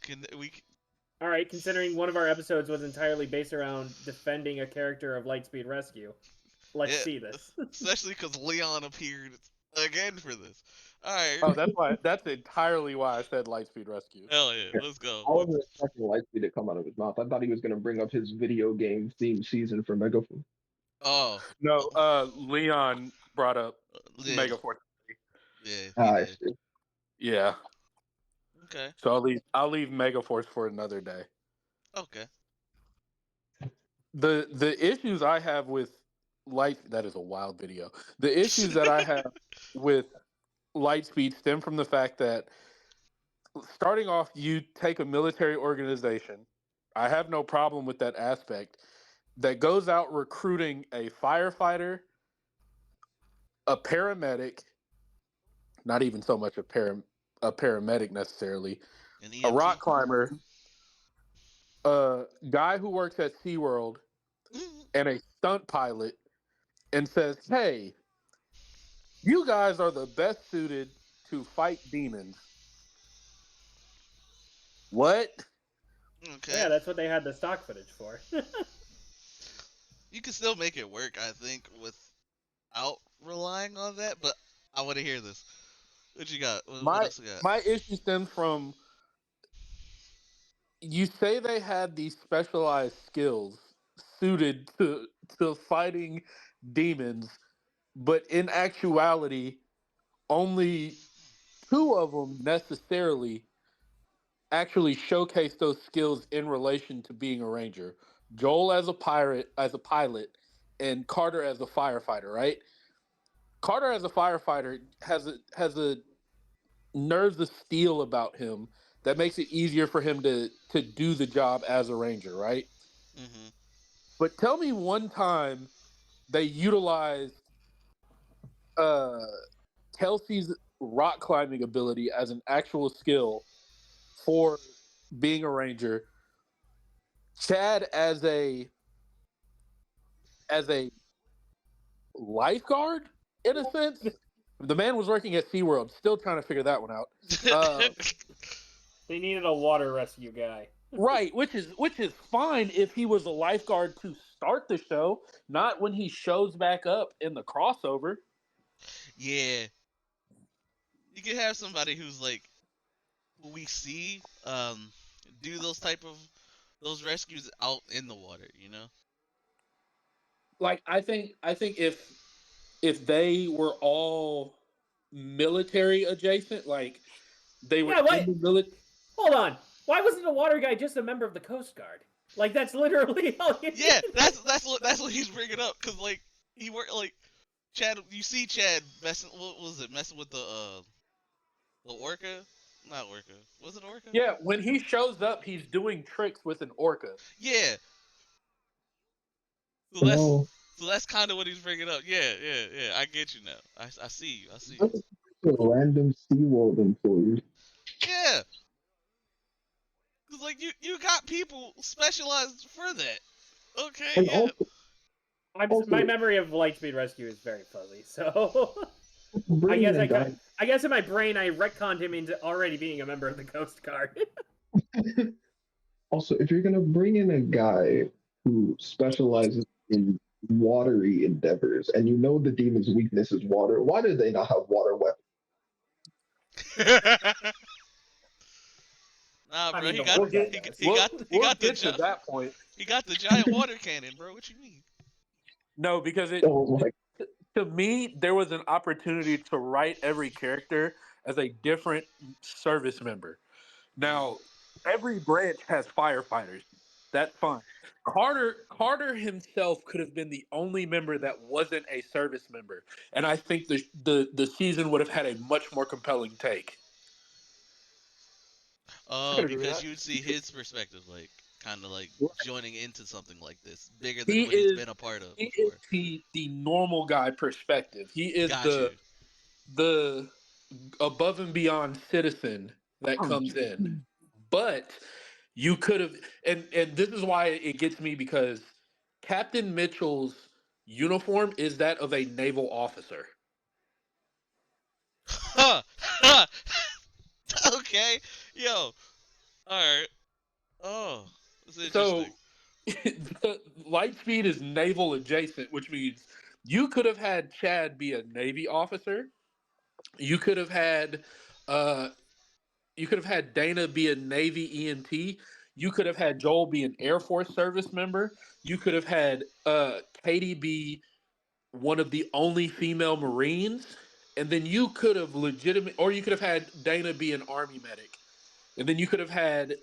Can we? All right, considering one of our episodes was entirely based around defending a character of Lightspeed Rescue, let's see this. Especially because Leon appeared again for this. All right. Oh, that's entirely why I said Lightspeed Rescue. Hell yeah, let's go. I wasn't expecting Lightspeed to come out of his mouth. I thought he was going to bring up his video game theme season for Megaphone. Oh. No, Leon brought up Megaforce. Yeah. Yeah. Okay. So I'll leave Megaforce for another day. Okay. The issues I have with that is a wild video. The issues that I have with Lightspeed stem from the fact that starting off, you take a military organization. I have no problem with that aspect. That goes out recruiting a firefighter, a paramedic, not even so much a paramedic necessarily, a rock climber, a guy who works at SeaWorld, and a stunt pilot, and says, hey, you guys are the best suited to fight demons. What? Okay. Yeah, that's what they had the stock footage for. You can still make it work, I think, without relying on that, but I want to hear this. What you got? What else you got? My issue stems from, you say they had these specialized skills suited to fighting demons, but in actuality, only two of them necessarily actually showcase those skills in relation to being a ranger. Joel as a pilot, and Carter as a firefighter, right? Carter as a firefighter has a nerves of steel about him that makes it easier for him to do the job as a ranger, right? Mm-hmm. But tell me one time they utilized Kelsey's rock climbing ability as an actual skill for being a ranger. Chad as a lifeguard, in a sense. The man was working at SeaWorld, still trying to figure that one out. They needed a water rescue guy. Right, which is fine if he was a lifeguard to start the show, not when he shows back up in the crossover. Yeah, you could have somebody who's like who we see do those type of those rescues out in the water, you know? Like I think if they were all military adjacent, like they were Yeah, in what? the military. Hold on. Why wasn't the water guy just a member of the Coast Guard? Like that's literally all you Yeah, need. that's what he's bringing up because like he worked like Chad. You see Chad messing. What was it? Messing with the orca? Not orca. Was it orca? Yeah, when he shows up, he's doing tricks with an orca. Yeah. So that's No, so that's kind of what he's bringing up. Yeah, yeah, yeah. I get you now. I see you. I see you. that's a random SeaWorld employee. Yeah. Cause like you got people specialized for that. Okay. And Yeah. My also memory of Lightspeed Rescue is very fuzzy, so I bringing guess in a guy. I guess in my brain I retconned him into already being a member of the Coast Guard. Also, if you're gonna bring in a guy who specializes in watery endeavors, and you know the demon's weakness is water, why do they not have water weapons? Nah, I bro. mean, He the got We'll water guy get he does. he got he we'll got the get to that point. he got the giant water cannon, bro. What you mean? No, because Oh my! to me there was an opportunity to write every character as a different service member. Now, every branch has firefighters. That's fine. Carter himself could have been the only member that wasn't a service member, and I think the season would have had a much more compelling take. I Oh, could agree with because that. you would see his perspective, like kind of like joining into something like this, bigger than He what he's is been a part of he is before. the normal guy perspective. He is Got you. the above and beyond citizen that comes in. But you could have, and this is why it gets me, because Captain Mitchell's uniform is that of a naval officer. Huh. Huh. Okay. Yo. All right. Oh, that's interesting. So Lightspeed is naval adjacent, which means you could have had Chad be a Navy officer. You could have had uh you could have had Dana be a Navy EMT. You could have had Joel be an Air Force service member. You could have had Katie be one of the only female Marines. And then you could have or you could have had Dana be an Army medic. And then you could have had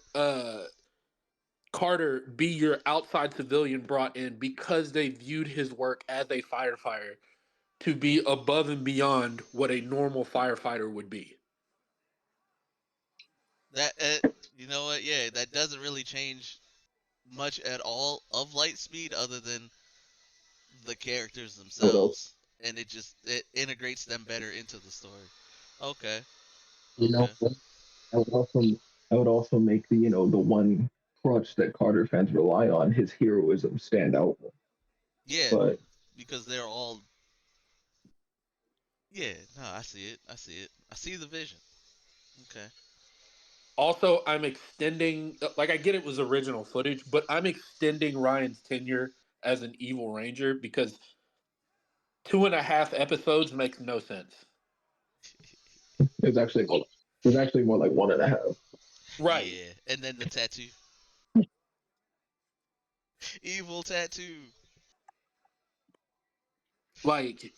Carter be your outside civilian brought in because they viewed his work as a firefighter to be above and beyond what a normal firefighter would be. That you know what? Yeah, that doesn't really change much at all of Lightspeed, other than the characters What else? themselves, and it integrates them better into the story. Okay. You know, Okay. I would also I would also make the one crutch that Carter fans rely on, his heroism, stand out more. Yeah, But because they're all. Yeah. No, I see it. I see it. I see the vision. Okay. Also, I'm extending, like, I get it was original footage, but I'm extending Ryan's tenure as an evil ranger because 2.5 episodes makes no sense. it's actually more, it's actually more like 1.5. Right. Yeah, and then the tattoo. Evil tattoo. Like,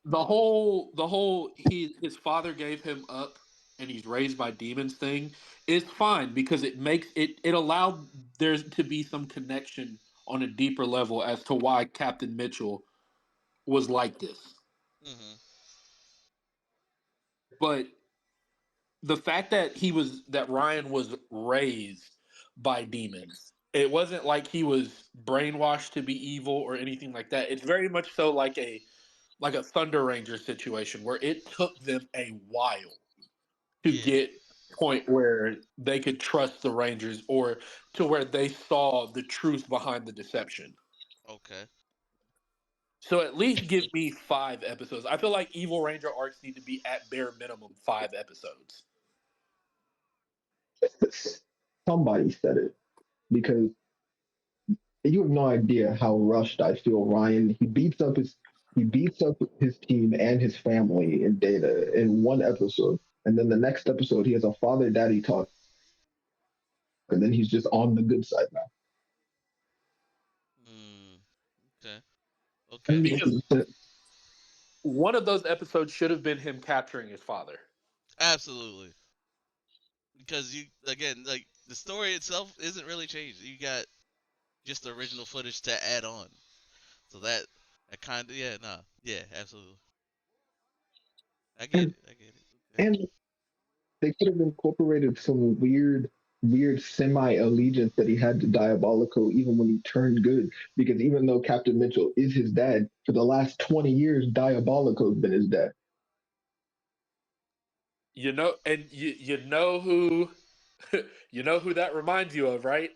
the whole his father gave him up and he's raised by demons thing is fine because it allowed there to be some connection on a deeper level as to why Captain Mitchell was like this. Mhm. But the fact that Ryan was raised by demons, it wasn't like he was brainwashed to be evil or anything like that. It's very much so like a Thunder Ranger situation where it took them a while to Yeah. get point where they could trust the Rangers or to where they saw the truth behind the deception. Okay. So at least give me 5 episodes. I feel like Evil Ranger arcs need to be at bare minimum 5 episodes. somebody said it because you have no idea how rushed I feel. Ryan, he beats up his team and his family in Data in one episode, and then the next episode he has a father daddy talk, and then he's just on the good side now. Mm, okay. And Okay. Because one of those episodes should have been him capturing his father. Absolutely. Because you again, like the story itself isn't really changed. You got just the original footage to add on. So that kind of yeah, absolutely. I get and, it. I get it. Okay. and they could have incorporated some weird semi allegiance that he had to Diabolico even when he turned good. Because even though Captain Mitchell is his dad, for the last 20 years, Diabolico's been his dad. You know, and you know who you know who that reminds you of, right?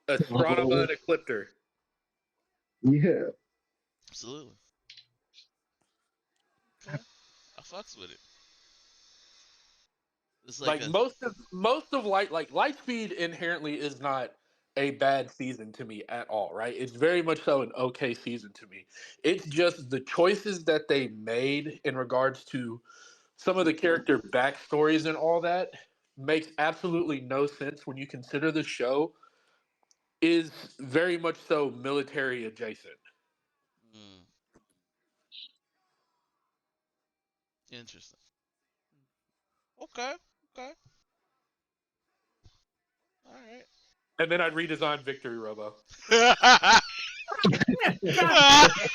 Astronema Oh, and Ecliptor. yeah. Absolutely. Okay. I fucks with it. It's like Like a most of Lightspeed inherently is not a bad season to me at all, right? It's very much so an okay season to me. It's just the choices that they made in regards to some of the character backstories and all that makes absolutely no sense when you consider the show is very much so military adjacent. mm, interesting. Okay. Okay. All right. And then I'd redesign Victory Robo. God damn it.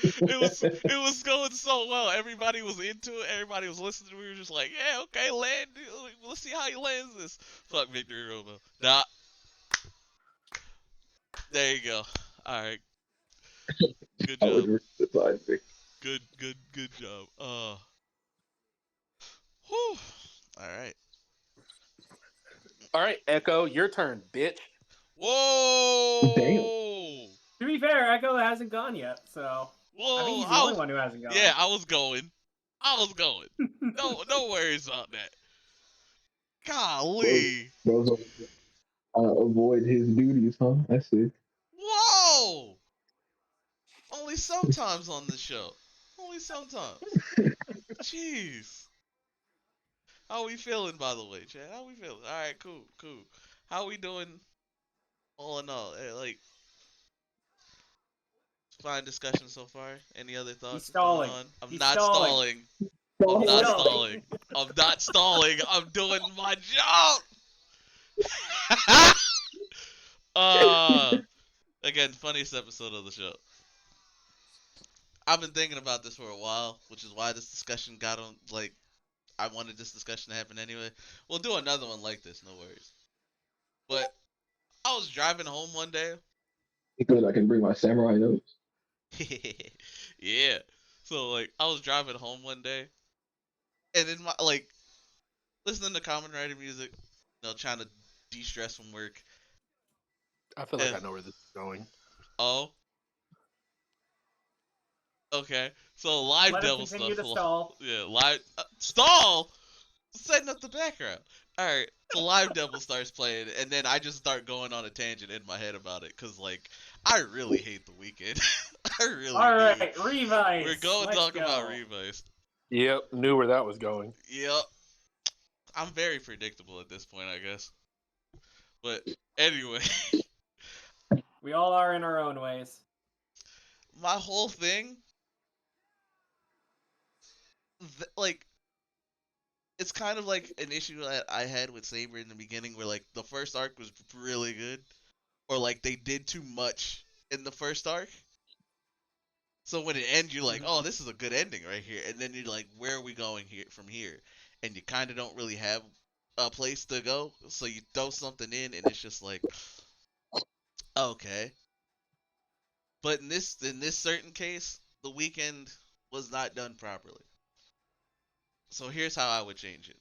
it was going so well. Everybody was into it. Everybody was listening. We were just like, yeah, okay, land. Let's see how he lands this. Fuck Victory Robo. Nah, there you go. All right, good I would job. redesign Vic. Good job. Whew. All right. All right, Echo, your turn, bitch. Damn. Whoa. To be fair, Echo hasn't gone yet, so I think Whoa. he's the only one who hasn't gone. Yeah, I was going. I was going. No worries about that. Bro, Golly. bro's avoid his duties, huh? I see. Whoa. Only sometimes on the show. Only sometimes. Jeez. How we feeling, by the way, Chad? How we feeling? All right, cool. How we doing, all in all? Like, fine discussion so far. Any other He's thoughts? What's going stalling. on? I'm He's not stalling. stalling. I'm He's not Oh, stalling. stalling. I'm not stalling. I'm doing my job. uh, again, funniest episode of the show. I've been thinking about this for a while, which is why this discussion got on. Like, I wanted this discussion to happen anyway. We'll do another one like this, no worries. But I was driving home one day. good. I can bring my samurai notes. Yeah. So like I was driving home one day and in my like listening to common writer music, trying to de stress from work. I feel like And I know where this is going. oh, okay. So live Let him devil continue stuff. to stall. Yeah, live stall setting up the background. All right. So live devil starts playing and then I just start going on a tangent in my head about it cuz like I really hate the weekend. I really All do. right, We're Revice. going to Let's talk about go. revice. Yep, knew where that was going. Yep. I'm very predictable at this point, I guess. But anyway, We all are in our own ways. my whole thing, like, it's kind of like an issue that I had with Saber in the beginning, where like the first arc was really good, or like they did too much in the first arc. So when it ends, you're like, oh, this is a good ending right here, and then you're like, where are we going here from here? And you kind of don't really have a place to go, so you throw something in, and it's just like, okay. But in this certain case, the weekend was not done properly. So here's how I would change it.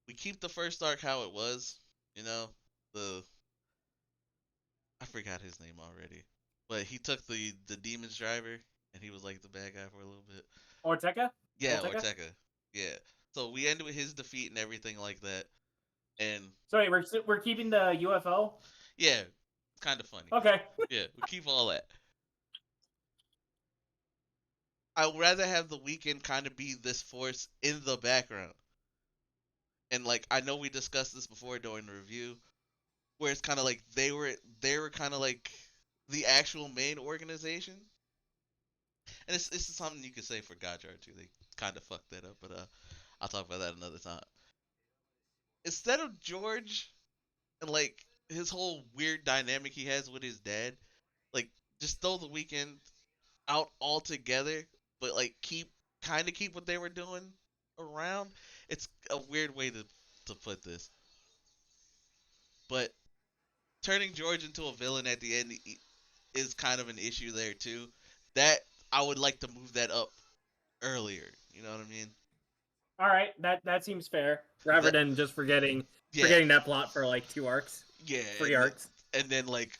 We keep the first arc how it was, you know, the I forgot his name already. But he took the demon's driver and he was like the bad guy for a little bit. Ortega? Yeah, Ortega? Ortega. Yeah. So we end with his defeat and everything like that. And So wait, we're keeping the UFO. yeah, it's kind of funny. Okay. Yeah, we keep all that. I would rather have the weekend kind of be this force in the background. And like I know we discussed this before during the review, where it's kind of like they were kind of like the actual main organization. And it's something you could say for Gotchard too. They kind of fucked that up, but I'll talk about that another time. Instead of George and like his whole weird dynamic he has with his dad, like just throw the weekend out altogether, but like keep what they were doing around. It's a weird way to put this, but turning George into a villain at the end is kind of an issue there too. That I would like to move that up earlier. You know what I mean? All right, that seems fair. Rather That than just forgetting yeah that plot for like 2 arcs, yeah, 3 arcs. and then like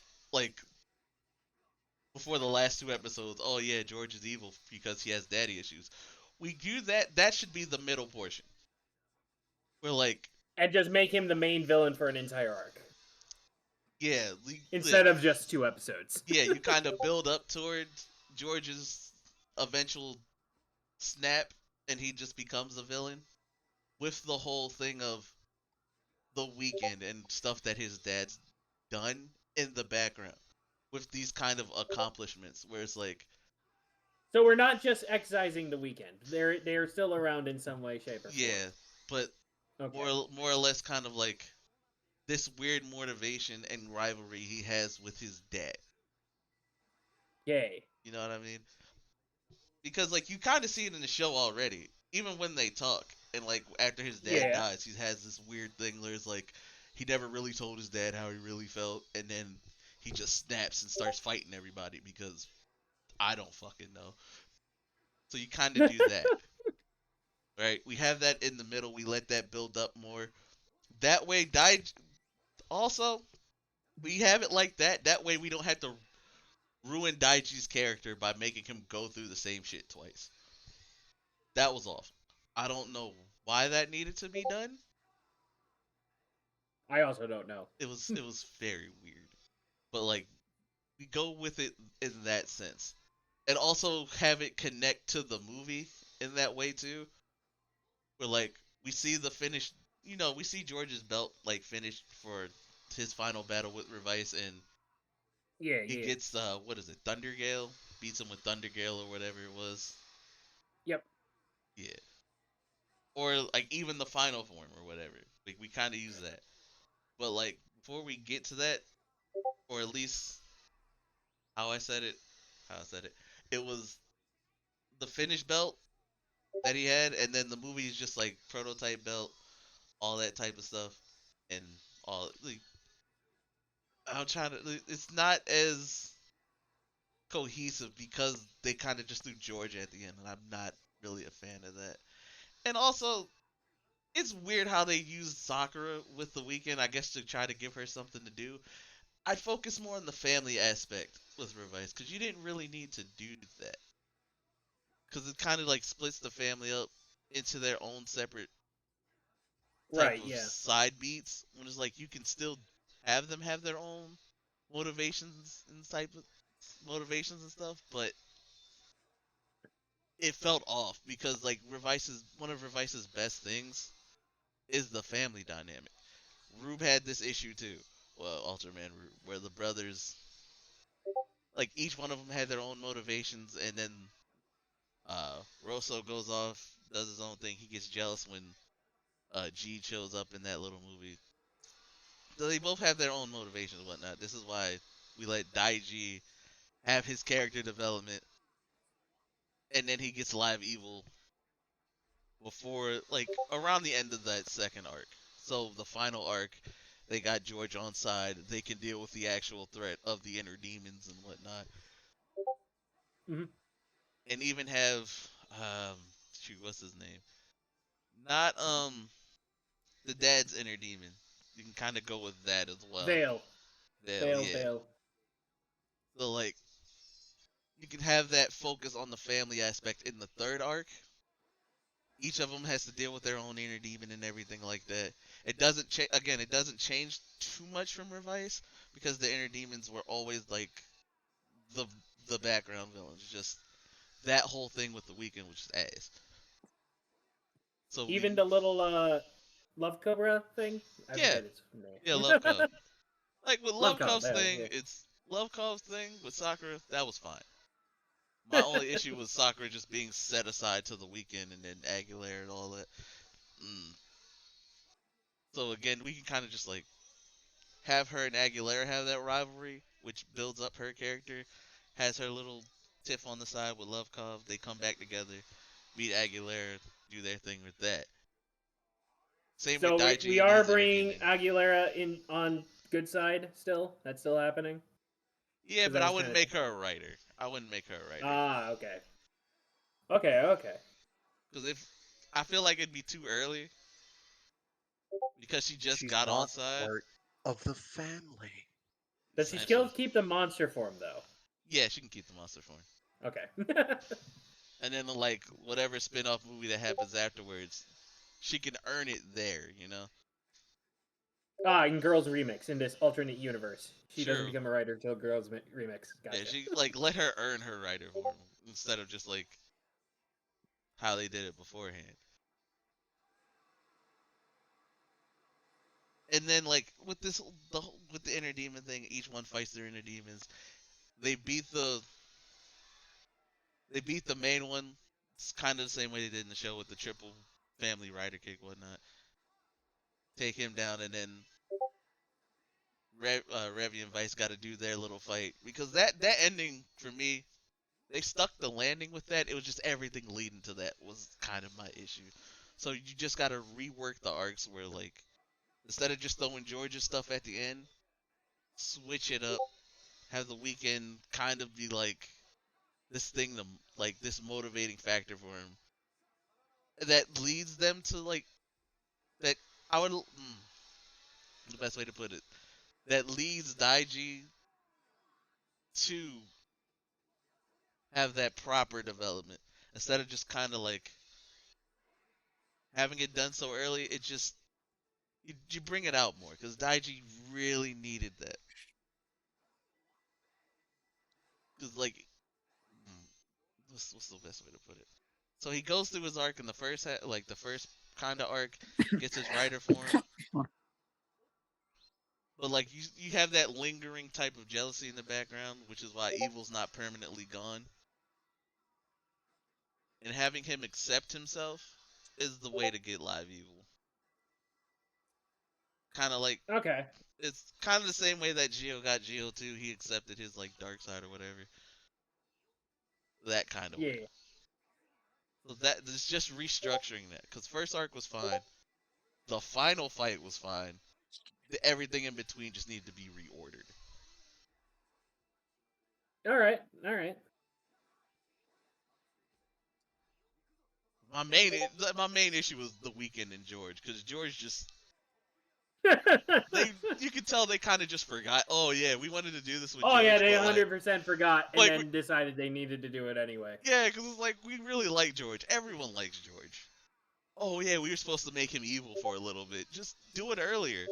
before the last 2 episodes, oh yeah, George is evil because he has daddy issues. We do that. That should be the middle portion. We're like, And just make him the main villain for an entire arc yeah, instead of just 2 episodes. yeah, you kind of build up towards George's eventual snap, and he just becomes a villain with the whole thing of the weekend and stuff that his dad's done in the background with these kind of accomplishments, where it's like, So we're not just excising the weekend. They're still around in some way, shape, or form. yeah, but Okay. more or less kind of like this weird motivation and rivalry he has with his dad. Yay. You know what I mean? Because like you kind of see it in the show already, even when they talk, and like after his dad Yeah. dies, he has this weird thing where it's like he never really told his dad how he really felt, and then he just snaps and starts fighting everybody because I don't fucking know. So you kind of do that, right? We have that in the middle. We let that build up more. That way, also we have it like that. That way, we don't have to ruin Daichi's character by making him go through the same shit twice. That was awful. I don't know why that needed to be done. I also don't know. It was very weird. But like we go with it in that sense. And also have it connect to the movie in that way too. Where like we see the finished, we see George's belt like finished for his final battle with Revice, and Yeah, he yeah. gets what is it, Thundergale? Beats him with Thundergale or whatever it was. Yep. Yeah. Or like even the final form or whatever. Like we kind of use that. But like before we get to that, or at least how I said it, it was the finished belt that he had, and then the movie is just like prototype belt, all that type of stuff, and all. Like, I'm trying to. It's not as cohesive because they kind of just threw Georgia at the end, and I'm not really a fan of that. And also, it's weird how they use Sakura with the weekend, I guess, to try to give her something to do. I focus more on the family aspect with Revice because you didn't really need to do that, because it kind of like splits the family up into their own separate type Right, of yeah. side beats. When it's like you can still have them have their own motivations and type of motivations and stuff, but it felt off because like Revice's one of Revice's best things is the family dynamic. Rube had this issue too. Well, Ultraman Rube, where the brothers, like each one of them had their own motivations, and then Rosso goes off, does his own thing. He gets jealous when G shows up in that little movie. So they both have their own motivations and whatnot. This is why we let Daiji have his character development, and then he gets live evil before, like, around the end of that second arc. So the final arc, they got George on side. They can deal with the actual threat of the inner demons and whatnot, Hmm. and even have shoot, what's his name? Not the dad's inner demon. You can kind of go with that as well. Veil. Vale, Veil, yeah. Veil. So like you can have that focus on the family aspect in the third arc, each of them has to deal with their own inner demon and everything like that. It doesn't again. It doesn't change too much from Revice because the inner demons were always like the the background villains. Just that whole thing with the weekend was just ass. So Even the little Love Cobra thing? I yeah, forget its name. yeah, Love Cove. Like with Love Love Cub, Cove's there, thing, yeah. it's Love Cove's thing with Sakura. That was fine. My only issue was Sakura just being set aside to the weekend and then Aguilera and all that. Mm. So again, we can kind of just like have her and Aguilera have that rivalry, which builds up her character. Has her little tiff on the side with Love Cove. They come back together, beat Aguilera, do their thing with that. Same with So we Daichi and are his inner bringing demon. Aguilera in on good side still? That's still happening? Yeah, Because but I I was wouldn't kind make of... her a writer. I wouldn't make her a writer. Ah, okay. Okay. Because if I feel like it'd be too early because she just She's got on not side. part of the family. Does she still Essentially, keep the monster form, though? yeah, she can keep the monster form. Okay. And then like whatever spin-off movie that happens afterwards, she can earn it there, you know. In Girls Remix, in this alternate universe. She doesn't Sure. become a writer until Girls Remix. Yeah, Gotcha. she like let her earn her writer form instead of just like how they did it beforehand. And then like with this with the inner demon thing, each one fights their inner demons. They beat the they beat the main one. It's kind of the same way they did in the show with the triple family rider kick whatnot. Take him down, and then Revy and Vice got to do their little fight because that ending for me, they stuck the landing with that. It was just everything leading to that was kind of my issue. So you just got to rework the arcs where like instead of just throwing George's stuff at the end, switch it up. Have the weekend kind of be like this thing, like this motivating factor for him that leads them to like that. I would the best way to put it that leads Daiji to have that proper development instead of just kind of like having it done so early. It just you bring it out more because Daiji really needed that because like what's the best way to put it? So he goes through his arc in the first like the first kind of arc, gets his writer form, but like you have that lingering type of jealousy in the background, which is why Evil's not permanently gone. And having him accept himself is the way to get live Evil. Kind of like Okay. it's kind of the same way that Geo got Geo too. He accepted his like dark side or whatever. That kind of way. Yeah. So that is just restructuring that because first arc was fine. The final fight was fine. Everything in between just needed to be reordered. All right. All right. My main issue was the weekend and George because George just you could tell they kind of just forgot. Oh yeah, we wanted to do this with Oh George, yeah, they but like 100% forgot and like then decided they needed to do it anyway. yeah, because it's like we really like George. Everyone likes George. Oh yeah, we were supposed to make him evil for a little bit. Just do it earlier.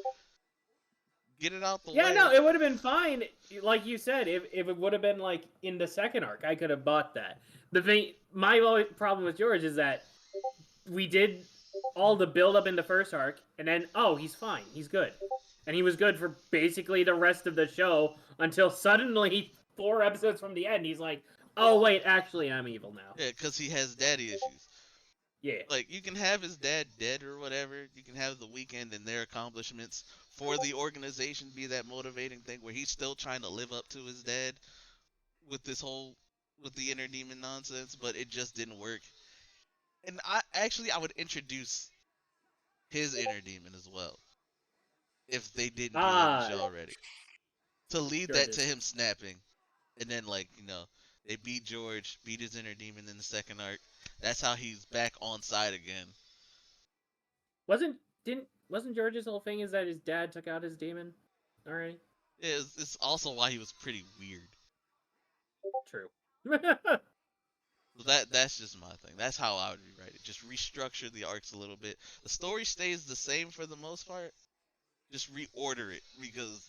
Get it out the Yeah, way. no, it would have been fine, like you said, if it would have been like in the second arc, I could have bought that. The thing, my only problem with George is that we did all the build up in the first arc, and then he's fine, he's good, and he was good for basically the rest of the show until suddenly 4 episodes from the end, he's like, oh wait, actually I'm evil now. Yeah, because he has daddy issues. Yeah. Like you can have his dad dead or whatever. You can have the weekend and their accomplishments for the organization be that motivating thing where he's still trying to live up to his dad with this whole with the inner demon nonsense, but it just didn't work. And I would introduce his inner demon as well if they didn't do that in the Ah, show already. To lead that to George's. him snapping, and then like they beat George, beat his inner demon in the second arc. That's how he's back on side again. Wasn't George's whole thing is that his dad took out his demon? Alright. It's also why he was pretty weird. True. So that's just my thing. That's how I would rewrite it. Just restructure the arcs a little bit. The story stays the same for the most part. Just reorder it because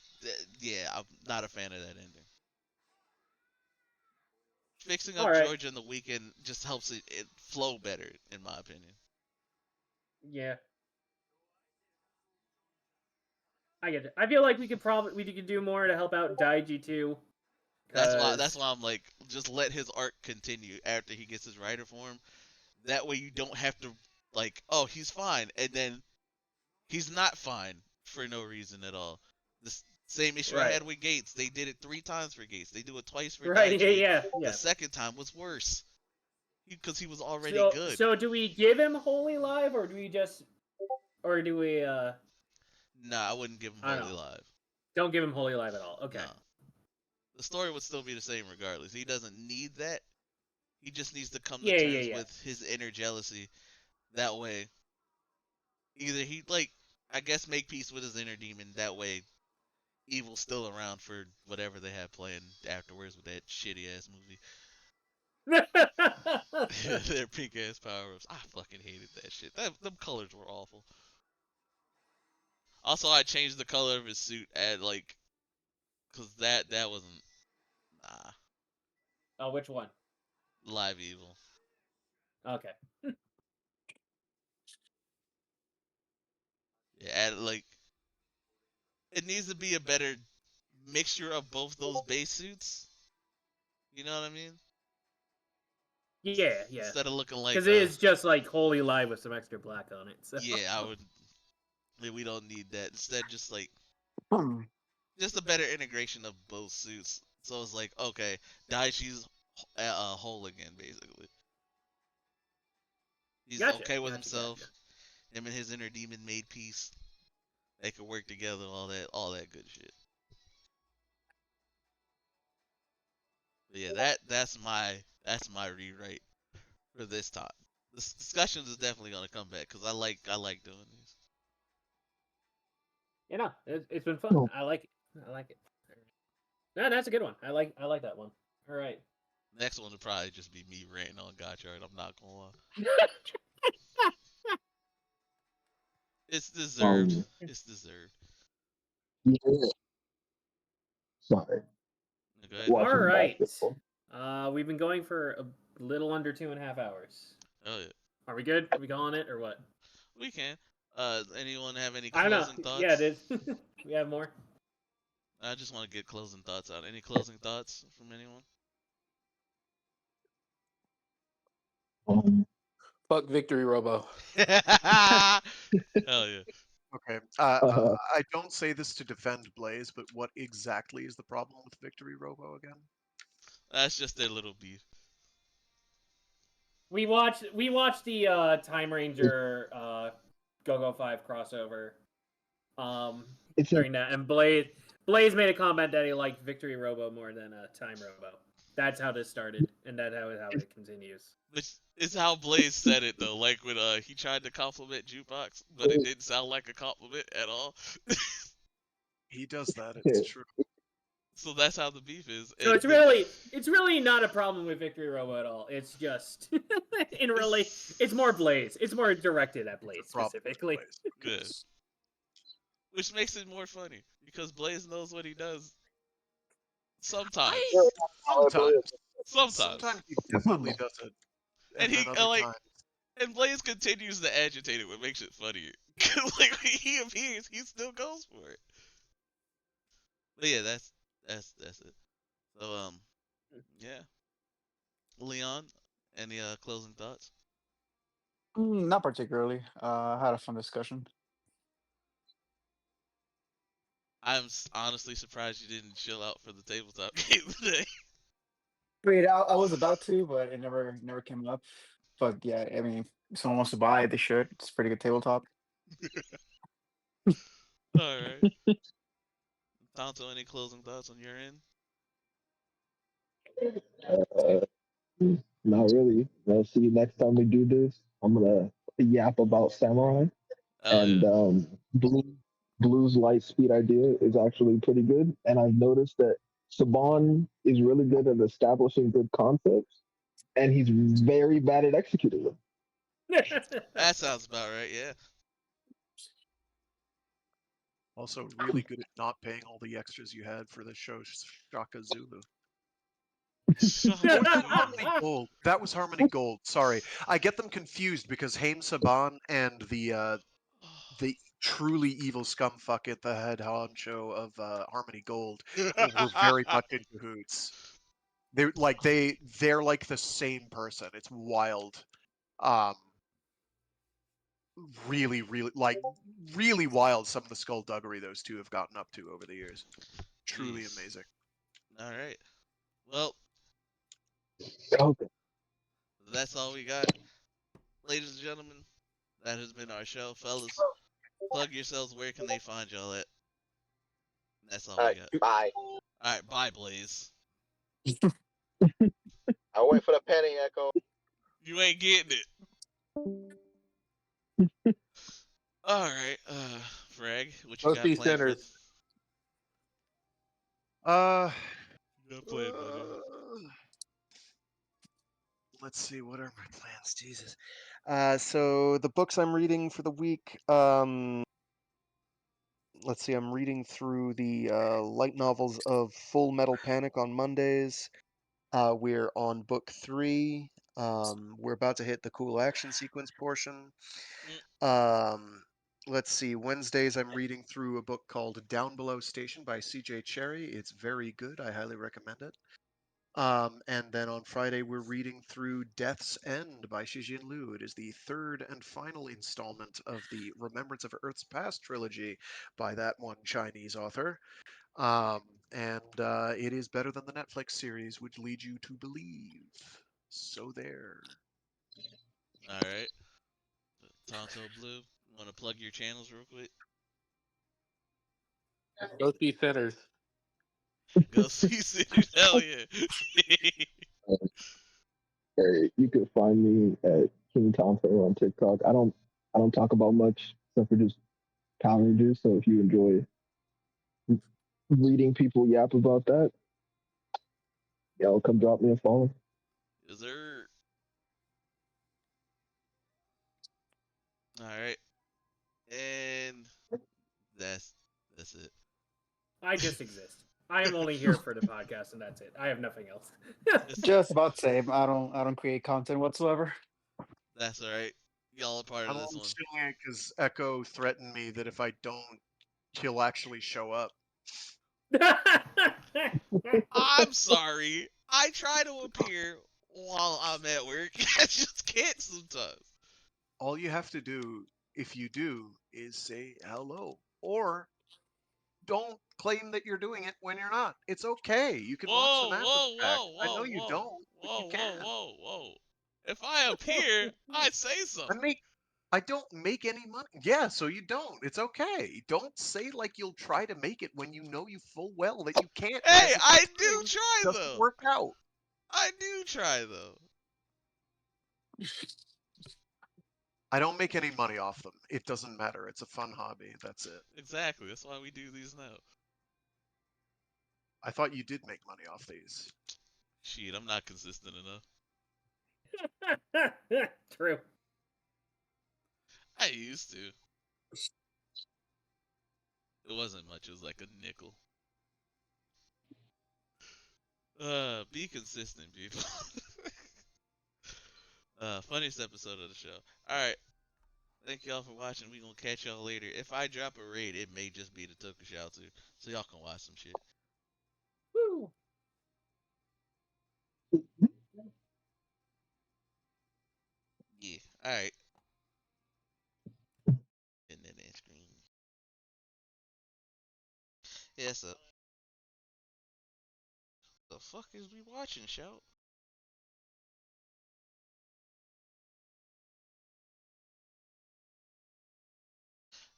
yeah, I'm not a fan of that ending. Fixing All up right. Georgia in the weekend just helps it flow better, in my opinion. Yeah. I get it. I feel like we could do more to help out Daiji too. That's why I'm like, just let his arc continue after he gets his writer form. That way you don't have to like, oh, he's fine, and then he's not fine for no reason at all. The same issue I Right. had with Gates. They did it 3 times for Gates. They do it twice for Right. Daiji. Yeah. The Yeah. second time was worse because he was already So good. so do we give him Holy Live or do we just or do we Nah, I wouldn't give him I don't Holy know. Live. Don't give him Holy Live at all. Okay. Nah. The story would still be the same regardless. He doesn't need that. He just needs to come to terms Yeah. with his inner jealousy. That way, either he like, I guess, make peace with his inner demon. That way, evil's still around for whatever they have planned afterwards with that shitty ass movie. Their pink ass power ups. I fucking hated that shit. Them colors were awful. Also, I changed the color of his suit at like, cause that wasn't nah Oh, which one? live evil. Okay. Yeah, add, like, it needs to be a better mixture of both those base suits. You know what I mean? Yeah. Instead of looking like Because it is just like Holy Live with some extra black on it. So. yeah, I would. We don't need that. Instead, just like Hmm. just a better integration of both suits. So it's like, okay, Daichi's whole again, basically. He's Gotcha. okay with himself. Him and his inner demon made peace. They could work together. All that good shit. But yeah, that's my rewrite for this time. This discussions is definitely gonna come back because I like doing these. You know, it's been fun. I like it. No, that's a good one. I like that one. All right. Next one will probably just be me ranting on Gotchard. I'm not gonna lie. It's deserved. It's deserved. Yeah. Sorry. Go ahead. All Watching right. basketball. We've been going for a little under 2.5 hours. Oh yeah, Are we good? Are we calling it or what? we can. Anyone have any I don't know. closing thoughts? Yeah, dude. We have more. I just want to get closing thoughts out. Any closing thoughts from anyone? Fuck Victory Robo. Hell yeah. Okay. Uh, I don't say this to defend Blaze, but what exactly is the problem with Victory Robo again? That's just their little beef. We watched the Time Ranger Go 5 crossover it's a during that, and Blaze made a comment that he liked Victory Robo more than Time Robo. That's how this started, and that's how it continues. Which is how Blaze said it though. Like when he tried to compliment Jukebox, but it didn't sound like a compliment at all. He does that. It's true. So that's how the beef is. So And it's really not a problem with Victory Robo at all. It's just it's more Blaze. It's more directed at Blaze The problem with specifically. Blaze. good. Which makes it more funny because Blaze knows what he does. Sometimes. Sometimes he definitely does it. And he then other like, times, and Blaze continues to agitate it, what makes it funnier. Cause like when he appears, he still goes for it. But yeah, that's it. So yeah. Leon, any closing thoughts? Not particularly. I had a fun discussion. I'm honestly surprised you didn't chill out for the tabletop game today. Wait, I was about to, but it never came up. But yeah, I mean, if someone wants to buy it, they should. It's a pretty good tabletop. Alright. Tonto, any closing thoughts on your end? not really. I'll see you next time we do this. I'm gonna yap about Samurai Oh and yeah. Blue's light speed idea is actually pretty good. And I've noticed that Saban is really good at establishing good concepts, and he's very bad at executing them. That sounds about right. Yeah. Also, really good at not paying all the extras you had for the show Shaka Zulu. Oh, was that Harmony Gold? That was Harmony Gold. Sorry, I get them confused because Haim Saban and the truly evil scumfuck at the head honcho of Harmony Gold were very much in cahoots. They're like they're like the same person. It's wild. Um, really wild. Some of the skullduggery those two have gotten up to over the years. Truly Jeez. amazing. All right. Well, Okay. that's all we got, ladies and gentlemen. That has been our show, fellas. Plug yourselves. Where can they find y'all at? That's all All we right, got. bye. All right. Bye, Blaze. I'll wait for the penny echo. You ain't getting it. All right. Frag, what you Let's got be planned for? sinners. Uh, You got planned, buddy. Let's see, what are my plans? Jesus. So the books I'm reading for the week. Let's see. I'm reading through the light novels of Full Metal Panic on Mondays. We're on book 3. We're about to hit the cool action sequence portion. Let's see. Wednesdays, I'm reading through a book called Down Below Station by C.J. Cherry. It's very good. I highly recommend it. And then on Friday, we're reading through Death's End by Shijin Liu. It is the third and final installment of the Remembrance of Earth's Past trilogy by that one Chinese author. Um, and it is better than the Netflix series, which leads you to believe. So there. All right. Tonto Blue, want to plug your channels real quick? Let's be sinners. Go see Sinners. Hell yeah. You can find me at King Tonto on TikTok. I don't talk about much except for just Power Rangers. So if you enjoy reading people yap about that, y'all come drop me a follow. Is there? All right. And that's it. I just exist. I am only here for the podcast, and that's it. I have nothing else. Just about same. I don't create content whatsoever. That's all right. Y'all are part I'm of this only one. saying it because Echo threatened me that if I don't, he'll actually show up. I'm sorry. I try to appear while I'm at work. I just can't sometimes. All you have to do, if you do, is say hello. Or don't claim that you're doing it when you're not. It's okay. You can watch them Whoa, after whoa, the fact. whoa, I know whoa, you whoa, don't, but you whoa, whoa, can. whoa, whoa. If I appear, I say something. I don't make any money. Yeah, so you don't. It's okay. Don't say like you'll try to make it when you know you full well that you can't Hey, because the I do thing try doesn't though. work out. I do try though. I don't make any money off them. It doesn't matter. It's a fun hobby. That's it. Exactly. That's why we do these now. I thought you did make money off these. Shit, I'm not consistent enough. True. I used to. It wasn't much. It was like a nickel. Be consistent, people. Funniest episode of the show. All right. Thank y'all for watching. We gonna catch y'all later. If I drop a raid, it may just be the Tokushoutsu, so y'all can watch some shit. Woo. Yeah. All right. And then that screen. Yeah. So the fuck is we watching, shout?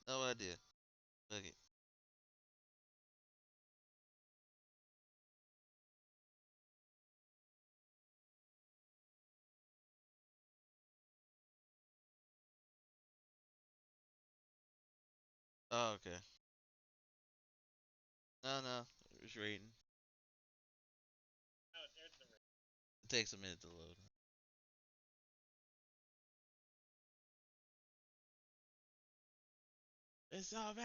No idea. Okay. Oh, okay. No, no. It was raiding. It takes a minute to load. It's over.